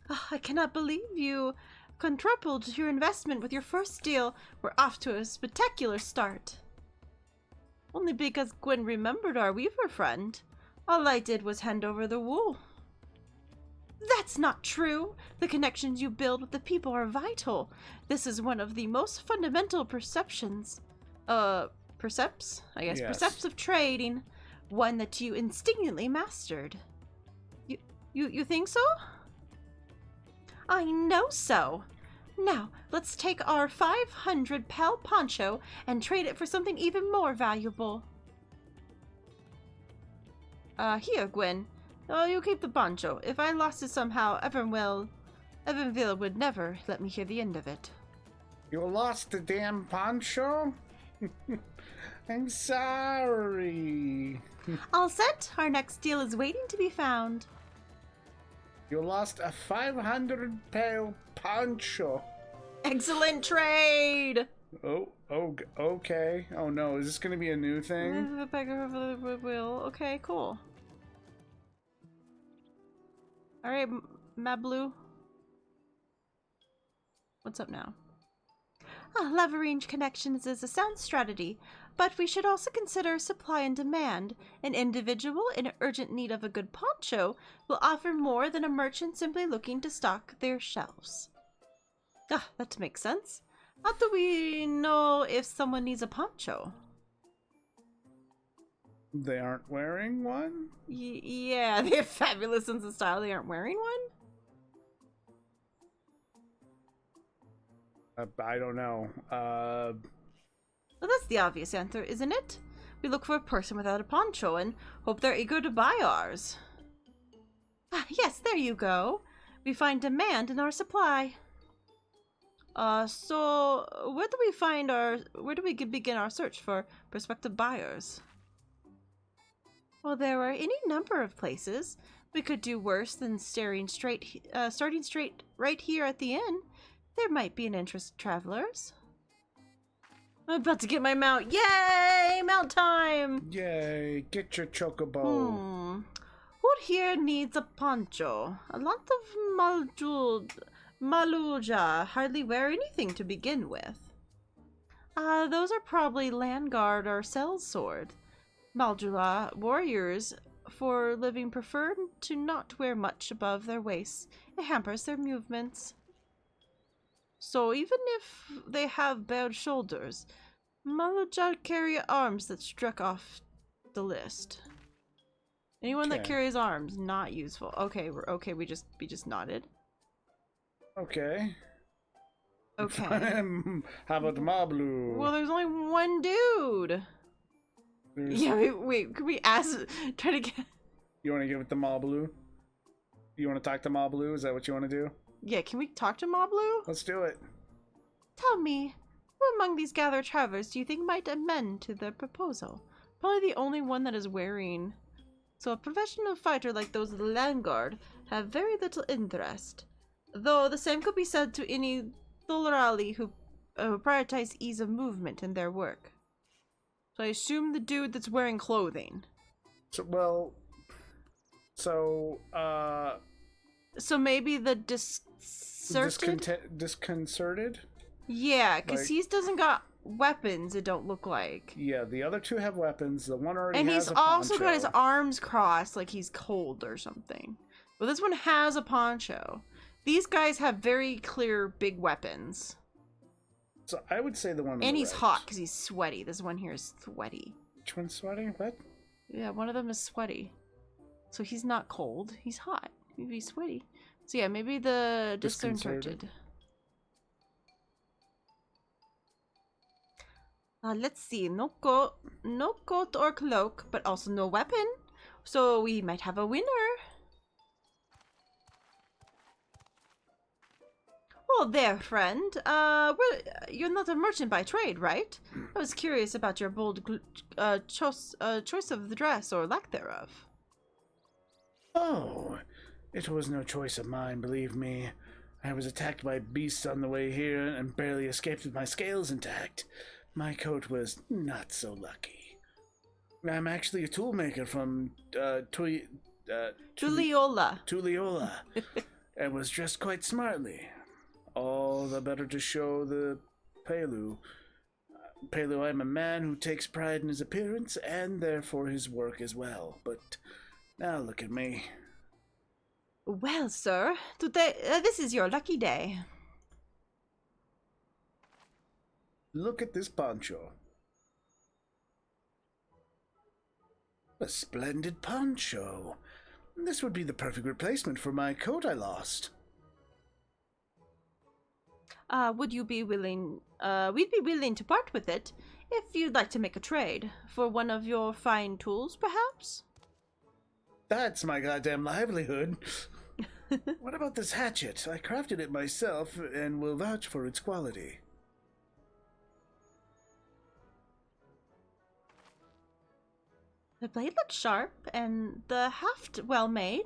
Oh, I cannot believe you quadrupled your investment with your first deal. We're off to a spectacular start. Only because Gwen remembered our weaver friend. All I did was hand over the wool. That's not true. The connections you build with the people are vital. This is one of the most fundamental percepts? I guess. Yes. Percepts of trading. One that you instinctively mastered. You think so? I know so. Now, let's take our 500 pel poncho and trade it for something even more valuable. Here, Gwen. Oh, you keep the poncho. If I lost it somehow, Evanville would never let me hear the end of it. You lost the damn poncho? I'm sorry. All set. Our next deal is waiting to be found. You lost a 500 pel poncho. Excellent trade! Oh, okay. Oh no, is this gonna be a new thing? Okay, cool. Alright, Mablu. What's up now? Leverage connections is a sound strategy, but we should also consider supply and demand. An individual in urgent need of a good poncho will offer more than a merchant simply looking to stock their shelves. That makes sense. How do we know if someone needs a poncho? They aren't wearing one? Yeah, they have fabulous sense of style. They aren't wearing one? I don't know. Well, that's the obvious answer, isn't it? We look for a person without a poncho and hope they're eager to buy ours. Yes, there you go. We find demand in our supply. So where do we begin our search for prospective buyers? Well, there are any number of places. We could do worse than starting straight right here at the inn. There might be an interest in travelers. I'm about to get my mount. Yay! Mount time! Yay, get your chocobo. Who here needs a poncho? A lot of Maluja hardly wear anything to begin with. Those are probably Landguard or Sellsword. Maldula warriors for living prefer to not wear much above their waists. It hampers their movements. So even if they have bare shoulders, Maluja carry arms that struck off the list. Anyone that carries arms, not useful. Okay, we just nodded. Okay. Okay. How about Mablu? Well, there's only one dude. Yeah, wait, could we try to get... You want to give it to Mablu? You want to talk to Mablu? Is that what you want to do? Yeah, can we talk to Mablu? Let's do it. Tell me, who among these gathered travelers do you think might amend to the proposal? Probably the only one that is wearing. So a professional fighter like those of the Landguard have very little interest. Though the same could be said to any Thulrali who prioritize ease of movement in their work. So I assume the dude that's wearing clothing. So maybe the disconcerted? Yeah, because he doesn't got weapons, it don't look like. Yeah, the other two have weapons. The one already and has he's a also poncho. got his arms crossed like he's cold or something. Well, this one has a poncho. These guys have very clear big weapons. So I would say the one on And the he's right. hot because he's sweaty. This one here is sweaty. Which one's sweaty? What? Yeah, one of them is sweaty. So he's not cold. He's hot. Maybe he's sweaty. So yeah, maybe the disconcerted. Let's see. No coat or cloak, but also no weapon. So we might have a winner. Oh, there, friend. You're not a merchant by trade, right? I was curious about your bold choice of the dress, or lack thereof. Oh, it was no choice of mine, believe me. I was attacked by beasts on the way here and barely escaped with my scales intact. My coat was not so lucky. I'm actually a toolmaker from Tulliola. And was dressed quite smartly. All the better to show the Pelu. Pelu, I'm a man who takes pride in his appearance and therefore his work as well. But now look at me. Well, sir, today this is your lucky day. Look at this poncho. A splendid poncho. This would be the perfect replacement for my coat I lost. Would you be willing, we'd be willing to part with it if you'd like to make a trade for one of your fine tools, perhaps? That's my goddamn livelihood. What about this hatchet? I crafted it myself and will vouch for its quality. The blade looks sharp, and the haft well made.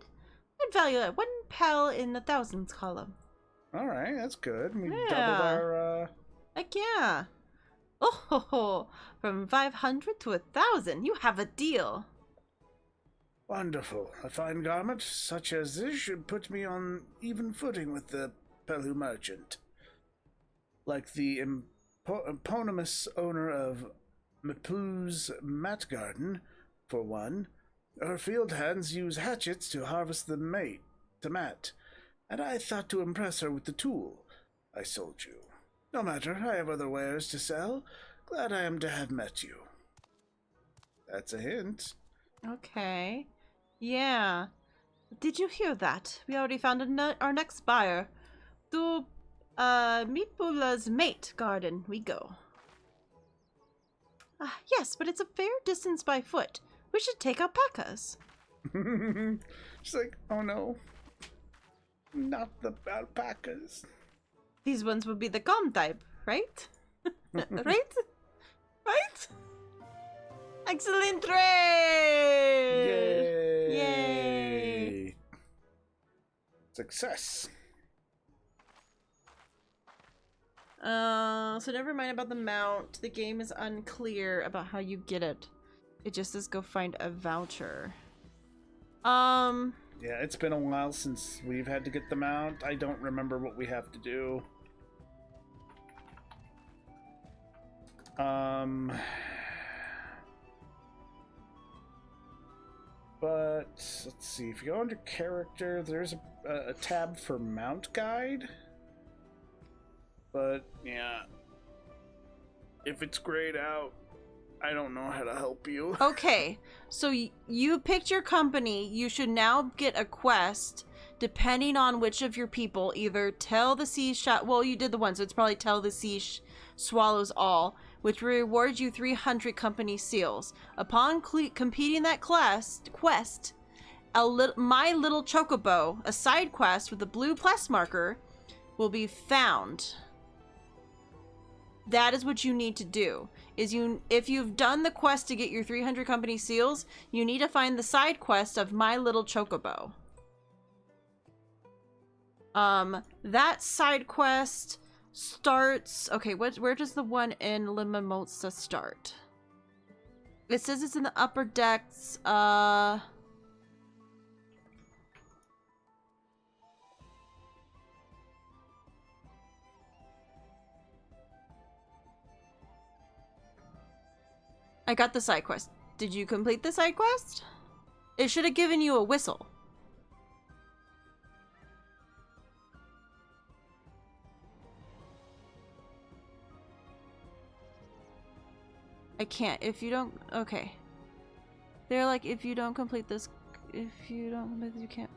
I'd value it 1 pel in the thousands column. Alright, that's good. We Yeah. doubled our, Heck yeah. Oh, ho, ho. From 500 to 1,000. You have a deal. Wonderful. A fine garment such as this should put me on even footing with the Pelu merchant. Like the eponymous owner of Mapu's Mat Garden, for one, her field hands use hatchets to harvest the mat, and I thought to impress her with the tool I sold you. No matter, I have other wares to sell. Glad I am to have met you. That's a hint. Okay. Yeah. Did you hear that? We already found our next buyer. To Mipula's mate garden we go. Yes, but it's a fair distance by foot. We should take alpacas. She's like, oh no. Not the alpacas. These ones would be the calm type, right? Right? Right? Excellent trade! Yay! Yay! Success. So never mind about the mount. The game is unclear about how you get it. It just says go find a voucher. Yeah, it's been a while since we've had to get the mount. I don't remember what we have to do. But let's see. If you go under character, there's a tab for mount guide. But yeah, if it's grayed out, I don't know how to help you. Okay, so you picked your company. You should now get a quest depending on which of your people either tell the sea well, you did the one, so it's probably tell the sea swallows all, which rewards you 300 company seals. Upon completing that quest, My Little Chocobo, a side quest with a blue plus marker, will be found. That is what you need to do. If you've done the quest to get your 300 company seals, you need to find the side quest of My Little Chocobo. That side quest starts... Okay, where does the one in Limamosa start? It says it's in the upper decks. I got the side quest. Did you complete the side quest? It should have given you a whistle. I can't. If you don't... Okay. They're like, if you don't complete this... If you don't complete this, you can't...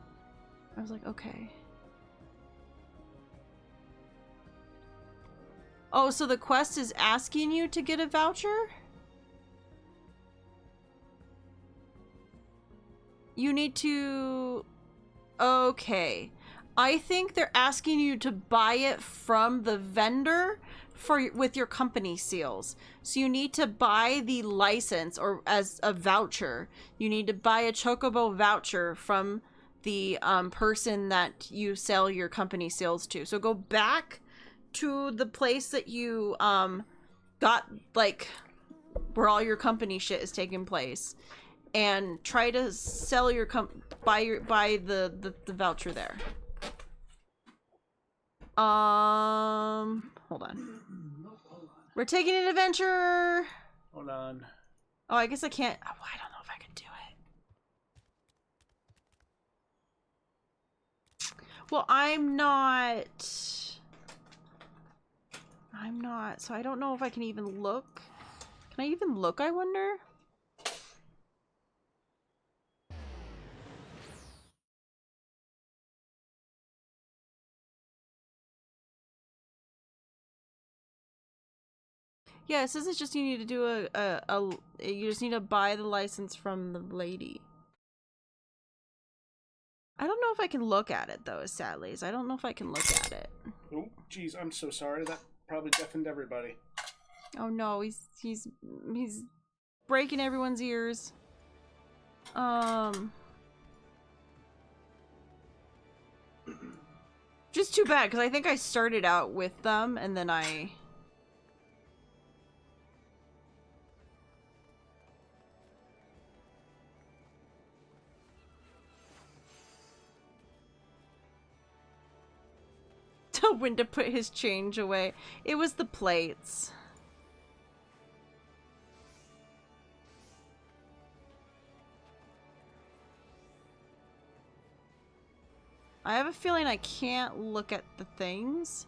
I was like, okay. Oh, so the quest is asking you to get a voucher? You need to... Okay. I think they're asking you to buy it from the vendor with your company seals. So you need to buy the license, or as a voucher. You need to buy a Chocobo voucher from the person that you sell your company seals to. So go back to the place that you got, like, where all your company shit is taking place, and try to sell your buy the voucher there. Hold on. We're taking an adventure. Hold on. Oh, I guess I can't. Oh, I don't know if I can do it. Well, I'm not, so I don't know if I can even look. Can I even look, I wonder? Yeah, it says it's just you need to do you just need to buy the license from the lady. I don't know if I can look at it though, sadly. I don't know if I can look at it. Oh, geez, I'm so sorry. That probably deafened everybody. Oh no, he's breaking everyone's ears. Just too bad, because I think I started out with them and then I... When to put his change away. It was the plates. I have a feeling I can't look at the things.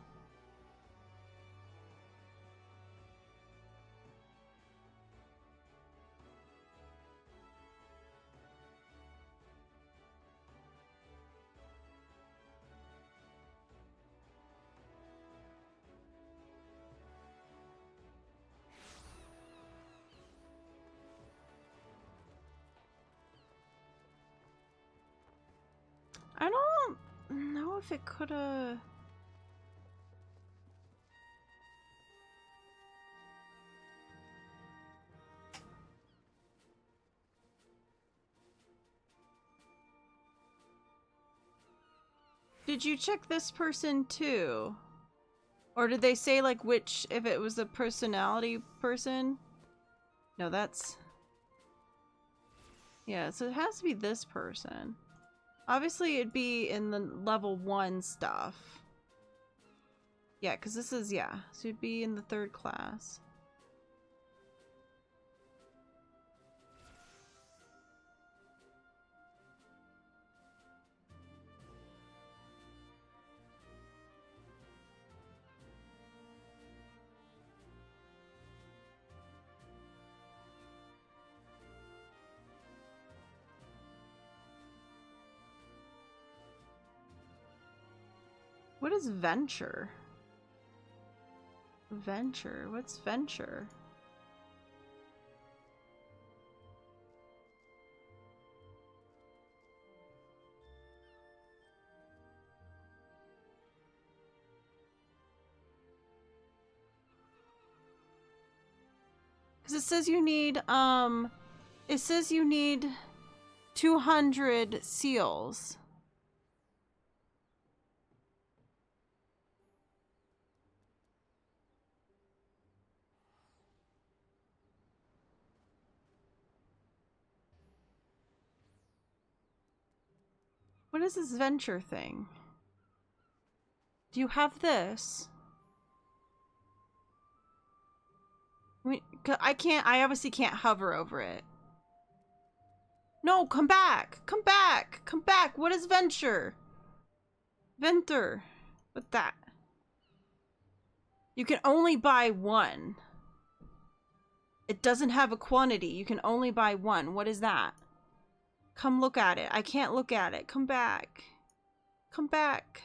I don't know if it could've... Did you check this person too? Or did they say like which, if it was a personality person? No, that's... Yeah, so it has to be this person. Obviously, it'd be in the level 1 stuff. Yeah, because this is, yeah. So it'd be in the 3rd class. What is venture? Venture? What's venture? Because it says you need, it says you need 200 seals. What is this venture thing? Do you have this? I obviously can't hover over it. No, come back! Come back! Come back! What is venture? Venter. What's that? You can only buy one. It doesn't have a quantity. You can only buy one. What is that? Come look at it. I can't look at it. Come back. Come back.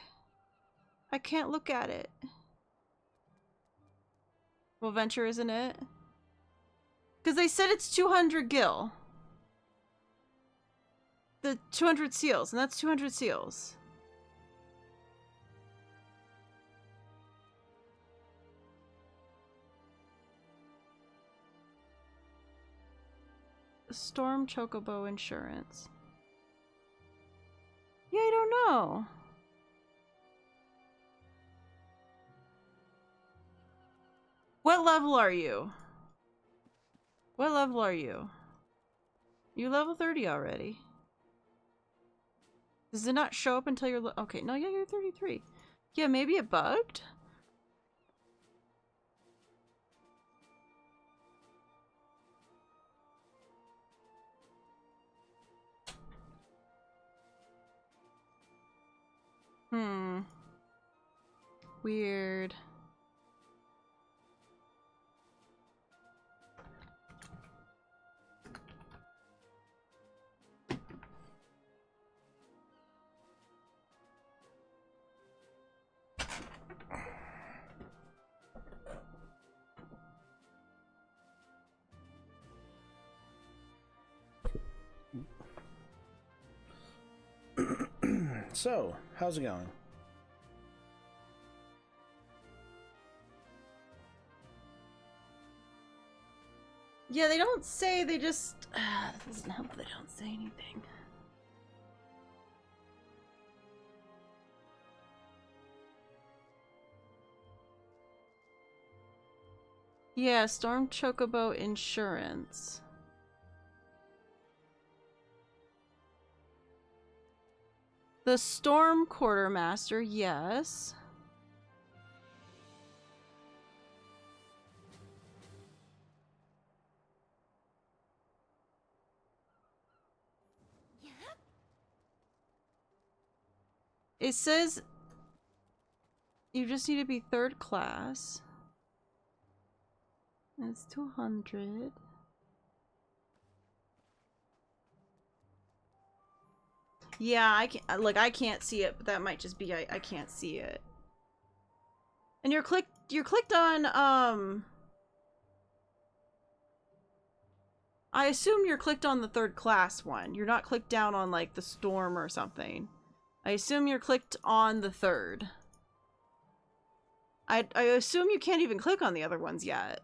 I can't look at it. Well, venture isn't it? Because they said it's 200 gil. The 200 seals, and that's 200 seals. Storm Chocobo Insurance. Yeah, I don't know. What level are you? What level are you? You level 30 already. Does it not show up until you're okay, no, yeah, you're 33. Yeah, maybe it bugged? Weird. So, how's it going? Yeah, they don't say, they just... that doesn't help they don't say anything. Yeah, Storm Chocobo Insurance. The Storm Quartermaster, yes. It says you just need to be 3rd class. It's 200. Yeah, I can't, like, I can't see it, but that might just be I can't see it. And you're clicked on I assume you're clicked on the 3rd class one. You're not clicked down on like the storm or something. I assume you're clicked on the 3rd. I assume you can't even click on the other ones yet.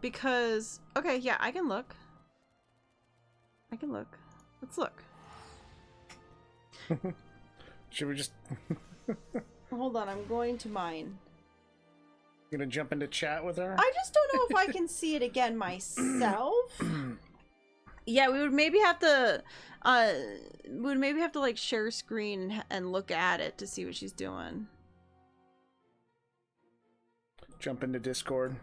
Because okay, yeah, I can look. I can look. Let's look. Should we just Hold on, I'm going to mine. You gonna jump into chat with her? I just don't know if I can see it again myself. Yeah, we would maybe have to like share screen and look at it to see what she's doing. Jump into Discord.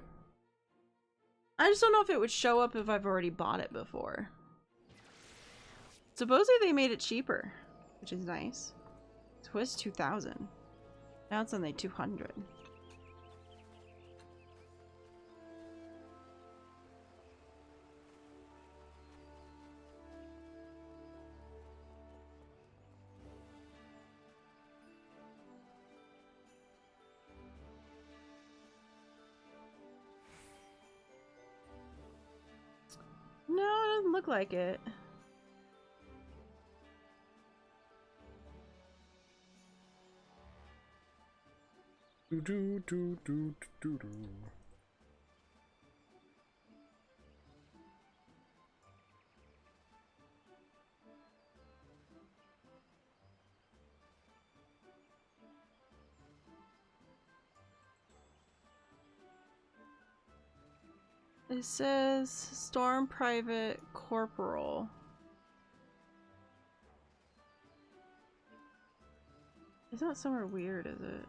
I just don't know if it would show up if I've already bought it before. Supposedly they made it cheaper, which is nice. It was 2,000. Now it's only 200. No, it doesn't look like it. Do do do do do do. It says Storm Private Corporal. It's not somewhere weird, is it?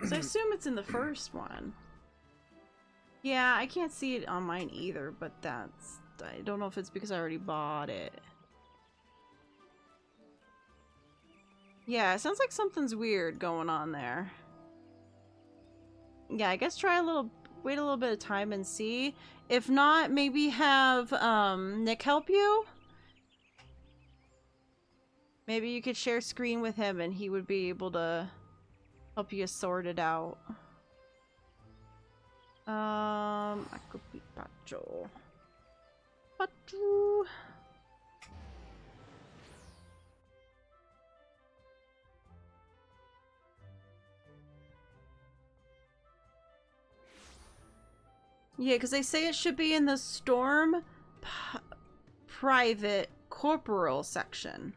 So I assume it's in the first one. Yeah, I can't see it on mine either, but that's... I don't know if it's because I already bought it. Yeah, it sounds like something's weird going on there. Yeah, I guess try a little... Wait a little bit of time and see. If not, maybe have Nick help you? Maybe you could share screen with him and he would be able to help you sort it out. Pacho. Pacho. Yeah, because they say it should be in the Storm Private Corporal section.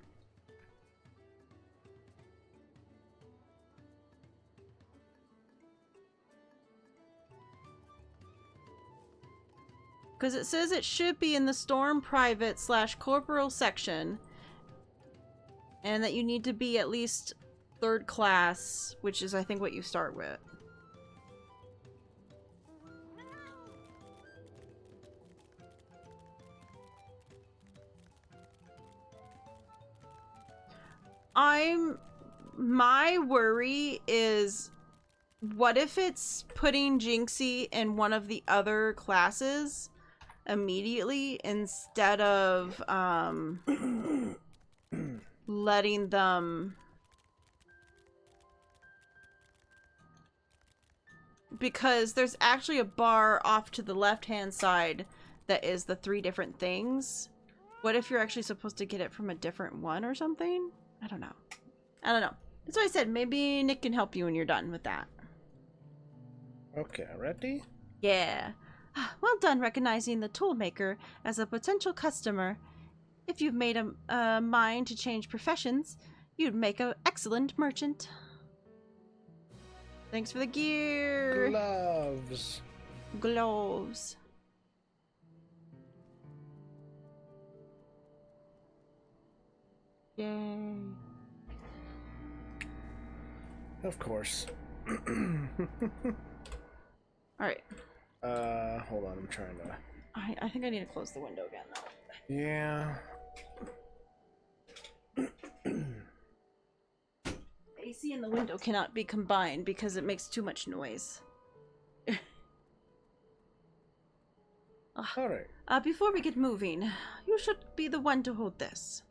Because it says it should be in the Storm Private / Corporal section. And that you need to be at least 3rd class, which is I think what you start with. My worry is, what if it's putting Jinxie in one of the other classes immediately instead of letting them, because there's actually a bar off to the left-hand side that is the 3 different things. What if you're actually supposed to get it from a different one or something? I don't know. That's why I said maybe Nick can help you when you're done with that. Okay, ready? Yeah. Well done recognizing the toolmaker as a potential customer. If you've made a mind to change professions, you'd make an excellent merchant. Thanks for the gear. Gloves. Gloves. Yay. Of course. Alright. Hold on, I'm trying to... I think I need to close the window again, though. Yeah. AC and the window cannot be combined because it makes too much noise. Alright. Before we get moving, you should be the one to hold this.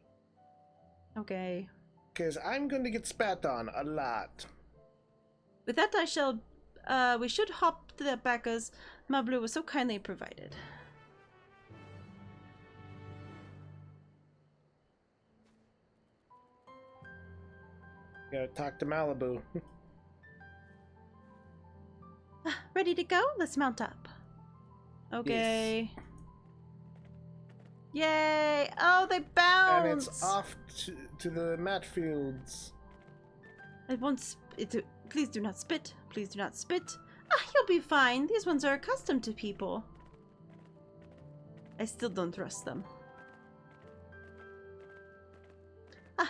Okay. Because I'm going to get spat on a lot. With that, we should hop to the alpacas Mablu was so kindly provided. Gotta talk to Malibu. Ready to go? Let's mount up. Okay. Yes. Yay! Oh, they bounce! And it's off to the mat fields. It won't. Please do not spit. Please do not spit. You'll be fine. These ones are accustomed to people. I still don't trust them.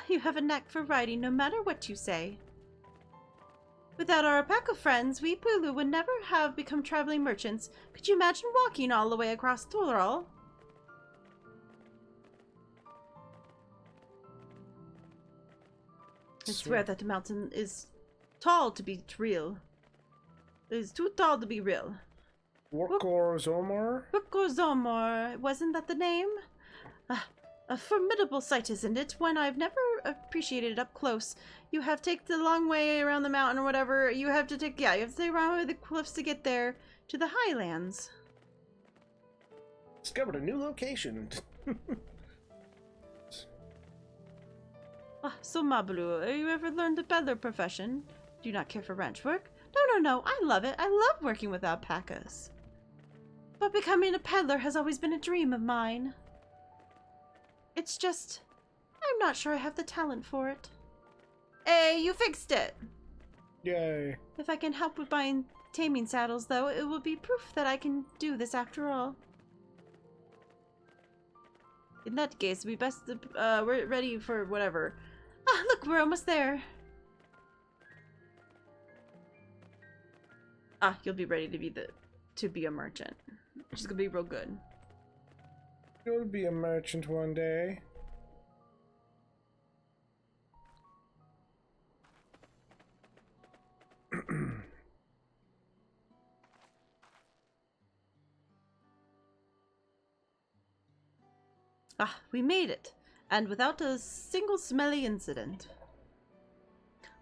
You have a knack for riding no matter what you say. Without our alpaca friends, we Pulu would never have become traveling merchants. Could you imagine walking all the way across Torral? I swear that the mountain is tall to be real. It is too tall to be real. Workozomor? Workozomor. Wasn't that the name? A formidable sight, isn't it? One I've never appreciated up close. You have to take the long way around the mountain or whatever. You have to take, you have to take around the cliffs to get there to the highlands. Discovered a new location. So Mablu, have you ever learned the peddler profession? Do you not care for ranch work? No, I love it. I love working with alpacas. But becoming a peddler has always been a dream of mine. It's just, I'm not sure I have the talent for it. Hey, you fixed it! Yay. If I can help with buying taming saddles, though, it will be proof that I can do this after all. In that case, we best, we're ready for whatever. Ah, look, we're almost there. Ah, you'll be ready to be a merchant. Which is gonna be real good. You'll be a merchant one day. Ah, we made it, and without a single smelly incident.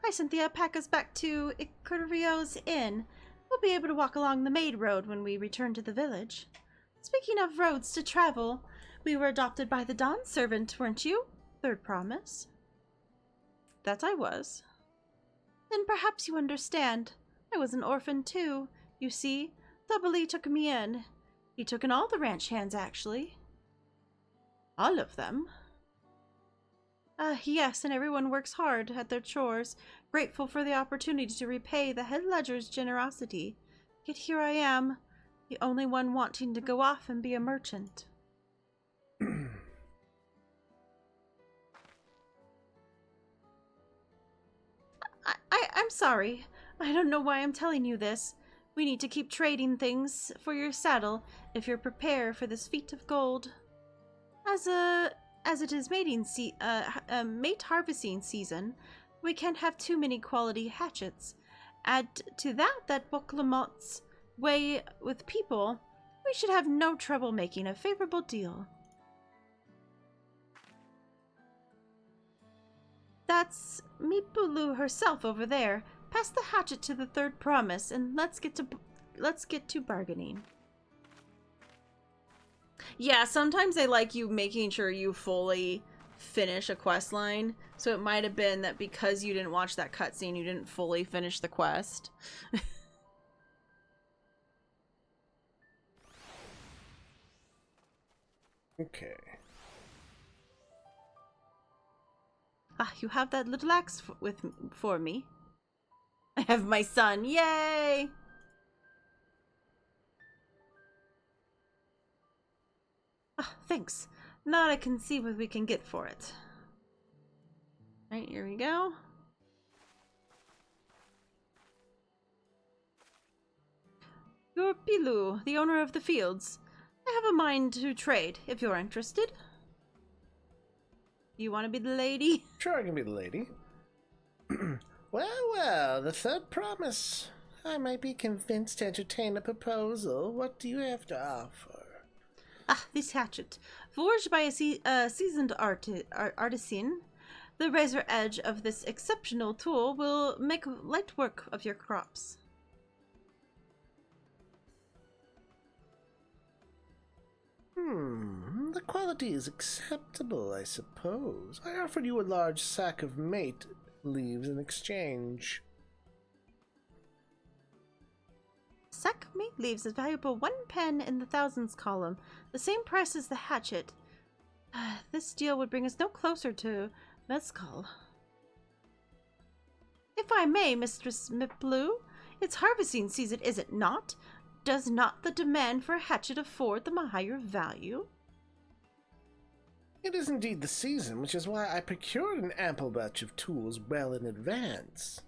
I sent the alpacas back to Icario's inn. We'll be able to walk along the maid road when we return to the village. Speaking of roads to travel, we were adopted by the Dawn servant, weren't you? Third promise. That I was. Then perhaps you understand. I was an orphan too. You see, Double took me in. He took in all the ranch hands, actually. All of them? Yes, and everyone works hard at their chores, grateful for the opportunity to repay the head ledger's generosity. Yet here I am, the only one wanting to go off and be a merchant. I'm sorry. I don't know why I'm telling you this. We need to keep trading things for your saddle if you're prepared for this feat of gold. As it is mate harvesting season, we can't have too many quality hatchets. Add to that Boklamot's way with people, we should have no trouble making a favorable deal. That's Mipulu herself over there. Pass the hatchet to the third promise, and let's get to bargaining. Yeah, sometimes they like you making sure you fully finish a quest line. So it might have been that because you didn't watch that cutscene, you didn't fully finish the quest. Okay. Ah, you have that little axe for me. I have my son. Yay! Ah, thanks. Now I can see what we can get for it. Right, here we go. You're Pilu, the owner of the fields. I have a mind to trade, if you're interested. You want to be the lady? Sure, I can be the lady. Well, the third promise. I might be convinced to entertain a proposal. What do you have to offer? Ah, this hatchet. Forged by a seasoned artisan, the razor edge of this exceptional tool will make light work of your crops. The quality is acceptable, I suppose. I offered you a large sack of mate leaves in exchange. Sack of mate leaves is valuable 1 pen in the thousands column, the same price as the hatchet. This deal would bring us no closer to mezcal. If I may, Mistress Miplu, it's harvesting season, is it not? Does not the demand for a hatchet afford them a higher value? It is indeed the season, which is why I procured an ample batch of tools well in advance.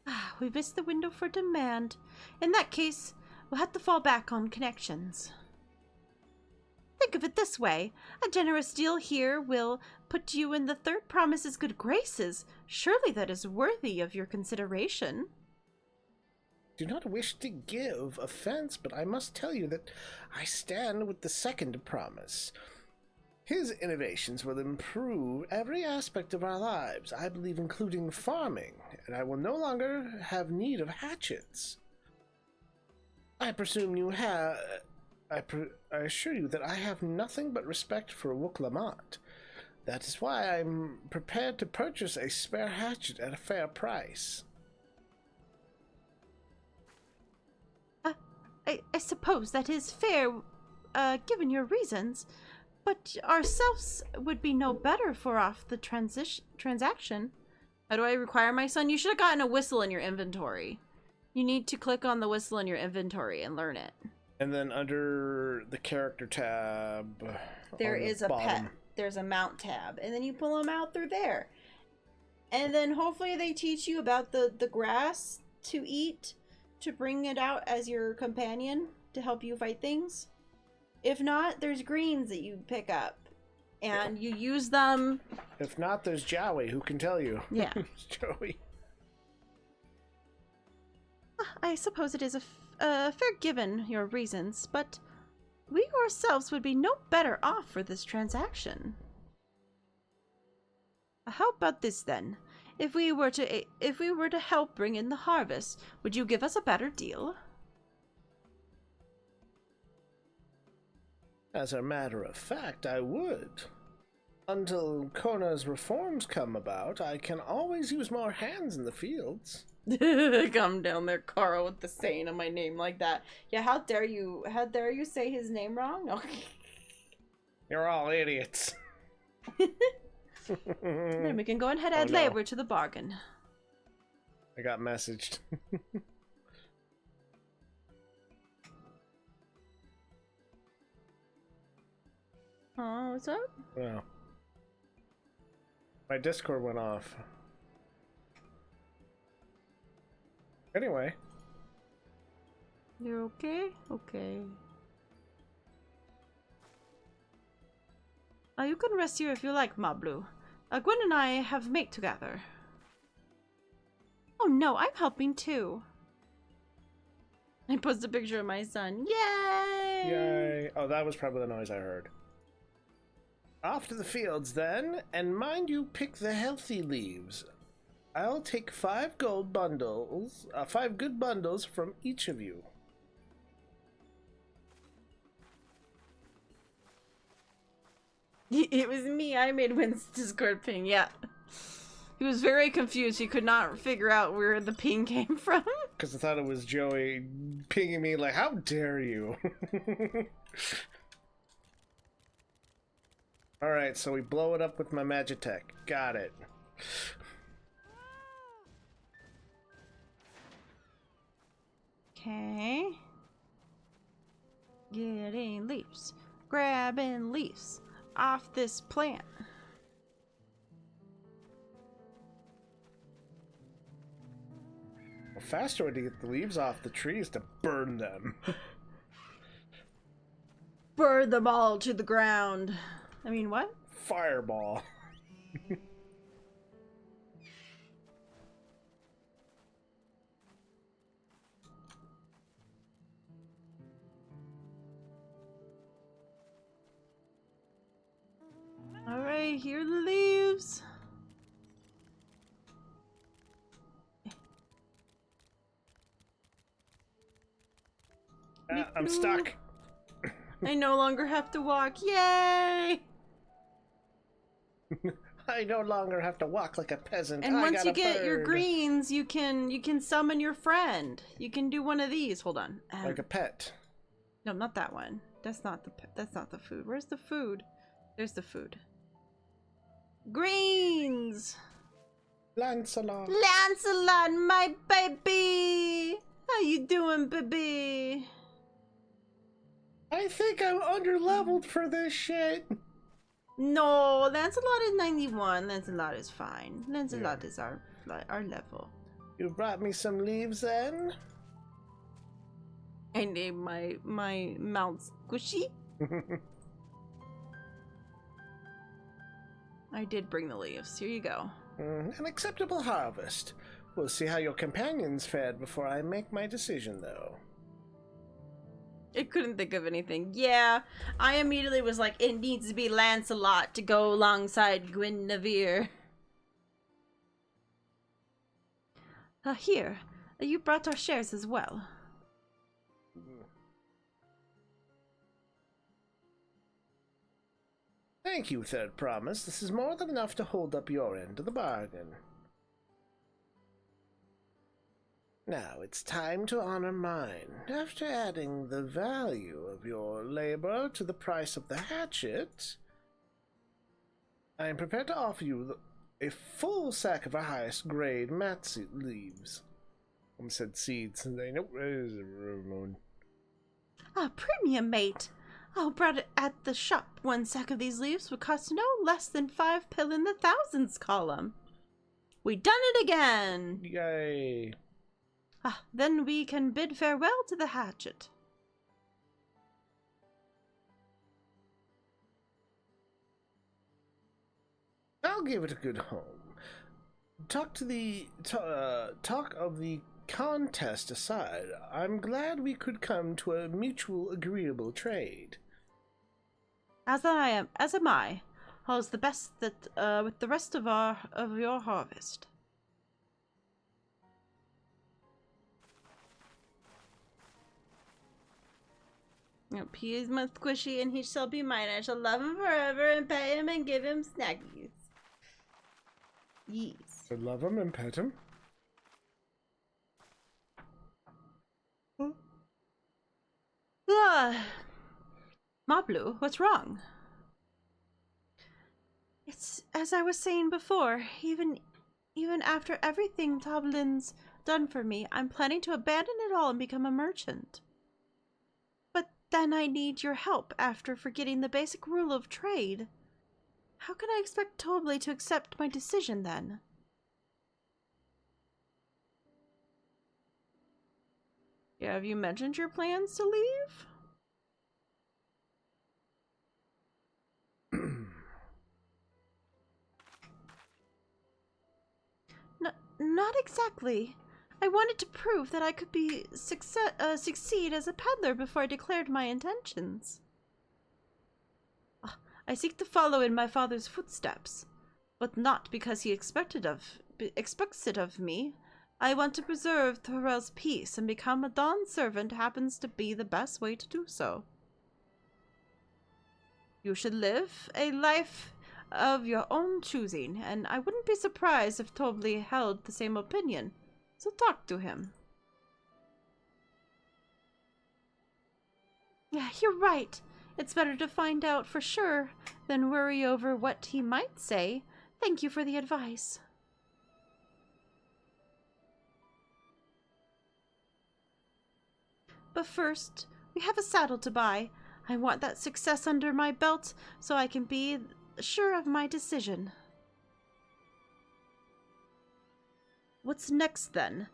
Ah, we missed the window for demand. In that case, we'll have to fall back on connections. Think of it this way. A generous deal here will put you in the third promise's good graces. Surely that is worthy of your consideration. Do not wish to give offense, but I must tell you that I stand with the second promise. His innovations will improve every aspect of our lives, I believe including farming, and I will no longer have need of hatchets. I presume you have... I assure you that I have nothing but respect for Wooklamat. That is why I'm prepared to purchase a spare hatchet at a fair price. I suppose that is fair, given your reasons, but ourselves would be no better for off the transaction. How do I require my son? You should have gotten a whistle in your inventory. You need to click on the whistle in your inventory and learn it. And then under the character tab, There on the is a bottom. pet. There's a mount tab. And then you pull them out through there. And then hopefully they teach you about the grass to eat to bring it out as your companion to help you fight things. If not, there's greens that you pick up. And you use them. If not, there's Joey who can tell you. Yeah. Joey. I suppose it is a fair given your reasons, but we ourselves would be no better off for this transaction. How about this then? If we were to help bring in the harvest, would you give us a better deal? As a matter of fact, I would. Until Kona's reforms come about, I can always use more hands in the fields. Come down there, Carl, with the saying of my name like that. Yeah, how dare you say his name wrong? No. You're all idiots. Then we can go ahead and add labor to the bargain. I got messaged. Oh, what's up? Oh. My Discord went off. Anyway. You're okay? Okay. You can rest here if you like, Mablu. Gwen and I have mate together. Oh no, I'm helping too. I posted a picture of my son. Yay! Yay. Oh, that was probably the noise I heard. Off to the fields then, and mind you pick the healthy leaves. I'll take 5 gold bundles, 5 good bundles from each of you. It was me. I made Wynn's Discord ping. Yeah. He was very confused. He could not figure out where the ping came from. Because I thought it was Joey pinging me like, how dare you? Alright, so we blow it up with my Magitech. Got it. Okay. Getting leaves. Grabbing leaves off this plant. The faster way to get the leaves off the tree is to burn them. Burn them all to the ground. I mean, what? Fireball. Alright, here are the leaves. I'm stuck. I no longer have to walk. Yay! I no longer have to walk like a peasant. And once you get your bird. greens, you can summon your friend. You can do one of these. Hold on. Like a pet. No, not that one. That's not the food. Where's the food? There's the food. Greens. Lancelot. Lancelot, my baby. How you doing, baby? I think I'm underleveled for this shit. No, Lancelot is 91. Lancelot is fine. Lancelot is our level. You brought me some leaves then? I named my mount Squishy. I did bring the leaves. Here you go. An acceptable harvest. We'll see how your companions fared before I make my decision, though. I couldn't think of anything. Yeah, I immediately was like, it needs to be Lancelot to go alongside Guinevere. Here, you brought our shares as well. Thank you, Third Promise. This is more than enough to hold up your end of the bargain. Now it's time to honor mine. After adding the value of your labor to the price of the hatchet, I am prepared to offer you a full sack of our highest grade mat leaves. I said seeds. Nope, it is a moon. Ah, premium, mate. Oh, brought it at the shop. One sack of these leaves would cost no less than 5 pill in the thousands column. We done it again! Yay! Ah, then we can bid farewell to the hatchet. I'll give it a good home. Talk of the contest aside, I'm glad we could come to a mutual agreeable trade. As am I. All's the best that with the rest of your harvest. Yep, he is my squishy and he shall be mine. I shall love him forever and pet him and give him snackies. Yes. So love him and pet him? Mablu, what's wrong? It's as I was saying before, even after everything Toblin's done for me, I'm planning to abandon it all and become a merchant. But then I need your help after forgetting the basic rule of trade. How can I expect Tobli to accept my decision then? Yeah, have you mentioned your plans to leave? Not exactly. I wanted to prove that I could succeed as a peddler before I declared my intentions. I seek to follow in my father's footsteps, but not because he expects it of me. I want to preserve Thorel's peace, and become a Dawn servant happens to be the best way to do so. You should live a life of your own choosing, and I wouldn't be surprised if Tobli held the same opinion. So talk to him. Yeah, you're right. It's better to find out for sure than worry over what he might say. Thank you for the advice. But first, we have a saddle to buy. I want that success under my belt so I can be sure of my decision. What's next then?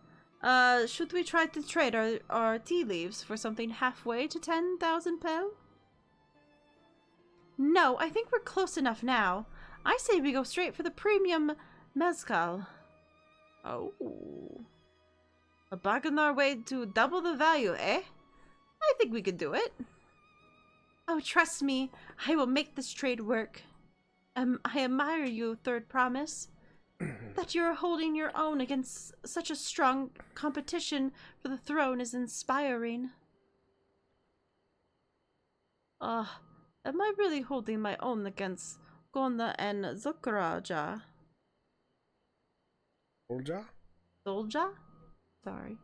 Should we try to trade our tea leaves for something halfway to 10,000 pel? No, I think we're close enough now. I say we go straight for the premium mezcal. Oh. A bargain our way to double the value, eh? I think we could do it. Oh, trust me, I will make this trade work. I admire you, Third Promise. That you're holding your own against such a strong competition for the throne is inspiring. Am I really holding my own against Gona and Zukraja? Olja? Dolja? Sorry.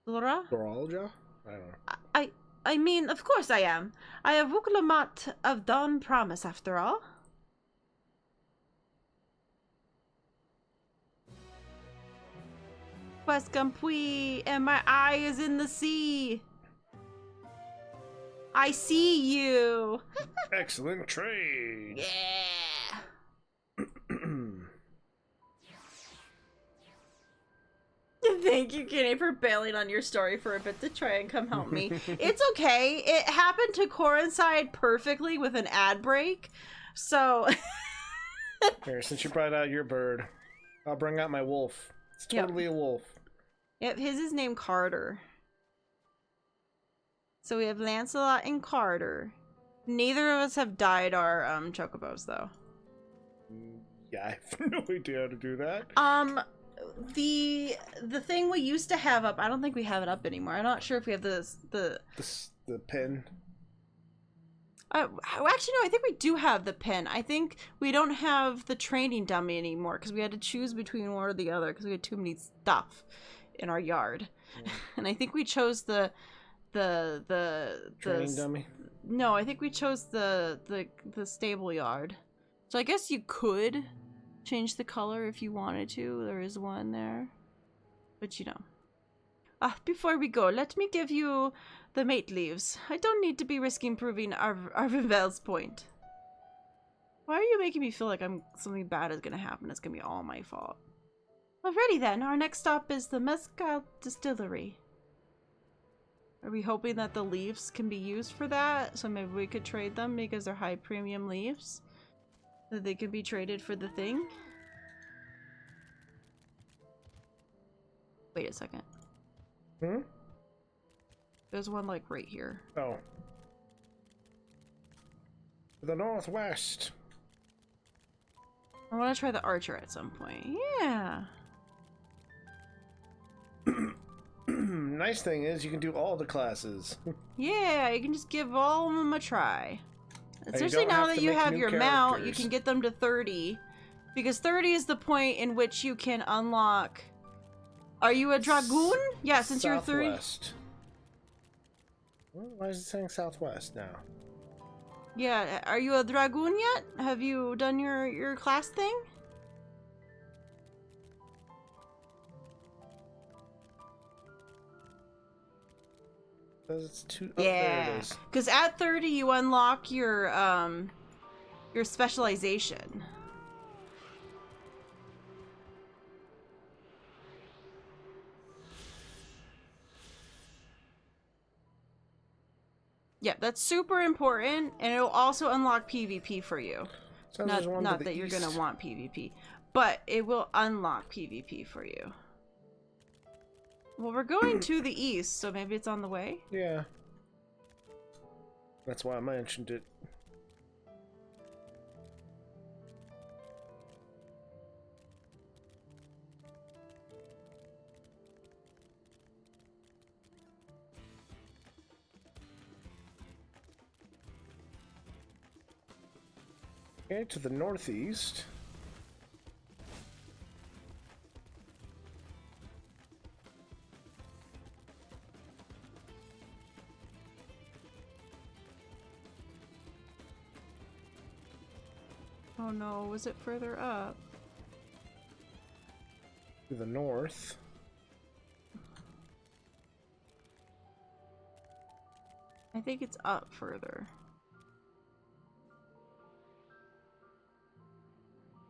Laura? Doralja? I don't know. I mean, of course I am. I have Wuklamat of Dawn Promise, after all. Quescampui, and my eye is in the sea. I see you. Excellent trade. Yeah. Thank you, Kenny, for bailing on your story for a bit to try and come help me. It's okay. It happened to coincide perfectly with an ad break, so... Here, since you brought out your bird, I'll bring out my wolf. It's totally a wolf. Yep, his is named Carter. So we have Lancelot and Carter. Neither of us have dyed our chocobos, though. Yeah, I have no idea how to do that. The thing we used to have up, I don't think we have it up anymore. I'm not sure if we have the pin. Actually, no, I think we do have the pin. I think we don't have the training dummy anymore because we had to choose between one or the other because we had too many stuff. in our yard. And I think we chose the Training dummy? No, I think we chose the stable yard. So I guess you could change the color if you wanted to. There is one there. But you know. Before we go, let me give you the mate leaves. I don't need to be risking proving Arvinvel's point. Why are you making me feel like something bad is gonna happen? It's gonna be all my fault. Alrighty then, our next stop is the Mezcal Distillery. Are we hoping that the leaves can be used for that? So maybe we could trade them because they're high premium leaves. That they can be traded for the thing. Wait a second. Hmm? There's one like right here. Oh. To the northwest. I want to try the archer at some point. Yeah. Nice thing is you can do all the classes. Yeah, you can just give all of them a try. Especially don't now have that to you make have new your mount, you characters. can get them to 30. Because 30 is the point in which you can unlock... Are you a dragoon? Yeah, since you're 3. Southwest. Well, why is it saying southwest now? Yeah, are you a dragoon yet? Have you done your class thing? It's too. Oh, there it is. Because at 30 you unlock your specialization. Yeah, that's super important, and it'll also unlock PvP for you. So there's one to Not the that you're east. gonna want PvP, but it will unlock PvP for you. Well, we're going to the east, so maybe it's on the way? Yeah. That's why I mentioned it. Okay, to the northeast. Oh no, was it further up? To the north. I think it's up further.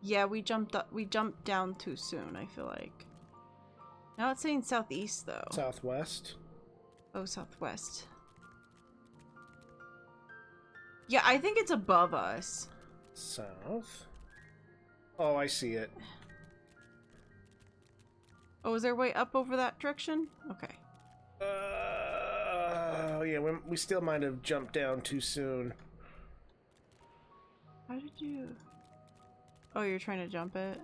Yeah, we jumped down too soon, I feel like. Now it's saying southeast though. Southwest. Oh, southwest. Yeah, I think it's above us. South. Oh, I see it. Oh, is there a way up over that direction? Okay. Oh, yeah, we still might have jumped down too soon. How did you... Oh, you're trying to jump it?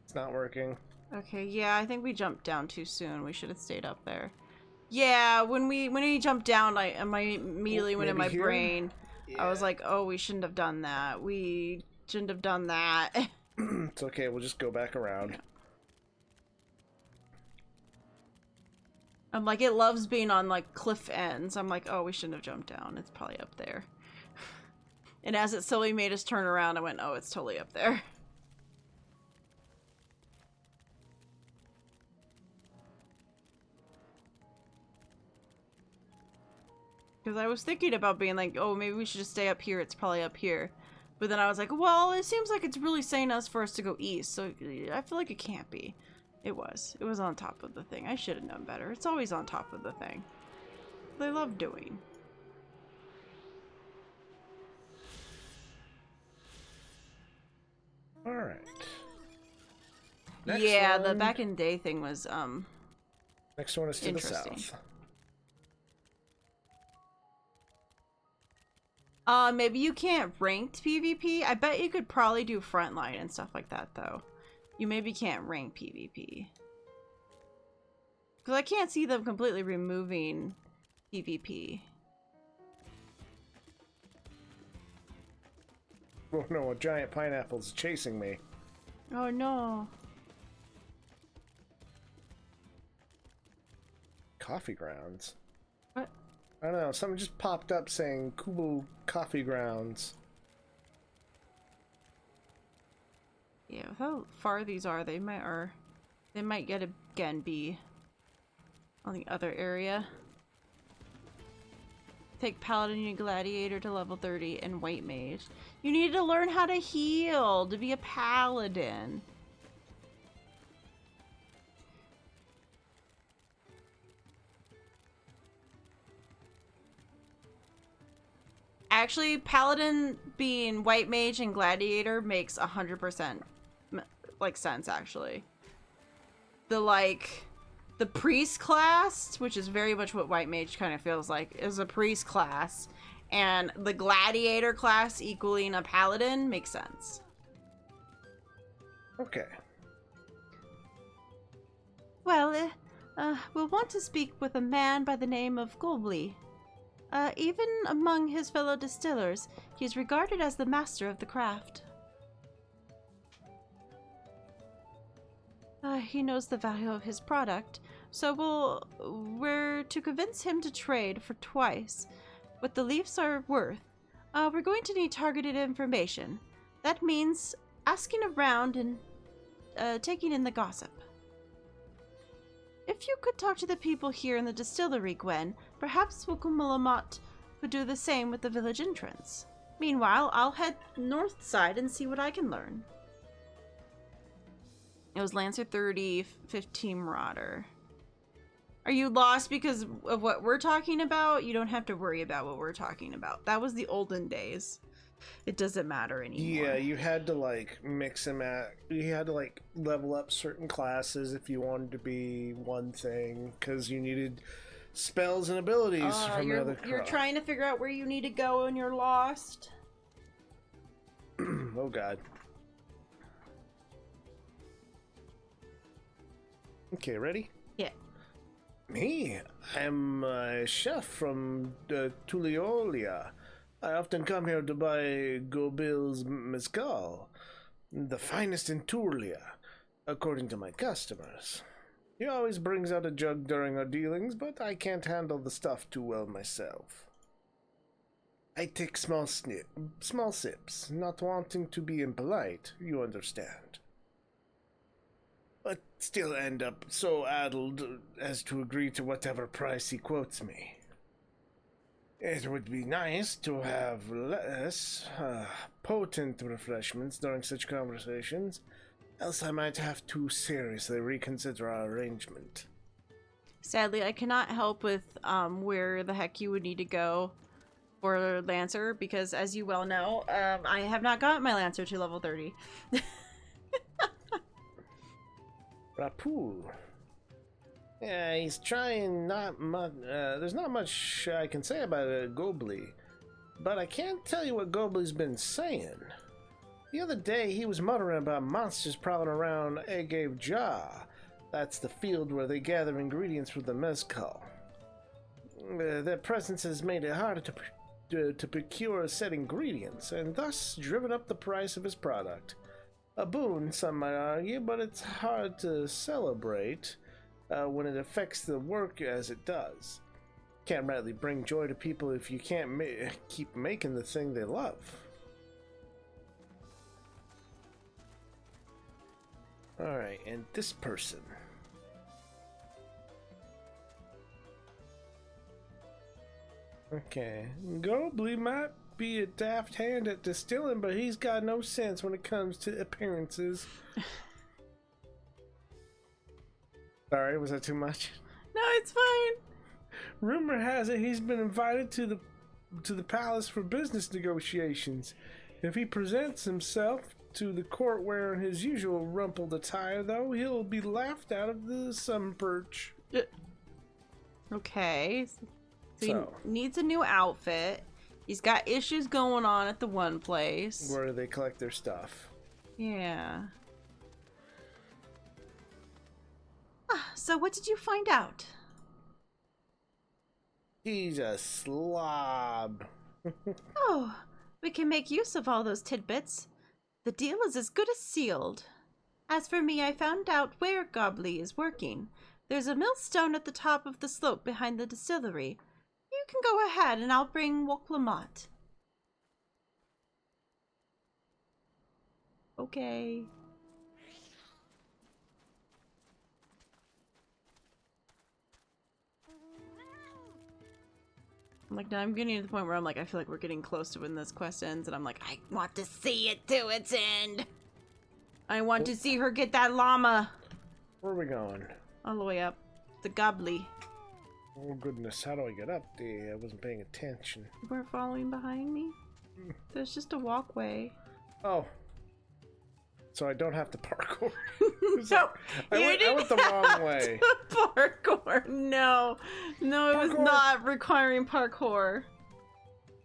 It's not working. Okay, yeah, I think we jumped down too soon. We should have stayed up there. Yeah, when he jumped down, I immediately went in my Maybe here? brain. I was like, oh, we shouldn't have done that. We shouldn't have done that. It's okay, we'll just go back around. I'm like, it loves being on like cliff ends. I'm like, oh, we shouldn't have jumped down. It's probably up there. And as it slowly made us turn around, I went, oh, it's totally up there. Because I was thinking about being like, oh, maybe we should just stay up here. It's probably up here. But then I was like, well, it seems like it's really saying us for us to go east. So I feel like it can't be. It was. It was on top of the thing. I should have known better. It's always on top of the thing. They love doing. Alright. Yeah, the back in the day thing was, Next one is to the interesting. south. Maybe you can't ranked PvP. I bet you could probably do frontline and stuff like that, though. You maybe can't rank PvP. Because I can't see them completely removing PvP. Oh no, a giant pineapple's chasing me. Oh no. coffee grounds. What? I don't know. Something just popped up saying Kubo coffee grounds. Yeah, with how far these are, they might yet again be on the other area. Take Paladin and Gladiator to level 30 and White Mage. You need to learn how to heal to be a Paladin. Actually, Paladin being White Mage and Gladiator makes 100% like sense, actually. The priest class, which is very much what White Mage kind of feels like, is a priest class, and the Gladiator class equaling a Paladin makes sense. Okay. Well, we'll want to speak with a man by the name of Gobli. Even among his fellow distillers, he is regarded as the master of the craft. He knows the value of his product, so we're to convince him to trade for twice what the leaves are worth. We're going to need targeted information. That means asking around and taking in the gossip. If you could talk to the people here in the distillery, Gwen, perhaps Wukumalamat could do the same with the village entrance. Meanwhile, I'll head north side and see what I can learn. It was Lancer 30, 15 Marauder. Are you lost because of what we're talking about? You don't have to worry about what we're talking about. That was the olden days. It doesn't matter anymore. Yeah, you had to like mix them at. You had to like level up certain classes if you wanted to be one thing, because you needed spells and abilities from another class. You're trying to figure out where you need to go and you're lost. Oh god. Okay, ready? Yeah. Me? I'm a chef from Tuliolia. I often come here to buy Gobil's mezcal, the finest in Turlia, according to my customers. He always brings out a jug during our dealings, but I can't handle the stuff too well myself. I take small sips, not wanting to be impolite, you understand. But still end up so addled as to agree to whatever price he quotes me. It would be nice to have less potent refreshments during such conversations, else I might have to seriously reconsider our arrangement. Sadly, I cannot help with where the heck you would need to go for Lancer, because as you well know, I have not got my Lancer to level 30. Rapul. Yeah, he's trying not much. There's not much I can say about Gobli, but I can't tell you what Gobli's been saying. The other day, he was muttering about monsters prowling around Agave Jah. That's the field where they gather ingredients for the mezcal. Their presence has made it harder to procure said ingredients, and thus driven up the price of his product. A boon, some might argue, but it's hard to celebrate when it affects the work as it does. Can't rightly bring joy to people if you can't keep making the thing they love. Alright, and this person. Okay, Gobli might be a daft hand at distilling, but he's got no sense when it comes to appearances. Sorry, was that too much? No, it's fine. Rumor has it he's been invited to the palace for business negotiations. If he presents himself to the court wearing his usual rumpled attire, though, he'll be laughed out of the sun perch. Okay. So he needs a new outfit. He's got issues going on at the one place. Where they collect their stuff. Yeah. So what did you find out? He's a slob. Oh, we can make use of all those tidbits. The deal is as good as sealed. As for me, I found out where Gobli is working. There's a millstone at the top of the slope behind the distillery. You can go ahead and I'll bring Woklamat. Okay. I'm like, now I'm getting to the point where I'm like, I feel like we're getting close to when this quest ends, and I'm like, I want to see it to its end. I want to see her get that llama. Where are we going? All the way up. The gobbly. Oh goodness, how do I get up there? I wasn't paying attention. You weren't following behind me? There's just a walkway. Oh. So I don't have to parkour. No, I went the wrong way. Parkour. No. No, it was not requiring parkour.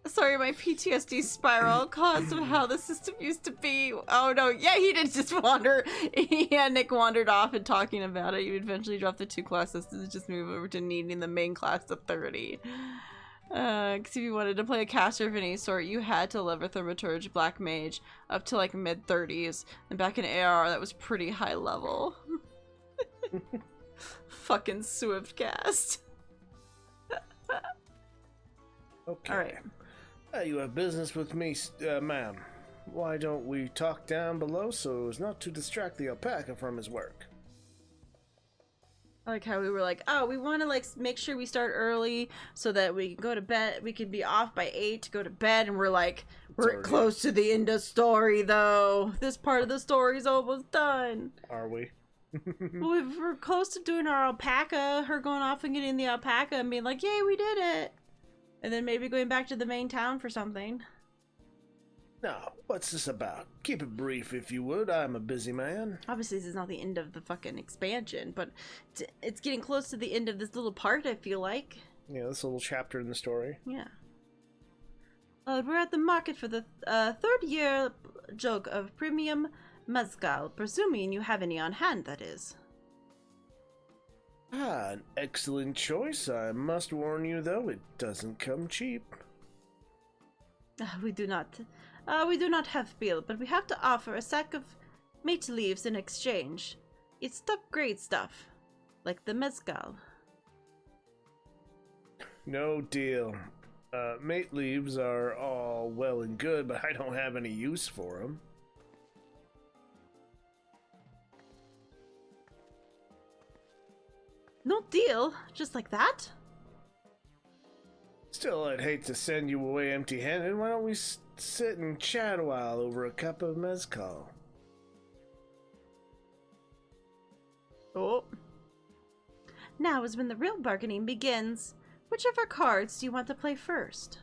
Sorry, my PTSD spiral caused of how the system used to be. Oh no, yeah, he did just wander. Yeah, Nick wandered off and talking about it. You eventually dropped the 2 classes to just move over to needing the main class to 30. Because if you wanted to play a caster of any sort, you had to live a Thaumaturge Black Mage up to like mid-30s. And back in AR, that was pretty high level. Fucking Swift cast. Okay. Alright. You have business with me, ma'am. Why don't we talk down below so as not to distract the alpaca from his work? I like how we were like, oh, we want to like make sure we start early so that we can go to bed. We can be off by 8 to go to bed, and we're like, we're close to the end of story though. This part of the story's almost done. Are we? Well, we're close to doing our alpaca. Her going off and getting the alpaca and being like, yay, we did it. And then maybe going back to the main town for something. Now, what's this about? Keep it brief, if you would. I'm a busy man. Obviously, this is not the end of the fucking expansion, but it's getting close to the end of this little part, I feel like. Yeah, this little chapter in the story. Yeah. We're at the market for the 3rd year jug of premium mezcal, presuming you have any on hand, that is. Ah, an excellent choice. I must warn you, though, it doesn't come cheap. We do not have bill, but we have to offer a sack of mate leaves in exchange. It's top-grade stuff, like the mezcal. No deal. Mate leaves are all well and good, but I don't have any use for them. No deal, just like that? Still, I'd hate to send you away empty-handed. Why don't we sit and chat a while over a cup of mezcal? Oh. Now is when the real bargaining begins. Which of our cards do you want to play first?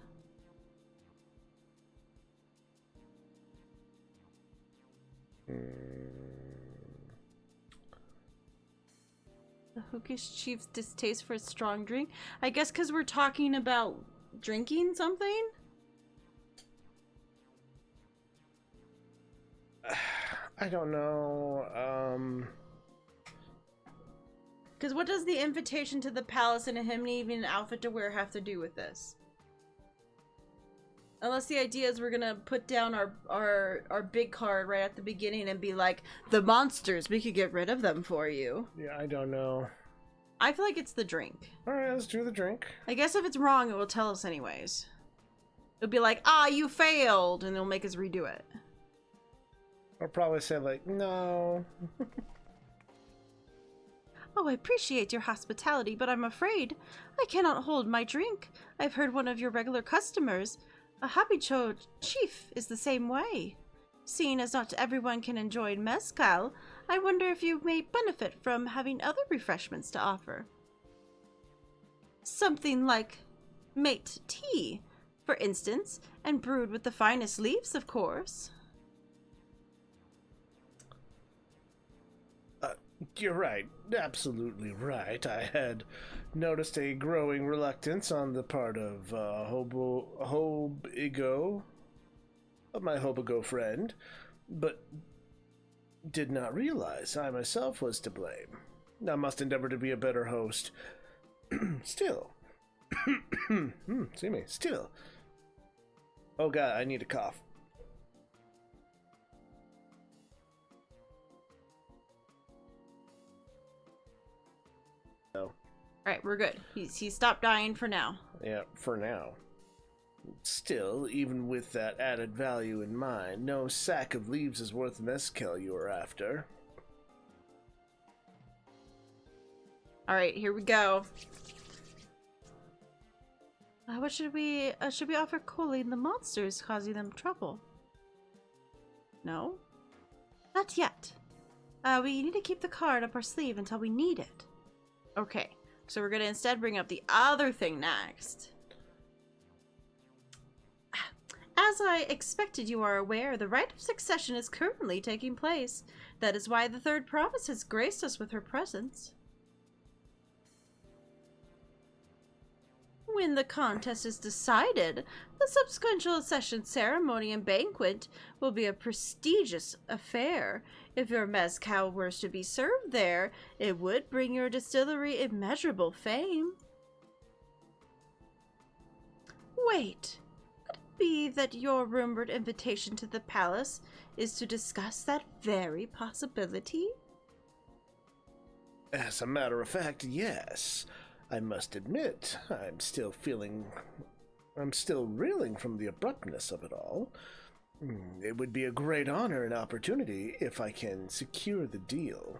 The hookish chief's distaste for a strong drink? I guess because we're talking about drinking something? I don't know, Because what does the invitation to the palace and him needing an outfit to wear have to do with this? Unless the idea is we're gonna put down our big card right at the beginning and be like, the monsters, we could get rid of them for you. Yeah, I don't know. I feel like it's the drink. Alright, let's do the drink. I guess if it's wrong, it will tell us anyways. It'll be like, ah, you failed, and it'll make us redo it. I'll probably say like, no. Oh, I appreciate your hospitality, but I'm afraid I cannot hold my drink. I've heard one of your regular customers, a Habicho chief, is the same way. Seeing as not everyone can enjoy mezcal, I wonder if you may benefit from having other refreshments to offer. Something like mate tea, for instance, and brewed with the finest leaves, of course. You're right. Absolutely right. I had noticed a growing reluctance on the part of Hobigo, of my Hobigo friend, but did not realize I myself was to blame. I must endeavor to be a better host. Still. See me. Still. Oh god, I need a cough. So, Alright, we're good. He stopped dying for now. yeah, for now. Still, even with that added value in mind, no sack of leaves is worth the mezcal you are after. Alright, here we go. What should we offer Colleen the monsters causing them trouble? No? Not yet. We need to keep the card up our sleeve until we need it. Okay, so we're gonna instead bring up the other thing next. As I expected, you are aware, the rite of succession is currently taking place. That is why the third province has graced us with her presence. When the contest is decided, the subsequent accession ceremony and banquet will be a prestigious affair. If your mezcal were to be served there, it would bring your distillery immeasurable fame. Wait, could it be that your rumored invitation to the palace is to discuss that very possibility? As a matter of fact, yes. I must admit, I'm still reeling from the abruptness of it all. It would be a great honor and opportunity if I can secure the deal.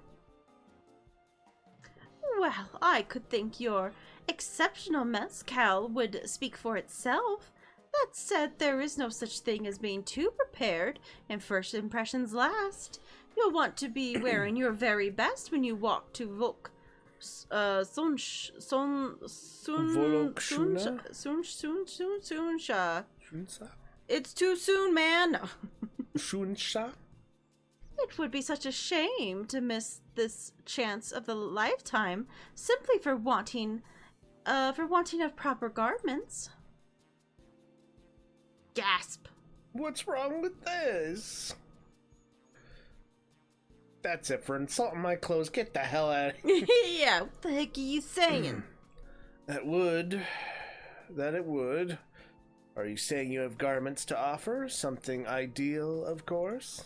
Well, I could think your exceptional mezcal would speak for itself. That said, there is no such thing as being too prepared, and first impressions last. You'll want to be wearing your very best when you walk to Sunsha. It's too soon, man. Shunsha? It would be such a shame to miss this chance of a lifetime simply for wanting of proper garments. Gasp. What's wrong with this? That's it for insulting my clothes. Get the hell out of here. Yeah, what the heck are you saying? That it would. Are you saying you have garments to offer? Something ideal, of course?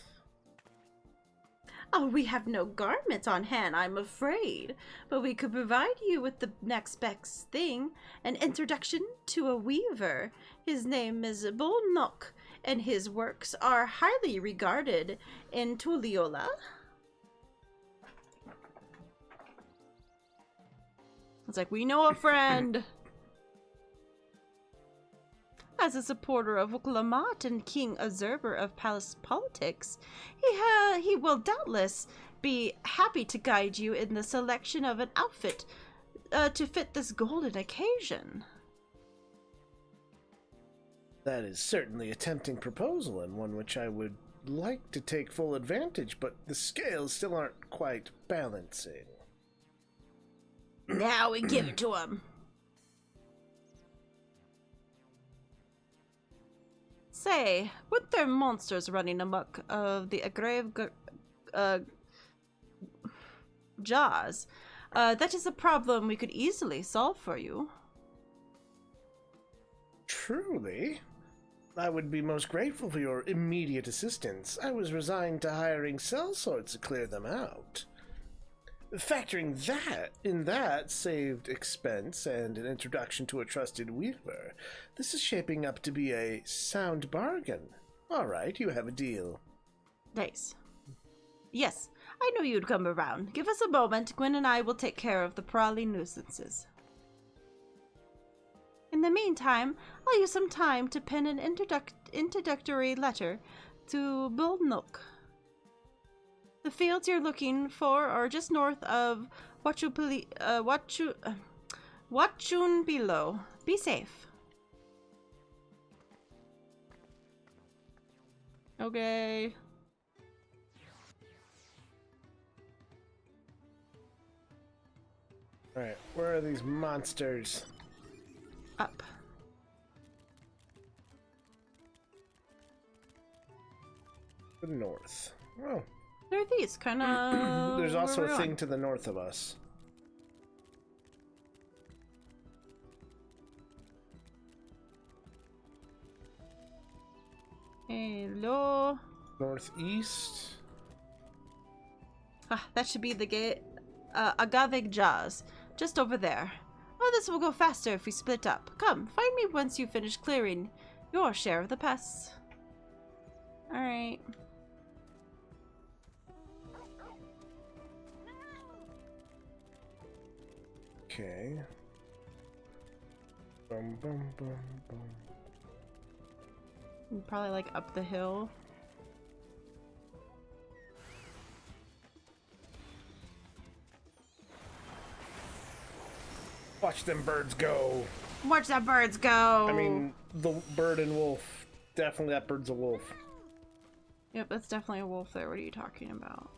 Oh, we have no garments on hand, I'm afraid. But we could provide you with the next best thing, an introduction to a weaver. His name is Bolnok, and his works are highly regarded in Tulliola. It's like, we know a friend. As a supporter of Uklamat and King Azurber of Palace politics, he will doubtless be happy to guide you in the selection of an outfit to fit this golden occasion. That is certainly a tempting proposal, and one which I would like to take full advantage, but the scales still aren't quite balancing. Now we give it to him. Say, with their monsters running amok of the aggrave jaws, that is a problem we could easily solve for you. Truly? I would be most grateful for your immediate assistance. I was resigned to hiring sellswords to clear them out. Factoring that saved expense and an introduction to a trusted weaver, this is shaping up to be a sound bargain. All right, you have a deal. Nice. Yes, I knew you'd come around. Give us a moment. Gwen and I will take care of the prowling nuisances. In the meantime, I'll use some time to pen an introductory letter to Bolnok. The fields you're looking for are just north of Wachunbilo. Be safe. Okay. Alright, where are these monsters? Up. The north. Oh. Northeast, kind of. There's also a thing to the north of us. Hello. Northeast. Ah, that should be the gate. Agave Jaws. just over there. Oh, this will go faster if we split up. Come, find me once you finish clearing your share of the pests. Alright. Okay. Bum, bum, bum, bum. Probably like up the hill. Watch them birds go. Watch that birds go. I mean, the bird and wolf. Definitely that bird's a wolf. Yep, that's definitely a wolf there. What are you talking about?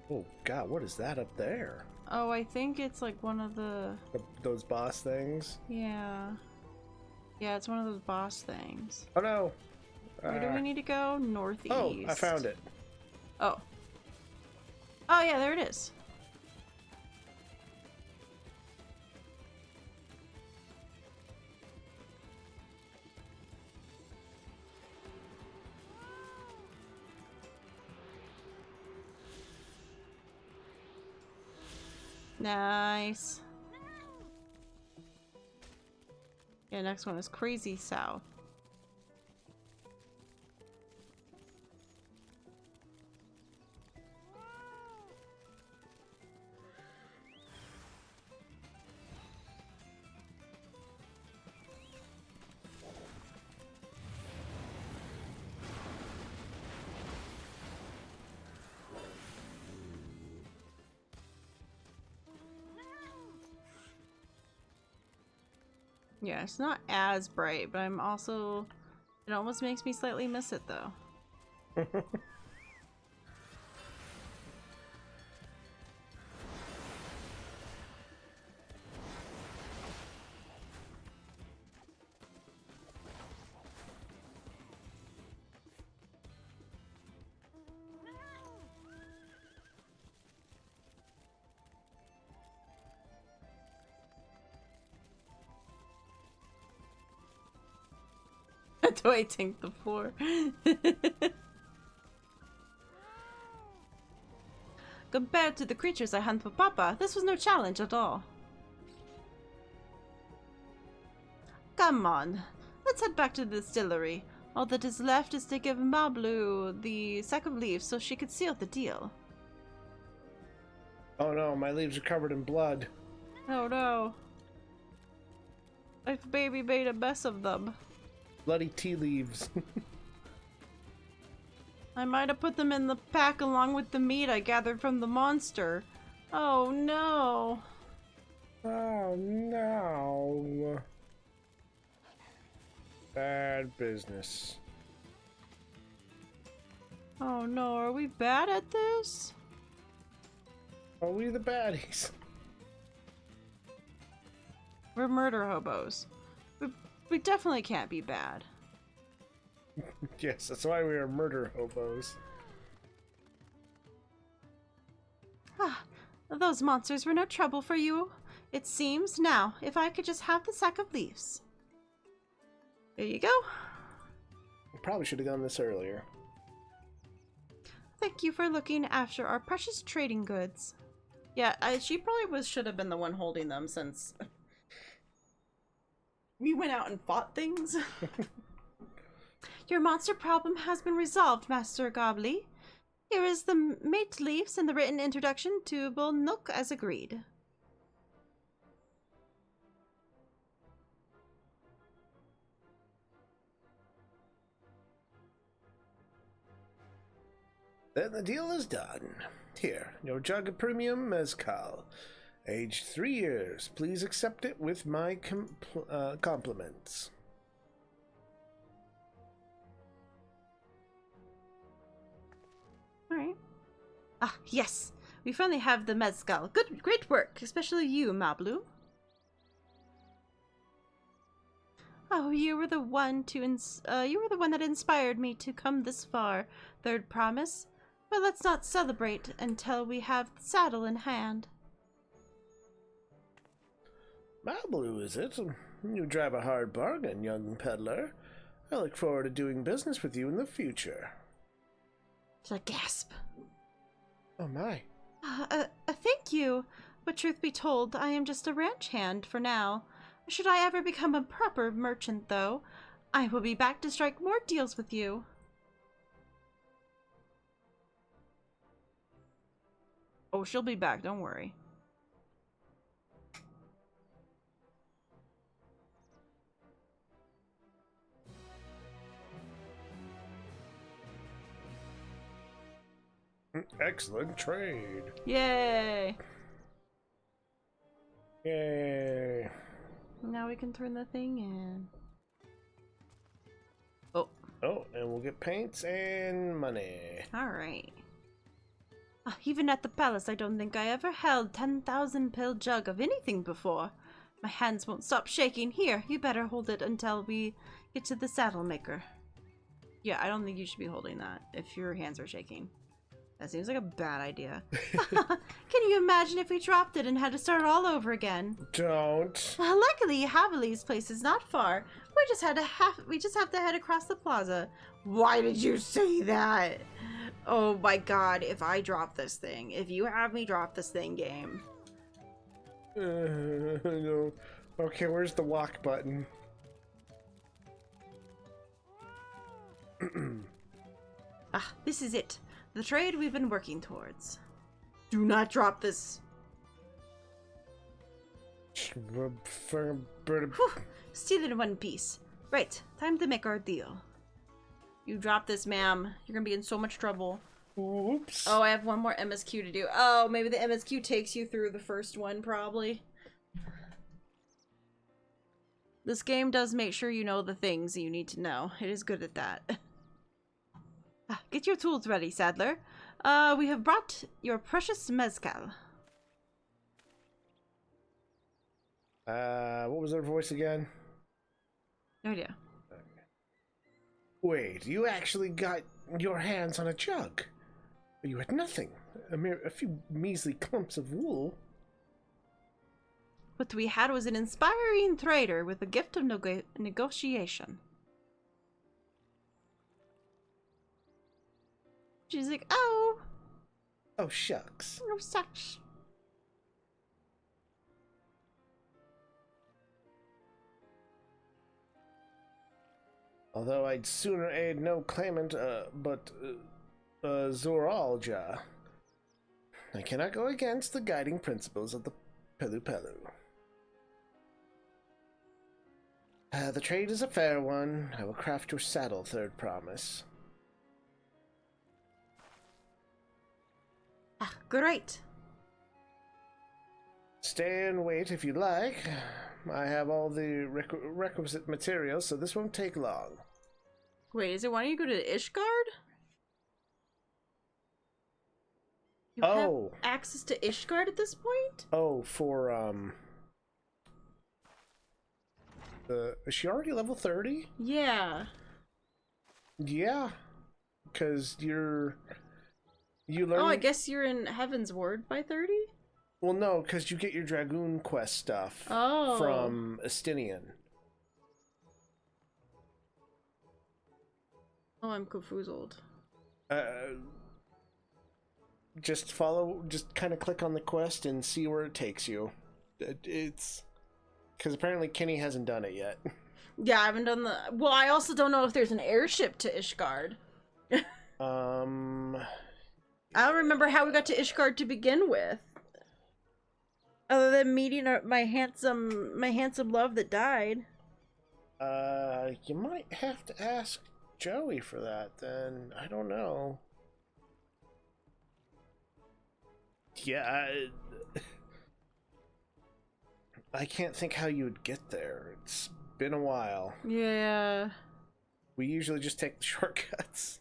Oh god, what is that up there? Oh, I think it's like one of those boss things? Yeah. Yeah, it's one of those boss things. Oh no! Where do we need to go? Northeast. Oh, I found it. Oh. Oh yeah, there it is. Nice. Yeah, next one is Crazy South. Yeah, it's not as bright, but I'm also... It almost makes me slightly miss it, though. Do I tank the floor? Compared to the creatures I hunt for Papa, this was no challenge at all. Come on, let's head back to the distillery. All that is left is to give Mablu the sack of leaves so she could seal the deal. Oh no, my leaves are covered in blood. Oh no. I've baby made a mess of them. Bloody tea leaves. I might have put them in the pack along with the meat I gathered from the monster. Oh no. Oh no. Bad business. Oh no, are we bad at this? Are we the baddies? We're murder hobos. We definitely can't be bad. Yes, that's why we are murder hobos. Ah, those monsters were no trouble for you, it seems. Now, if I could just have the sack of leaves. There you go. Probably should have done this earlier. Thank you for looking after our precious trading goods. Yeah, she probably should have been the one holding them since we went out and fought things. Your monster problem has been resolved, Master Gobbly. Here is the mate leaves and the written introduction to Nook as agreed. Then the deal is done. Here, your jug of premium mezcal. Aged 3 years. Please accept it with my compliments. Alright. Ah, yes! We finally have the mezcal. Great work, especially you, Mablu. Oh, you were the one that inspired me to come this far, Third Promise. But let's not celebrate until we have the saddle in hand. Mablu, is it? You drive a hard bargain, young peddler. I look forward to doing business with you in the future. A gasp. Oh my. Thank you. But truth be told, I am just a ranch hand for now. Should I ever become a proper merchant, though, I will be back to strike more deals with you. Oh, she'll be back, don't worry. Excellent trade. Yay! Yay. Now we can turn the thing in. Oh, and we'll get paints and money. Alright. Even at the palace, I don't think I ever held 10,000 pill jug of anything before. My hands won't stop shaking. Here, you better hold it until we get to the saddle maker. Yeah, I don't think you should be holding that if your hands are shaking. That seems like a bad idea. Can you imagine if we dropped it and had to start all over again? Don't. Luckily, Haveli's place is not far. We just have to head across the plaza. Why did you say that? Oh my god, if I drop this thing. If you have me drop this thing, game. No. Okay, where's the walk button? This is it. The trade we've been working towards. Do not drop this. Whew, steal it in one piece. Right, time to make our deal. You drop this, ma'am. You're gonna be in so much trouble. Oops. Oh, I have one more MSQ to do. Oh, maybe the MSQ takes you through the first one, probably. This game does make sure you know the things you need to know. It is good at that. Get your tools ready, Saddler. We have brought your precious mezcal. What was her voice again? No idea. Wait, you actually got your hands on a jug? You had nothing. A few measly clumps of wool. What we had was an inspiring trader with a gift of negotiation. She's like, oh. Oh, shucks. Oh, shucks. Although I'd sooner aid no claimant, but Zoralja. I cannot go against the guiding principles of the Pelu Pelu. The trade is a fair one. I will craft your saddle, third promise. Great. Stay and wait if you like. I have all the requisite materials, so this won't take long. Wait, is it wanting you to go to Ishgard? You have access to Ishgard at this point? Oh, for, is she already level 30? Yeah. Yeah. Because you learn... Oh, I guess you're in Heaven's Ward by 30? Well, no, because you get your Dragoon quest stuff from Estinian. Oh, I'm confoozled. Just kind of click on the quest and see where it takes you. It's... Because apparently Kenny hasn't done it yet. Yeah, I haven't done the... Well, I also don't know if there's an airship to Ishgard. I don't remember how we got to Ishgard to begin with. Other than meeting my handsome love that died. You might have to ask Joey for that then. I don't know. Yeah, I can't think how you would get there. It's been a while. Yeah. We usually just take the shortcuts.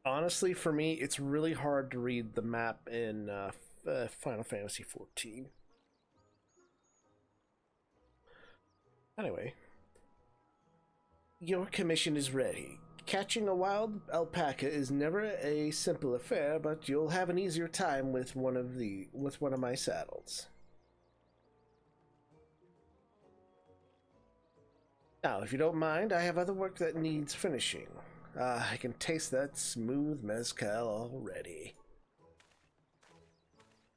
Honestly, for me, it's really hard to read the map in Final Fantasy XIV. Anyway. Your commission is ready. Catching a wild alpaca is never a simple affair, but you'll have an easier time with one of my saddles. Now, if you don't mind, I have other work that needs finishing. I can taste that smooth mezcal already.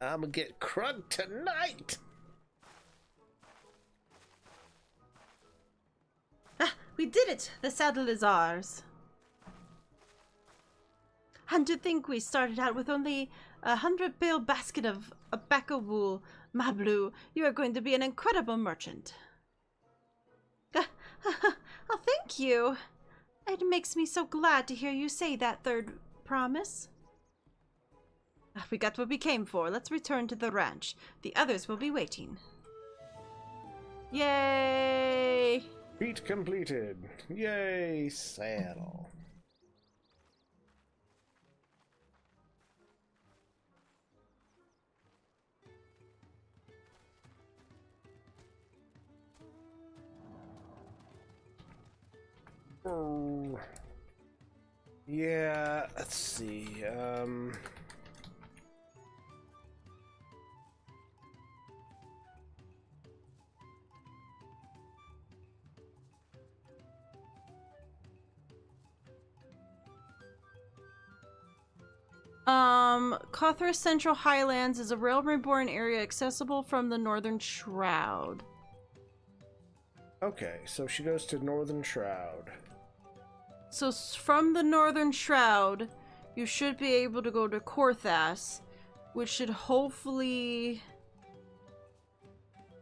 I'm gonna get crud tonight. Ah, we did it! The saddle is ours. And to think we started out with only 100 bale basket of alpaca wool. Mablu, you are going to be an incredible merchant. Oh, thank you. It makes me so glad to hear you say that third promise. We got what we came for. Let's return to the ranch. The others will be waiting. Yay! Feat completed. Yay, saddle. Oh. Yeah, let's see. Cothra Central Highlands is a rail-reborn area accessible from the Northern Shroud. Okay, so she goes to Northern Shroud. So from the Northern Shroud, you should be able to go to Korthas, which should hopefully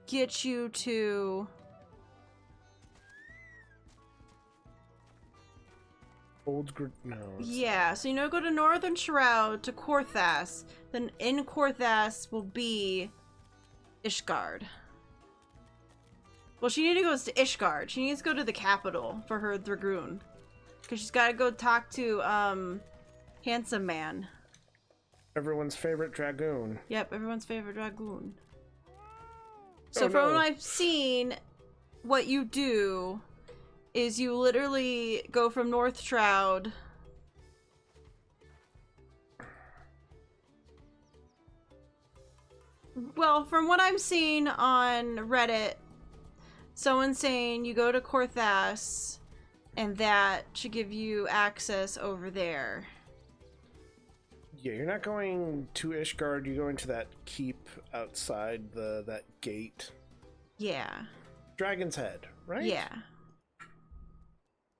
get you to... No. Yeah, so go to Northern Shroud to Korthas, then in Korthas will be Ishgard. Well, she needs to go to Ishgard. She needs to go to the capital for her Dragoon. Because she's got to go talk to, Handsome Man. Everyone's favorite Dragoon. Yep, everyone's favorite Dragoon. So from what I've seen, what you do is you literally go from North Shroud well, from what I'm seeing on Reddit, someone's saying you go to Korthas and that should give you access over there. Yeah, you're not going to Ishgard, you're going to that keep outside that gate. Yeah. Dragon's Head, right? Yeah.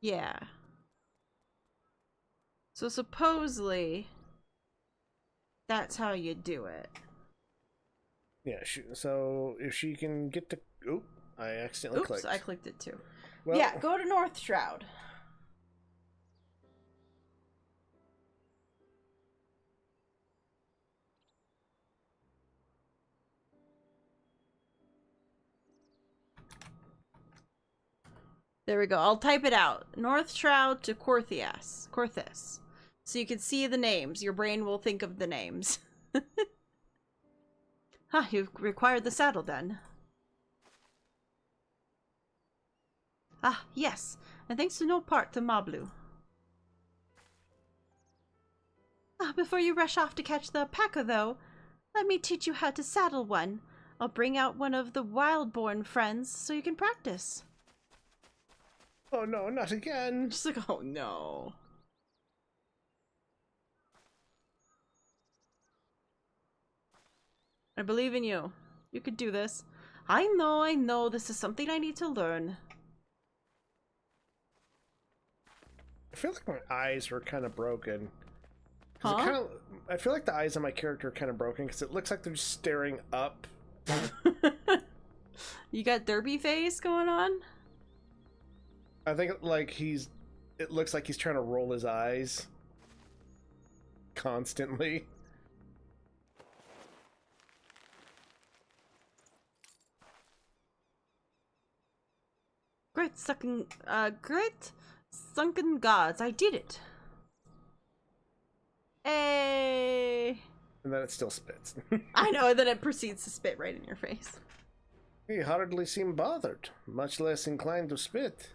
Yeah. So supposedly, that's how you do it. Yeah, so if she can get to... Oop, I accidentally clicked. Oops, I clicked it too. Well, yeah, go to North Shroud. There we go. I'll type it out. North Shroud to Korthas. So you can see the names. Your brain will think of the names. You've required the saddle then. Yes. And thanks to no part to Mablu. Before you rush off to catch the alpaca, though, let me teach you how to saddle one. I'll bring out one of the wild-born friends so you can practice. Oh no, not again. Just like, oh no. I believe in you. You could do this. I know. This is something I need to learn. I feel like my eyes are kind of broken. Huh? I feel like the eyes on my character are kind of broken because it looks like they're just staring up. You got derby face going on? I think like it looks like he's trying to roll his eyes constantly. Great sunken gods, I did it. Hey. And then it still spits. I know, and then it proceeds to spit right in your face. He hardly seemed bothered, much less inclined to spit.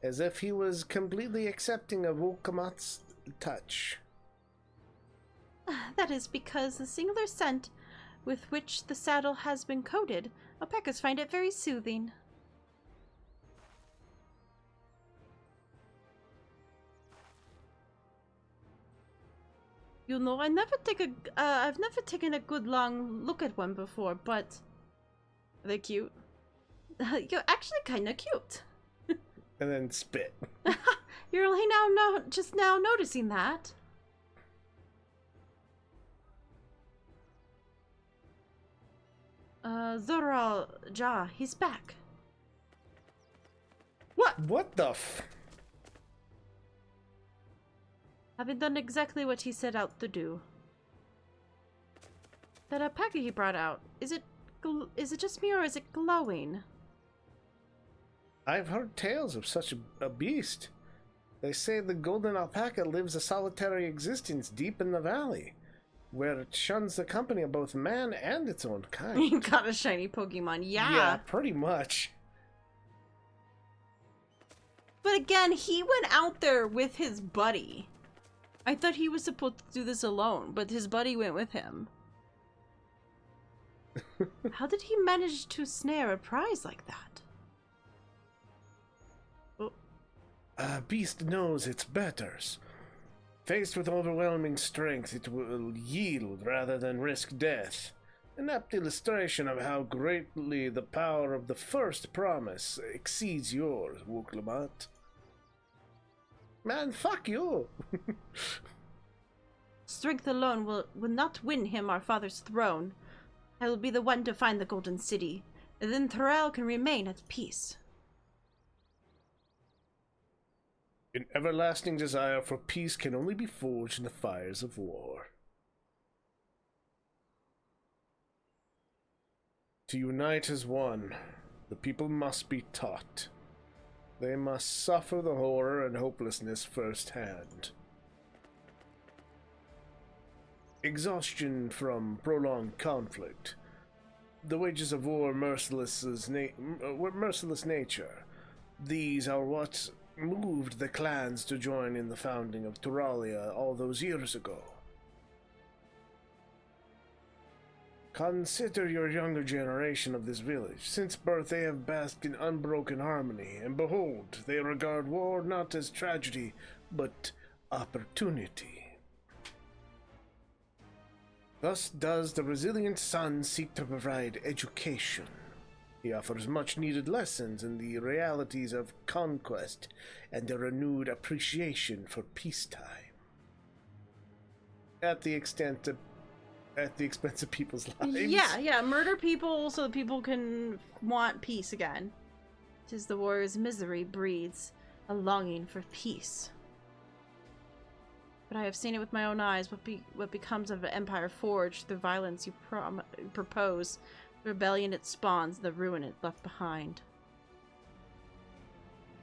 As if he was completely accepting of Ukamat's touch. That is because the singular scent with which the saddle has been coated, alpacas find it very soothing. You know, I've never taken a good long look at one before, but they're cute. You're actually kind of cute. And then spit. You're only just now noticing that. Zoral Ja, he's back. What the f? Having done exactly what he set out to do. That alpaca he brought out, is it just me or is it glowing? I've heard tales of such a beast. They say the golden alpaca lives a solitary existence deep in the valley, where it shuns the company of both man and its own kind. You got a shiny Pokemon, yeah. Yeah, pretty much. But again, he went out there with his buddy. I thought he was supposed to do this alone, but his buddy went with him. How did he manage to snare a prize like that? A beast knows its betters. Faced with overwhelming strength, it will yield rather than risk death. An apt illustration of how greatly the power of the first promise exceeds yours, Wooklamat. Man, fuck you! Strength alone will not win him our father's throne. I will be the one to find the Golden City, and then Thorel can remain at peace. An everlasting desire for peace can only be forged in the fires of war. To unite as one, the people must be taught. They must suffer the horror and hopelessness firsthand. Exhaustion from prolonged conflict. The wages of war, merciless nature. These are what moved the clans to join in the founding of Turalia all those years ago. Consider your younger generation of this village. Since birth they have basked in unbroken harmony, and behold, they regard war not as tragedy, but opportunity. Thus does the resilient son seek to provide education. He offers much-needed lessons in the realities of conquest and a renewed appreciation for peacetime. At the expense of people's lives. Yeah, murder people so that people can want peace again. 'Tis the warrior's misery breeds a longing for peace. But I have seen it with my own eyes, what becomes of an empire forged through violence you propose, the rebellion it spawns, the ruin it left behind.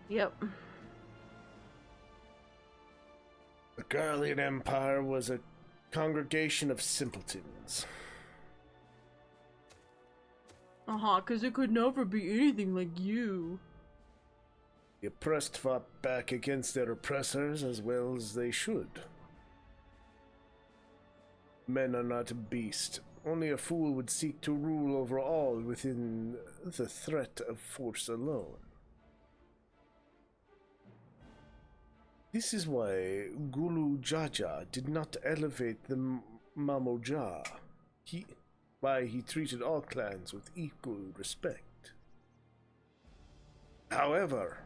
Yep. The Garlean Empire was a congregation of simpletons. Because it could never be anything like you. The oppressed fought back against their oppressors as well as they should. Men are not a beast. Only a fool would seek to rule over all within the threat of force alone. This is why Gulu Jaja did not elevate the Mamoja. Why he treated all clans with equal respect. However,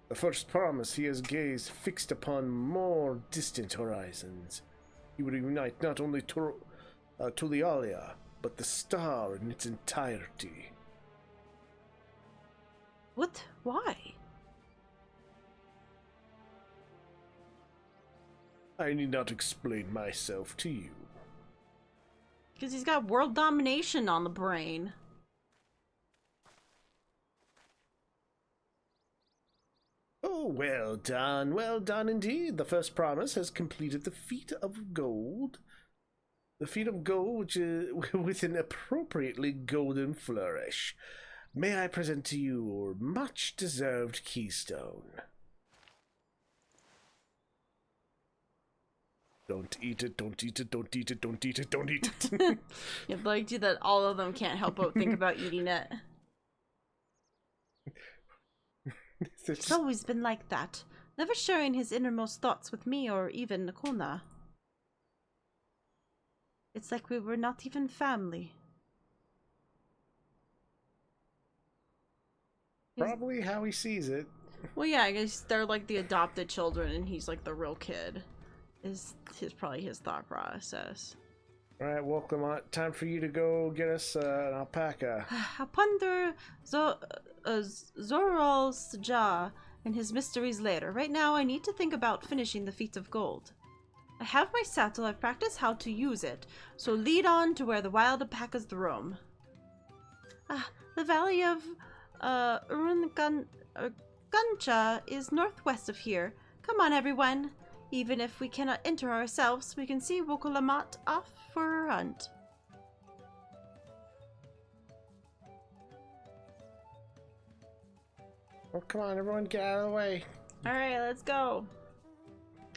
the first promise he has gazed fixed upon more distant horizons. He would unite not only Tulialia, but the star in its entirety. What? Why? I need not explain myself to you. Because he's got world domination on the brain. Oh, well done indeed. The first promise has completed the feat of gold. The feat of gold, which is with an appropriately golden flourish. May I present to you your much-deserved keystone? Don't eat it, don't eat it, don't eat it, don't eat it, don't eat it. You'd like to that all of them can't help but think about eating it. It's always been like that. never sharing his innermost thoughts with me or even Nikona. It's like we were not even family. Probably how he sees it. Well, yeah, I guess they're like the adopted children and he's like the real kid. Is probably his thought process. Alright, well, Clement, time for you to go get us an alpaca. Ponder Zoral's jaw and his mysteries later. Right now, I need to think about finishing the feat of gold. I have my saddle. I've practiced how to use it, so lead on to where the wild alpacas roam. The valley of Urungancha is northwest of here. Come on, everyone. Even if we cannot enter ourselves, we can see Wokolamat off for a hunt. Well, come on, everyone, get out of the way. Alright, let's go.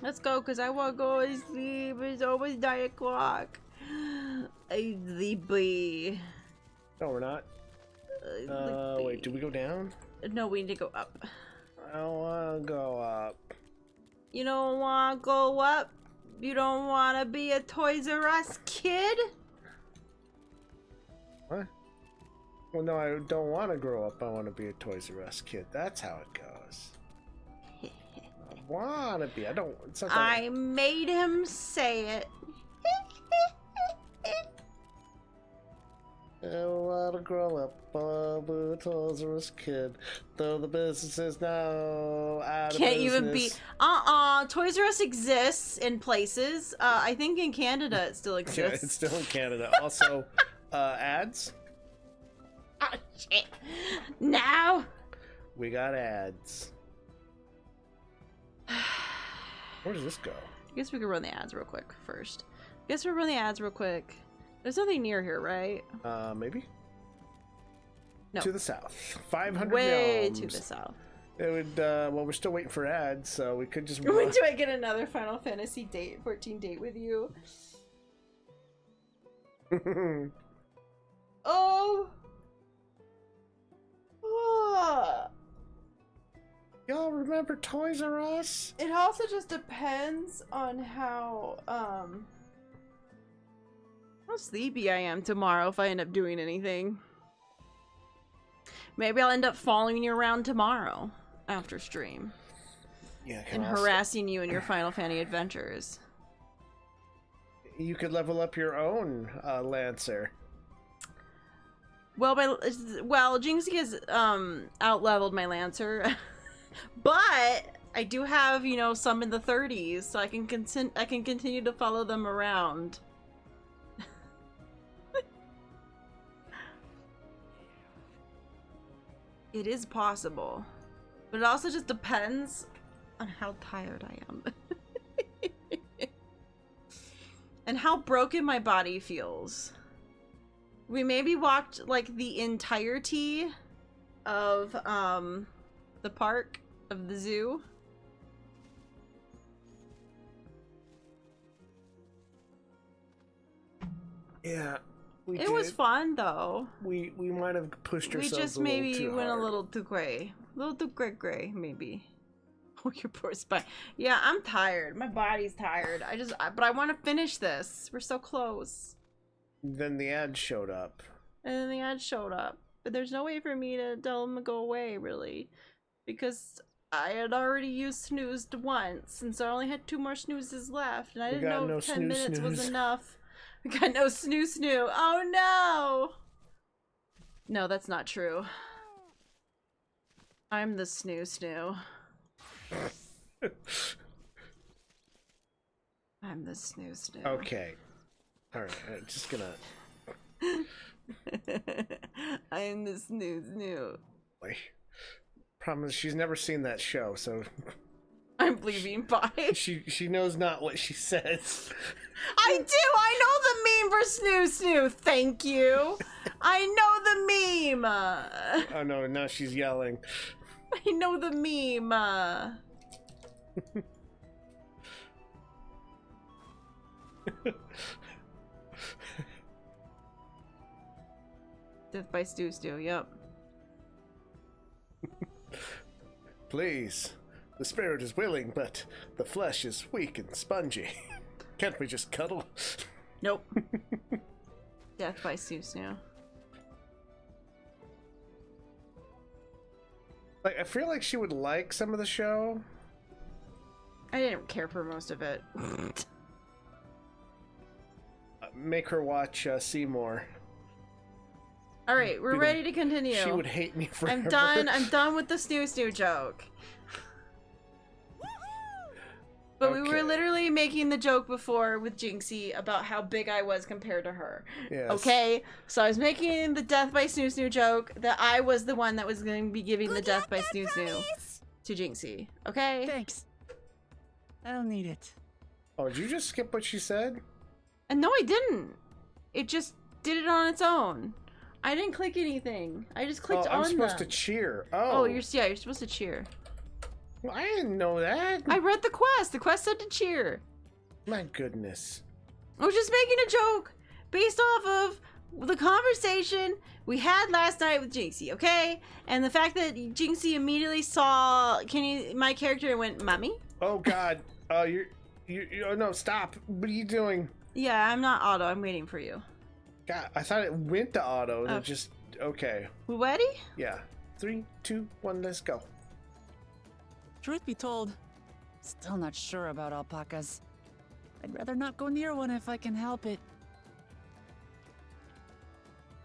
Let's go, because I want to go to sleep. It's almost 9 o'clock. I'm sleepy. No, we're not. Wait, did we go down? No, we need to go up. I don't want to go up. You don't want to go up? You don't want to be a Toys R Us kid? What? Well, no, I don't want to grow up. I want to be a Toys R Us kid. That's how it goes. I want to be. I don't. It's not that I made him say it. I don't want to grow up. I'll be a Toys R Us kid. Though the business is now out of Can't business. even be. Toys R Us exists in places. I think in Canada it still exists. Yeah, it's still in Canada. Also, ads. Oh, shit. Now? We got ads. Where does this go? I guess we could run the ads real quick first. I guess we'll run the ads real quick. There's nothing near here, right? Maybe? No. To the south. 500 Way realms. to the south. It would, well, we're still waiting for ads, so we could just... When do I get another Final Fantasy 14 date with you? Oh! Oh! Y'all remember Toys R Us? It also just depends on how sleepy I am tomorrow if I end up doing anything. Maybe I'll end up following you around tomorrow after stream. Yeah, and harassing you in your Final Fantasy adventures. You could level up your own Lancer. Well, Jinxie has out-leveled my Lancer. But I do have, you know, some in the 30s, so I can continue to follow them around. It is possible. But it also just depends on how tired I am. And how broken my body feels. We maybe walked like the entirety of the park, of the zoo. Yeah. It was fun though. We might have pushed ourselves. We just maybe went a little too gray. A little too gray, maybe. Oh, your poor spine. Yeah, I'm tired. My body's tired. But I want to finish this. We're so close. Then the ad showed up. And then the ad showed up. But there's no way for me to tell them to go away, really. Because I had already used snoozed once, and so I only had 2 more snoozes left. And I didn't know if 10 minutes was enough. We got no snoo. Oh no! No, that's not true. I'm the snoo. I'm the snoo. Okay. Alright, I'm just gonna... I am the snoo. Wait. Problem is, she's never seen that show, so... I'm bleeding by. She knows not what she says. I do! I know the meme for snoo. Thank you! I know the meme! Oh no, now she's yelling. I know the meme! Death by Stew, yep. Please, The spirit is willing, but the flesh is weak and spongy. Can't we just cuddle? Nope. Death by Snoo. Like, I feel like she would like some of the show. I didn't care for most of it. Make her watch Seymour. All right, we're ready to continue. She would hate me forever. I'm done. I'm done with the snoo joke. But we were literally making the joke before with Jinxie about how big I was compared to her. Yes. Okay, so I was making the death by snoo joke that I was the one that was going to be giving the death by snoo to Jinxie. Okay? Thanks. I don't need it. Oh, did you just skip what she said? And no, I didn't. It just did it on its own. I didn't click anything. I just clicked on I'm supposed them. to cheer. Oh, you're supposed to cheer. Well, I didn't know that. I read the quest. The quest said to cheer. My goodness. I was just making a joke based off of the conversation we had last night with Jinxie, okay? And the fact that Jinxie immediately saw my character and went, "Mommy?" Oh God. Oh, oh no! Stop! What are you doing? Yeah, I'm not auto. I'm waiting for you. God, I thought it went to auto. Oh. It just okay. We ready? Yeah. 3, 2, 1. Let's go. Truth be told, still not sure about alpacas. I'd rather not go near one if I can help it.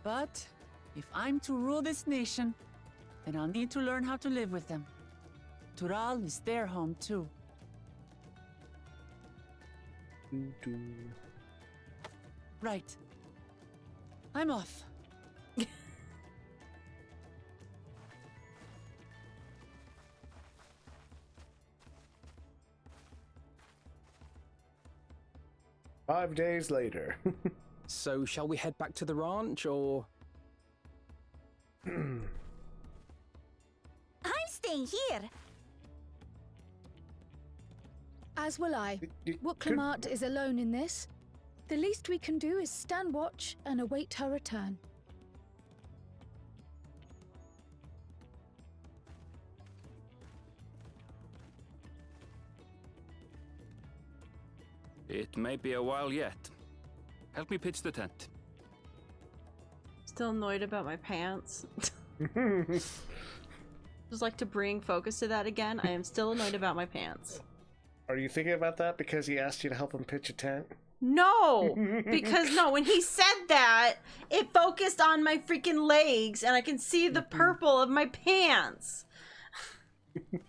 But if I'm to rule this nation, then I'll need to learn how to live with them. Tural is their home too. Right. I'm off. Five days later. So, shall we head back to the ranch, or...? I'm staying here. As will I. Wooklamart is alone in this. The least we can do is stand watch and await her return. It may be a while yet. Help me pitch the tent. Still annoyed about my pants. Just like to bring focus to that again. I am still annoyed about my pants. Are you thinking about that because he asked you to help him pitch a tent? No, because when he said that, it focused on my freaking legs and I can see the purple of my pants.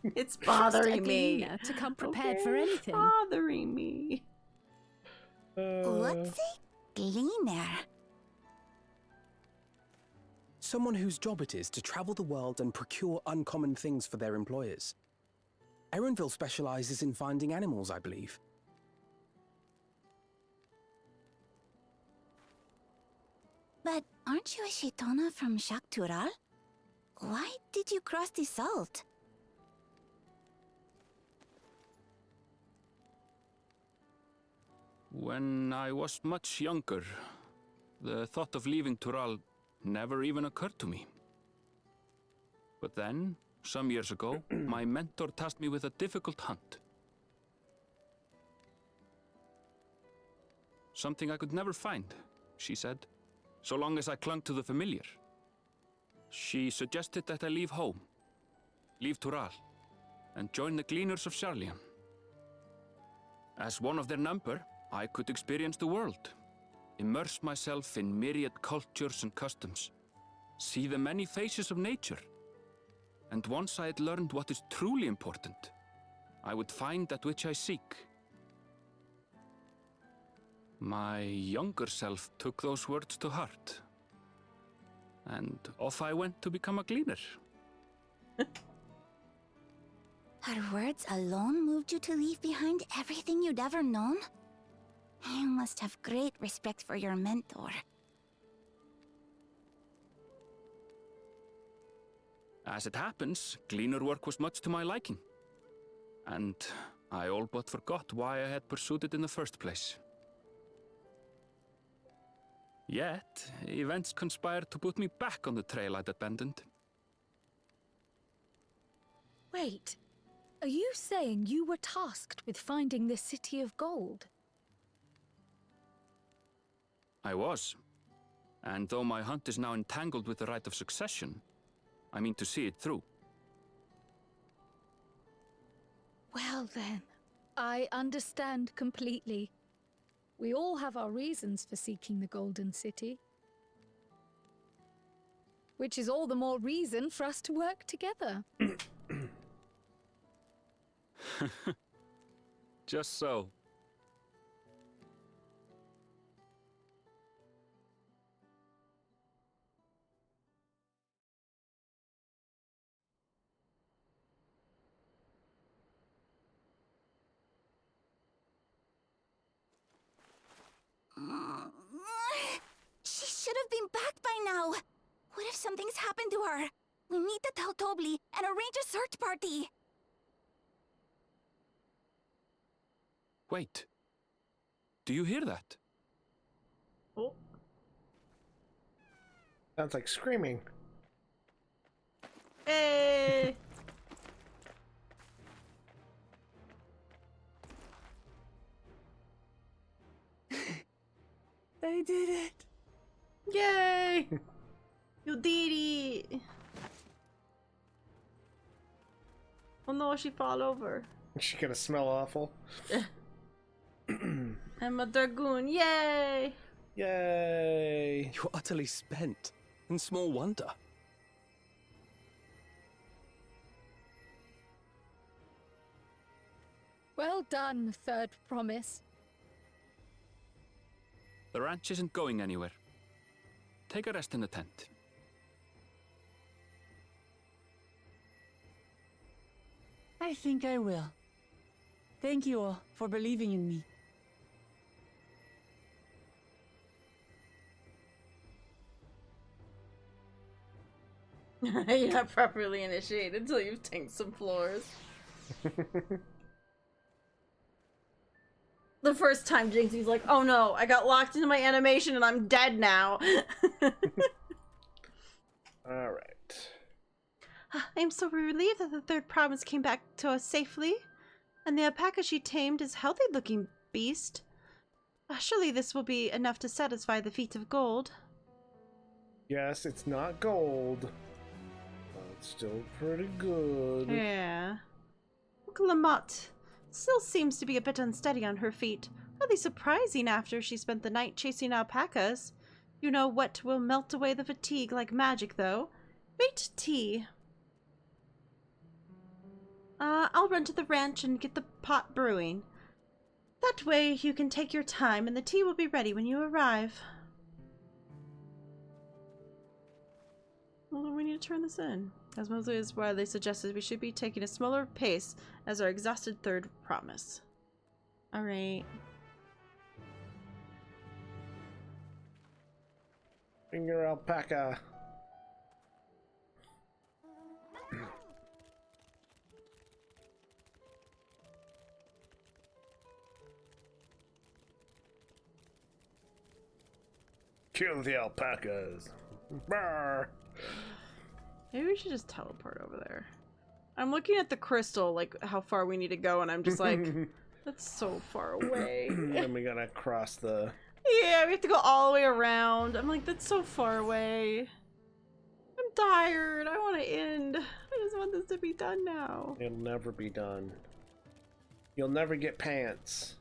It's bothering me. To come prepared for anything. Bothering me. What's a gleaner? Someone whose job it is to travel the world and procure uncommon things for their employers. Erenville specializes in finding animals, I believe. But aren't you a Shaitana from Shaktural? Why did you cross the salt? When I was much younger, the thought of leaving Tural never even occurred to me. But then, some years ago, my mentor tasked me with a difficult hunt. Something I could never find, she said, so long as I clung to the familiar. She suggested that I leave home, leave Tural, and join the Gleaners of Sharlayan. As one of their number, I could experience the world, immerse myself in myriad cultures and customs, see the many faces of nature. And once I had learned what is truly important, I would find that which I seek. My younger self took those words to heart, and off I went to become a gleaner. Her words alone moved you to leave behind everything you'd ever known? You must have great respect for your mentor. As it happens, gleaner work was much to my liking, and I all but forgot why I had pursued it in the first place. Yet, events conspired to put me back on the trail I'd abandoned. Wait, Are you saying you were tasked with finding this city of gold? I was. And though my hunt is now entangled with the right of succession, I mean to see it through. Well then, I understand completely. We all have our reasons for seeking the Golden City. Which is all the more reason for us to work together. Just so. She should have been back by now. What if something's happened to her? We need to tell Tobli and arrange a search party. Wait. Do you hear that? Oh. Sounds like screaming. Hey! They did it! Yay! You did it! Oh no, she fall over. She's gonna smell awful. I'm a dragoon, yay! Yay! You're utterly spent, and small wonder. Well done, third promise. The ranch isn't going anywhere. Take a rest in the tent. I think I will. Thank you all for believing in me. You're not properly initiated until you've tanked some floors. The first time Jinxie's like, oh no, I got locked into my animation and I'm dead now. Alright. I am so relieved that the third promise came back to us safely. And the alpaca she tamed is a healthy-looking beast. Surely this will be enough to satisfy the feat of gold. Yes, it's not gold. But it's still pretty good. Yeah. Lamont still seems to be a bit unsteady on her feet. Really surprising after she spent the night chasing alpacas. You know what will melt away the fatigue like magic, though? Great tea. I'll run to the ranch and get the pot brewing. That way you can take your time and the tea will be ready when you arrive. Well, then we need to turn this in. As mostly is why they suggested we should be taking a smaller pace as our exhausted third promise. Alright. Finger alpaca. Kill the alpacas. Brr. Maybe we should just teleport over there. I'm looking at the crystal, like how far we need to go, and I'm just like, that's so far away. Then we gotta cross the... Yeah, we have to go all the way around. I'm like, that's so far away. I'm tired. I want to end. I just want this to be done now. It'll never be done. You'll never get pants.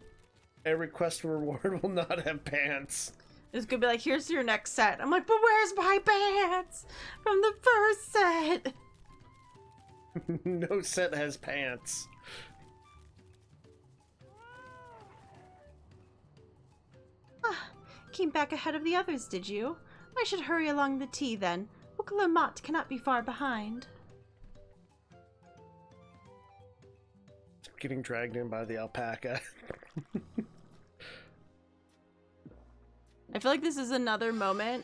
Every quest reward will not have pants. It's gonna be like, here's your next set. I'm like, but where's my pants from the first set? No set has pants. Came back ahead of the others, did you? I should hurry along the tea then. Lamont cannot be far behind. Getting dragged in by the alpaca. I feel like this is another moment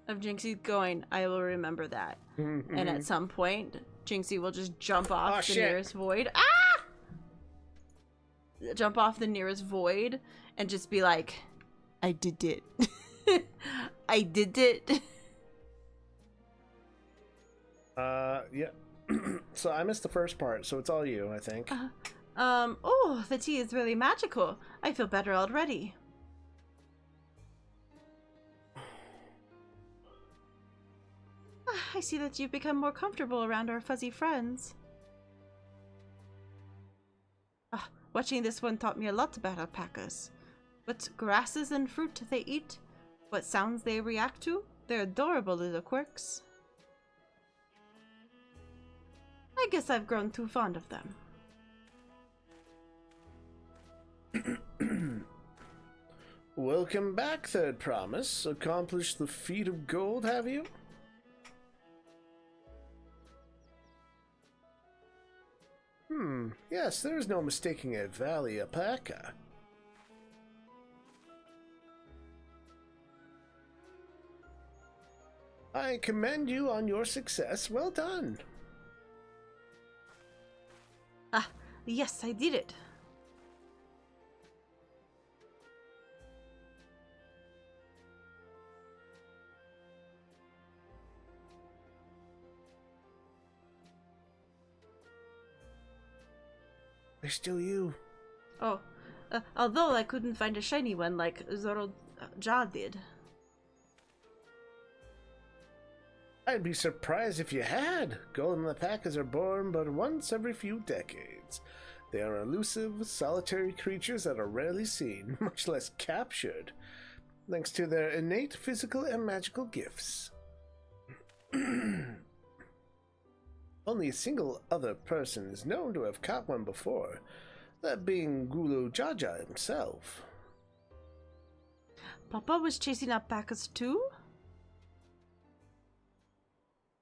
of Jinxie going, I will remember that. And at some point, Jinxie will just jump off the nearest void. Ah! Jump off the nearest void and just be like, I did it. I did it. Yeah. So I missed the first part, so it's all you, I think. Oh, the tea is really magical. I feel better already. I see that you've become more comfortable around our fuzzy friends. Watching this one taught me a lot about alpacas. What grasses and fruit they eat, what sounds they react to. They're adorable little quirks. I guess I've grown too fond of them. Welcome back, Third Promise. Accomplished the feat of gold, have you? Yes, there is no mistaking a valley alpaca. I commend you on your success. Well done. Yes, I did it. They're still you. Oh, although I couldn't find a shiny one like Zoro Ja did. I'd be surprised if you had. Golden alpacas are born but once every few decades. They are elusive, solitary creatures that are rarely seen, much less captured, thanks to their innate physical and magical gifts. Only a single other person is known to have caught one before, that being Gulu Jaja himself. Papa was chasing alpacas too?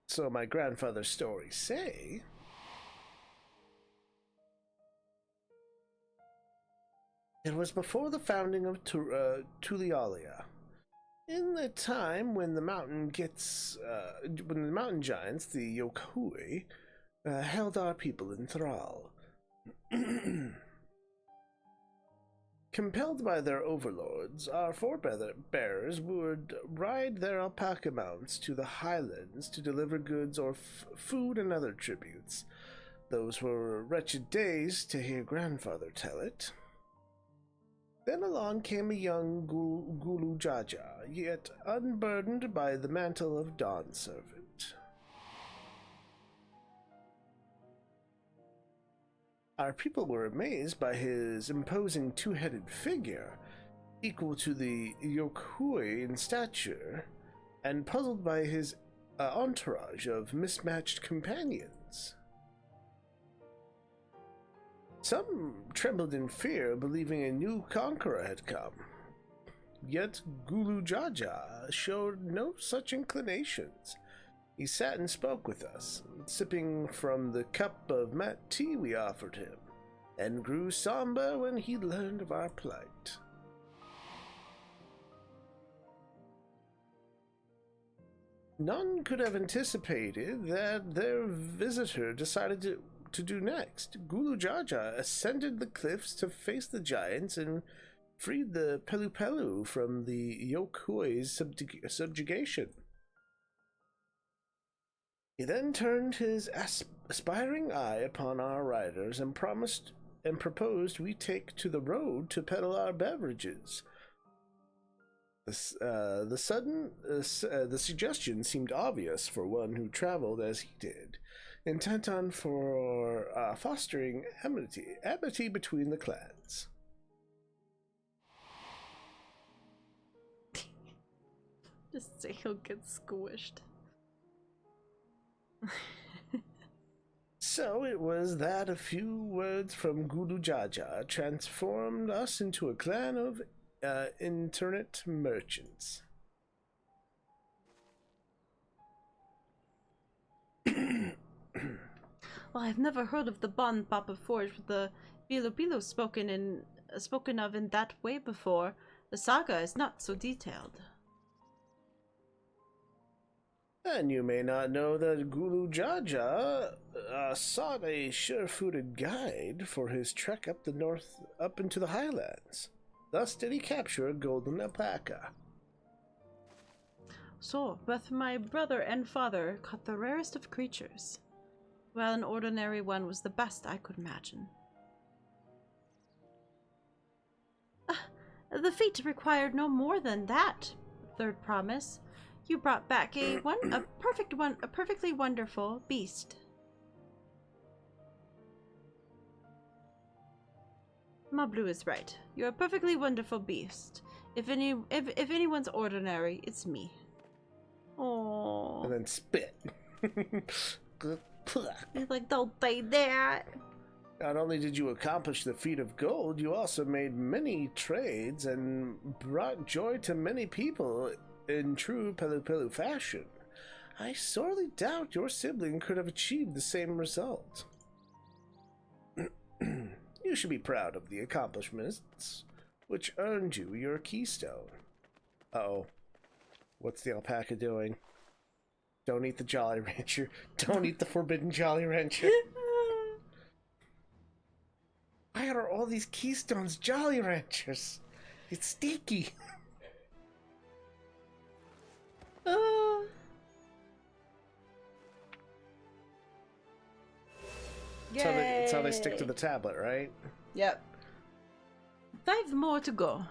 So my grandfather's stories say. It was before the founding of Tulialia. In the time when the mountain giants, the Yokui, held our people in thrall. Compelled by their overlords, our forebears would ride their alpaca mounts to the highlands to deliver goods or food and other tributes. Those were wretched days, to hear grandfather tell it. Then along came a young Gulu Jaja, yet unburdened by the mantle of Dawn Servant. Our people were amazed by his imposing two-headed figure, equal to the Yokui in stature, and puzzled by his entourage of mismatched companions. Some trembled in fear, believing a new conqueror had come. Yet Gulu Jaja showed no such inclinations. He sat and spoke with us, sipping from the cup of mat tea we offered him, and grew somber when he learned of our plight. None could have anticipated that their visitor decided to do next. Gulu Jaja ascended the cliffs to face the giants and freed the Pelu Pelu from the Yokui's subjugation. He then turned his aspiring eye upon our riders and proposed we take to the road to peddle our beverages. The suggestion seemed obvious for one who traveled as he did, intent on fostering amity between the clans. Just say he'll get squished. So it was that a few words from Gulu Jaja transformed us into a clan of itinerant merchants. Well, I've never heard of the bond Papa forged with the Bilo spoken of in that way before. The saga is not so detailed. And you may not know that Gulu Jaja sought a sure-footed guide for his trek up into the highlands. Thus did he capture a golden alpaca. So, both my brother and father caught the rarest of creatures. Well, an ordinary one was the best I could imagine. The feat required no more than that, Third Promise. You brought back a perfectly wonderful beast. Mablu is right. You're a perfectly wonderful beast. If anyone's ordinary, it's me. Oh. And then spit. He's like, don't say that. Not only did you accomplish the feat of gold, you also made many trades and brought joy to many people in true Pelu Pelu fashion. I sorely doubt your sibling could have achieved the same result. You should be proud of the accomplishments which earned you your keystone. Uh-oh. What's the alpaca doing? Don't eat the Jolly Rancher. Don't eat the forbidden Jolly Rancher. Why are all these keystones Jolly Ranchers? It's stinky. It's how they stick to the tablet, right? Yep. 5 more to go.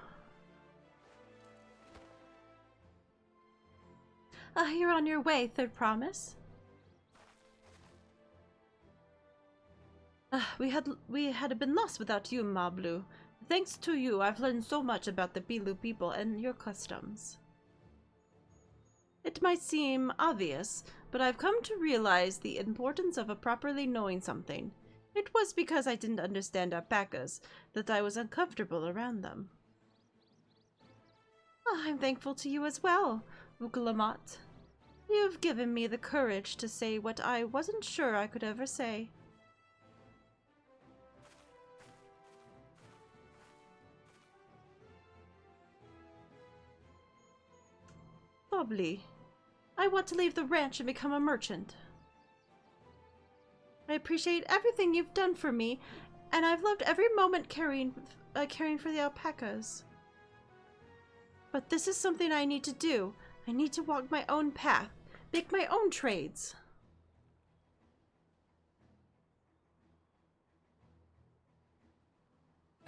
You're on your way, Third Promise. We had been lost without you, Mablu. Thanks to you, I've learned so much about the Bilu people and your customs. It might seem obvious, but I've come to realize the importance of properly knowing something. It was because I didn't understand alpacas that I was uncomfortable around them. I'm thankful to you as well, Ukulamat. You've given me the courage to say what I wasn't sure I could ever say. Lovely. I want to leave the ranch and become a merchant. I appreciate everything you've done for me, and I've loved every moment caring for the alpacas. But this is something I need to do. I need to walk my own path, make my own trades.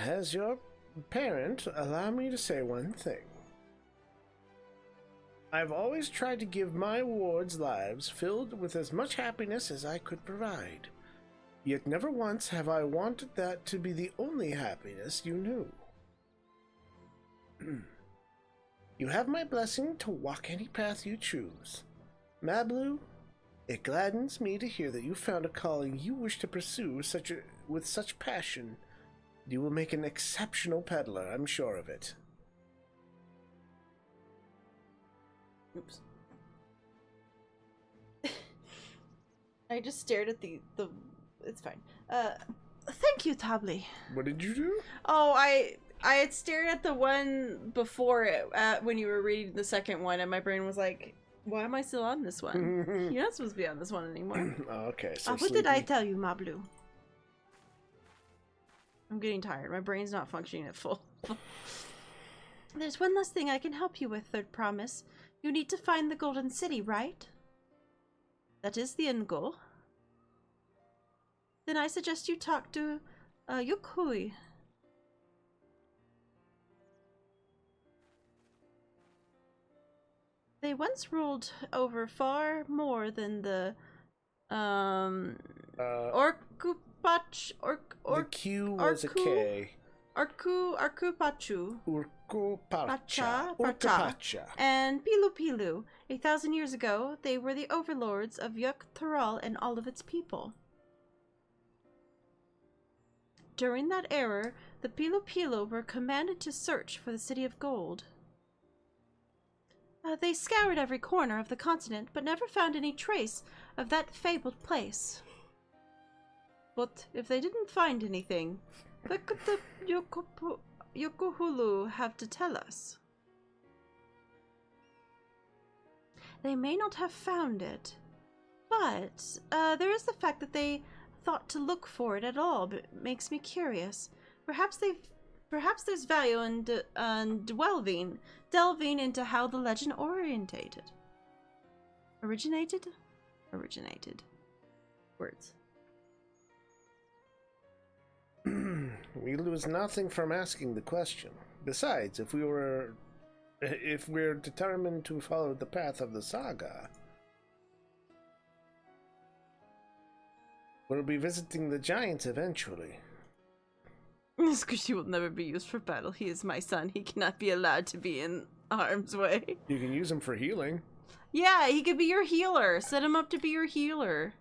As your parent, allow me to say one thing. I've always tried to give my wards lives filled with as much happiness as I could provide. Yet never once have I wanted that to be the only happiness you knew. You have my blessing to walk any path you choose. Mablu, it gladdens me to hear that you found a calling you wish to pursue with such passion. You will make an exceptional peddler, I'm sure of it. Oops. I just stared at the it's fine. Thank you, Tabli. What did you do? Oh, I had stared at the one before it when you were reading the second one, and my brain was like, why am I still on this one? You're not supposed to be on this one anymore. Oh, okay, so what did I tell you, Mablu? I'm getting tired. My brain's not functioning at full. There's one last thing I can help you with, Third Promise. You need to find the Golden City, right? That is the end goal. Then I suggest you talk to Yukui. They once ruled over far more than the Orkupach the Q was a K. Arkupachu. Urkupacha. And Pilu Pilu. 1,000 years ago, they were the overlords of Yuk Thural and all of its people. During that era, the Pilu Pilu were commanded to search for the City of Gold. They scoured every corner of the continent, but never found any trace of that fabled place. But if they didn't find anything, what could the Yokohulu have to tell us? They may not have found it, but there is the fact that they thought to look for it at all, but it makes me curious. Perhaps there's value in delving into how the legend originated. Originated? Words. We lose nothing from asking the question. Besides, if we're determined to follow the path of the saga, we'll be visiting the giants eventually. Squishy will never be used for battle. He is my son. He cannot be allowed to be in harm's way. You can use him for healing. Yeah, he could be your healer. Set him up to be your healer.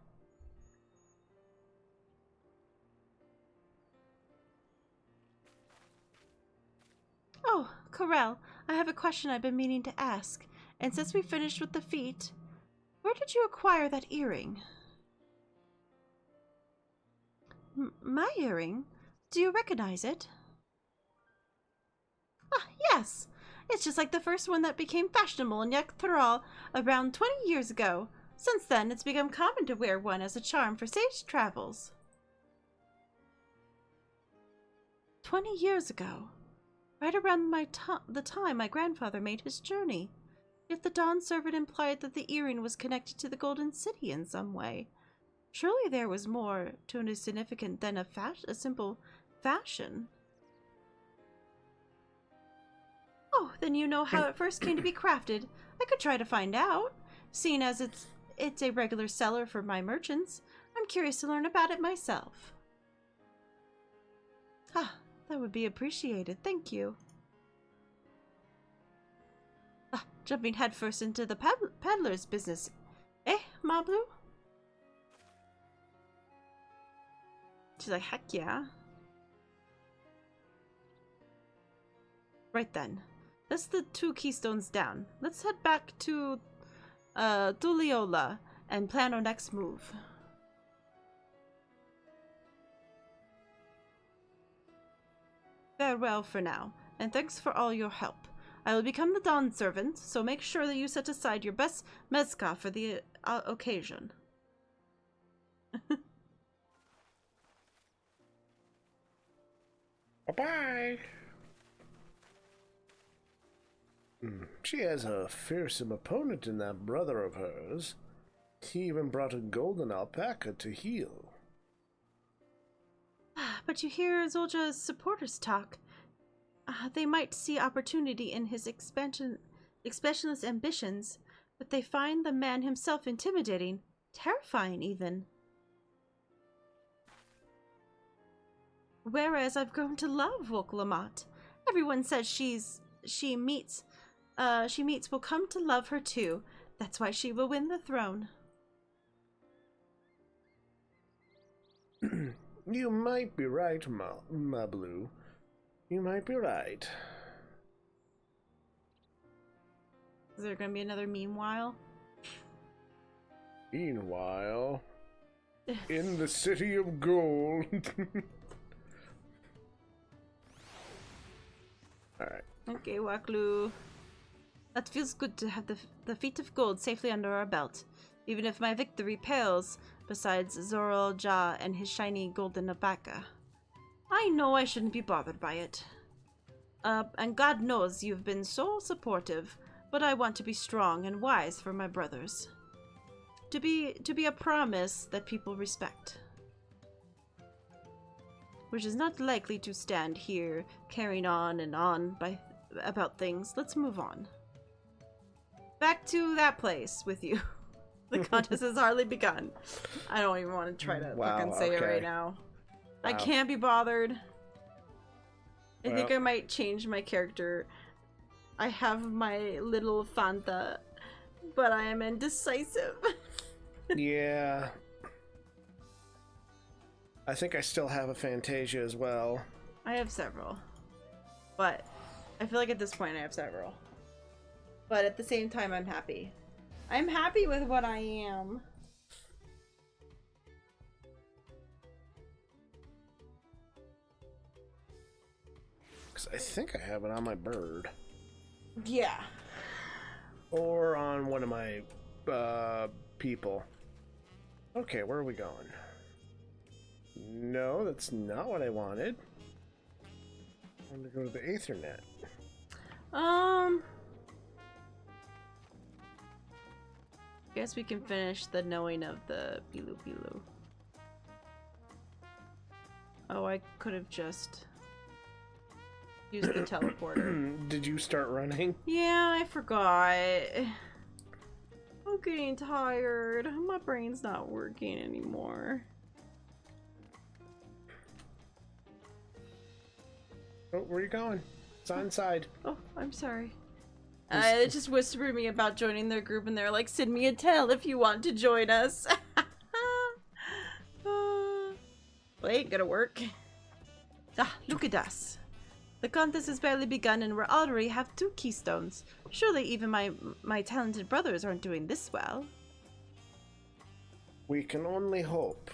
Oh, Corel, I have a question I've been meaning to ask. And since we finished with the feat, where did you acquire that earring? My earring? Do you recognize it? Ah, yes! It's just like the first one that became fashionable in Yggdrasil around 20 years ago. Since then, it's become common to wear one as a charm for sage travels. 20 years ago. Right around the time my grandfather made his journey. Yet the Dawn Servant implied that the earring was connected to the Golden City in some way. Surely there was more to it significant than a simple fashion. Oh, then you know how it first came to be crafted. I could try to find out. Seeing as it's a regular seller for my merchants, I'm curious to learn about it myself. Ah, that would be appreciated. Thank you. Ah, jumping headfirst into the peddler's business. Eh, Mablu? She's like, heck yeah. Right then. That's the 2 keystones down. Let's head back to Tuliola and plan our next move. Farewell for now, and thanks for all your help. I will become the Dawn Servant, so make sure that you set aside your best mezca for the occasion. Bye-bye! She has a fearsome opponent in that brother of hers. He even brought a golden alpaca to heal. But you hear Zolja's supporters talk. They might see opportunity in his expansionist ambitions, but they find the man himself intimidating, terrifying even. Whereas I've grown to love Woklamat. Everyone says she meets will come to love her too. That's why she will win the throne. You might be right, Mablu. You might be right. Is there gonna be another meanwhile? Meanwhile, in the city of gold. Alright. Okay, Waklu. That feels good to have the feat of gold safely under our belt, even if my victory pales besides Zoral Ja and his shiny golden alpaca. I know I shouldn't be bothered by it. And God knows you've been so supportive, but I want to be strong and wise for my brothers. To be a promise that people respect. Which is not likely to stand here carrying on and on about things. Let's move on. Back to that place with you. The contest has hardly begun. I don't even want to try to fucking say it right now. I can't be bothered. I think I might change my character. I have my little Fanta, but I am indecisive. Yeah. I think I still have a Fantasia as well. I have several. But I feel like at this point I have several. But at the same time, I'm happy. I'm happy with what I am. Because I think I have it on my bird. Yeah. Or on one of my people. Okay, where are we going? No, that's not what I wanted. I wanted to go to the Aethernet. Guess we can finish the knowing of the Bilu Bilu. Oh, I could have just used the teleporter. Did you start running? Yeah, I forgot. I'm getting tired. My brain's not working anymore. Oh, where are you going? It's inside. Oh, I'm sorry. It just whispered me about joining their group, and they're like, send me a tell if you want to join us. Well, ain't gonna work. Ah, look at us. The contest has barely begun, and we already have 2 keystones. Surely even my talented brothers aren't doing this well. We can only hope.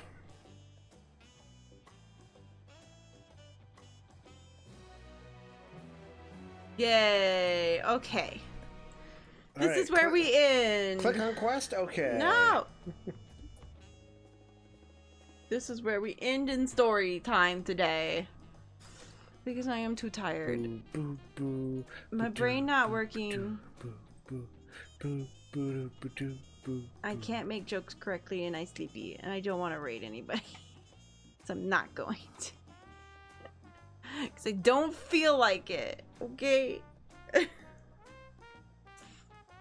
Yay! Okay. This Alright, is where we end. Click on quest? Okay. No! This is where we end in story time today. Because I am too tired. Boo, boo, My brain not working. boo, boo, boo, I can't make jokes correctly and I'm sleepy. And I don't want to raid anybody. So I'm not going to. Because I don't feel like it. Okay?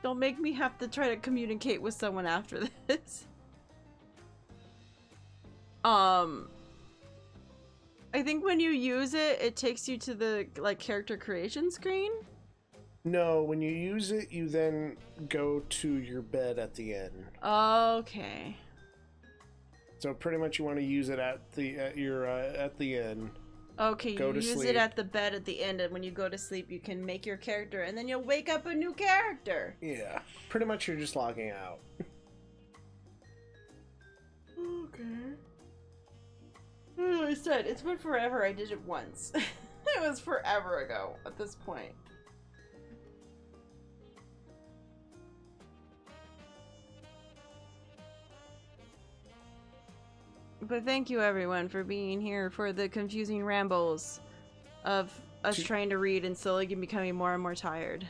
Don't make me have to try to communicate with someone after this. I think when you use it, it takes you to the like character creation screen. No, when you use it, you then go to your bed at the end. Okay. So pretty much you want to use it at the end. Okay, go you to use sleep. it at the bed at the end, and when you go to sleep, you can make your character, and then you'll wake up a new character. Yeah, pretty much you're just logging out. Okay. Like I said, it's been forever. I did it once. It was forever ago at this point. But thank you everyone for being here for the confusing rambles of us trying to read and slowly becoming more and more tired.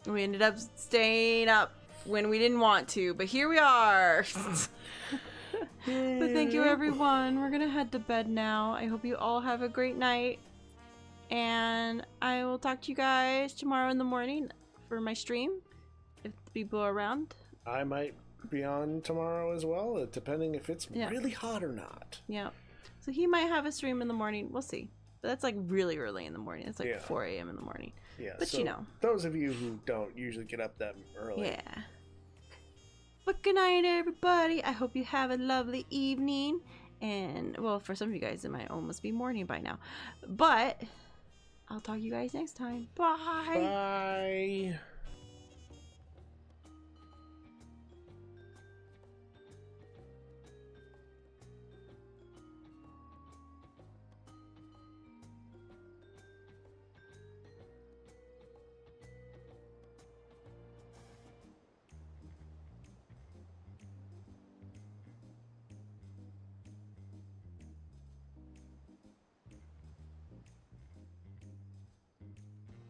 We ended up staying up when we didn't want to, but here we are. But thank you everyone. We're gonna head to bed now. I hope you all have a great night. And I will talk to you guys tomorrow in the morning for my stream. If the people are around. I might be on tomorrow as well, depending if it's really hot or not. Yeah. So he might have a stream in the morning. We'll see. But that's like really early in the morning. It's like 4 a.m. in the morning. Yeah. But so you know. Those of you who don't usually get up that early. Yeah. But good night, everybody. I hope you have a lovely evening. And, well, for some of you guys, it might almost be morning by now. But I'll talk to you guys next time. Bye. Bye.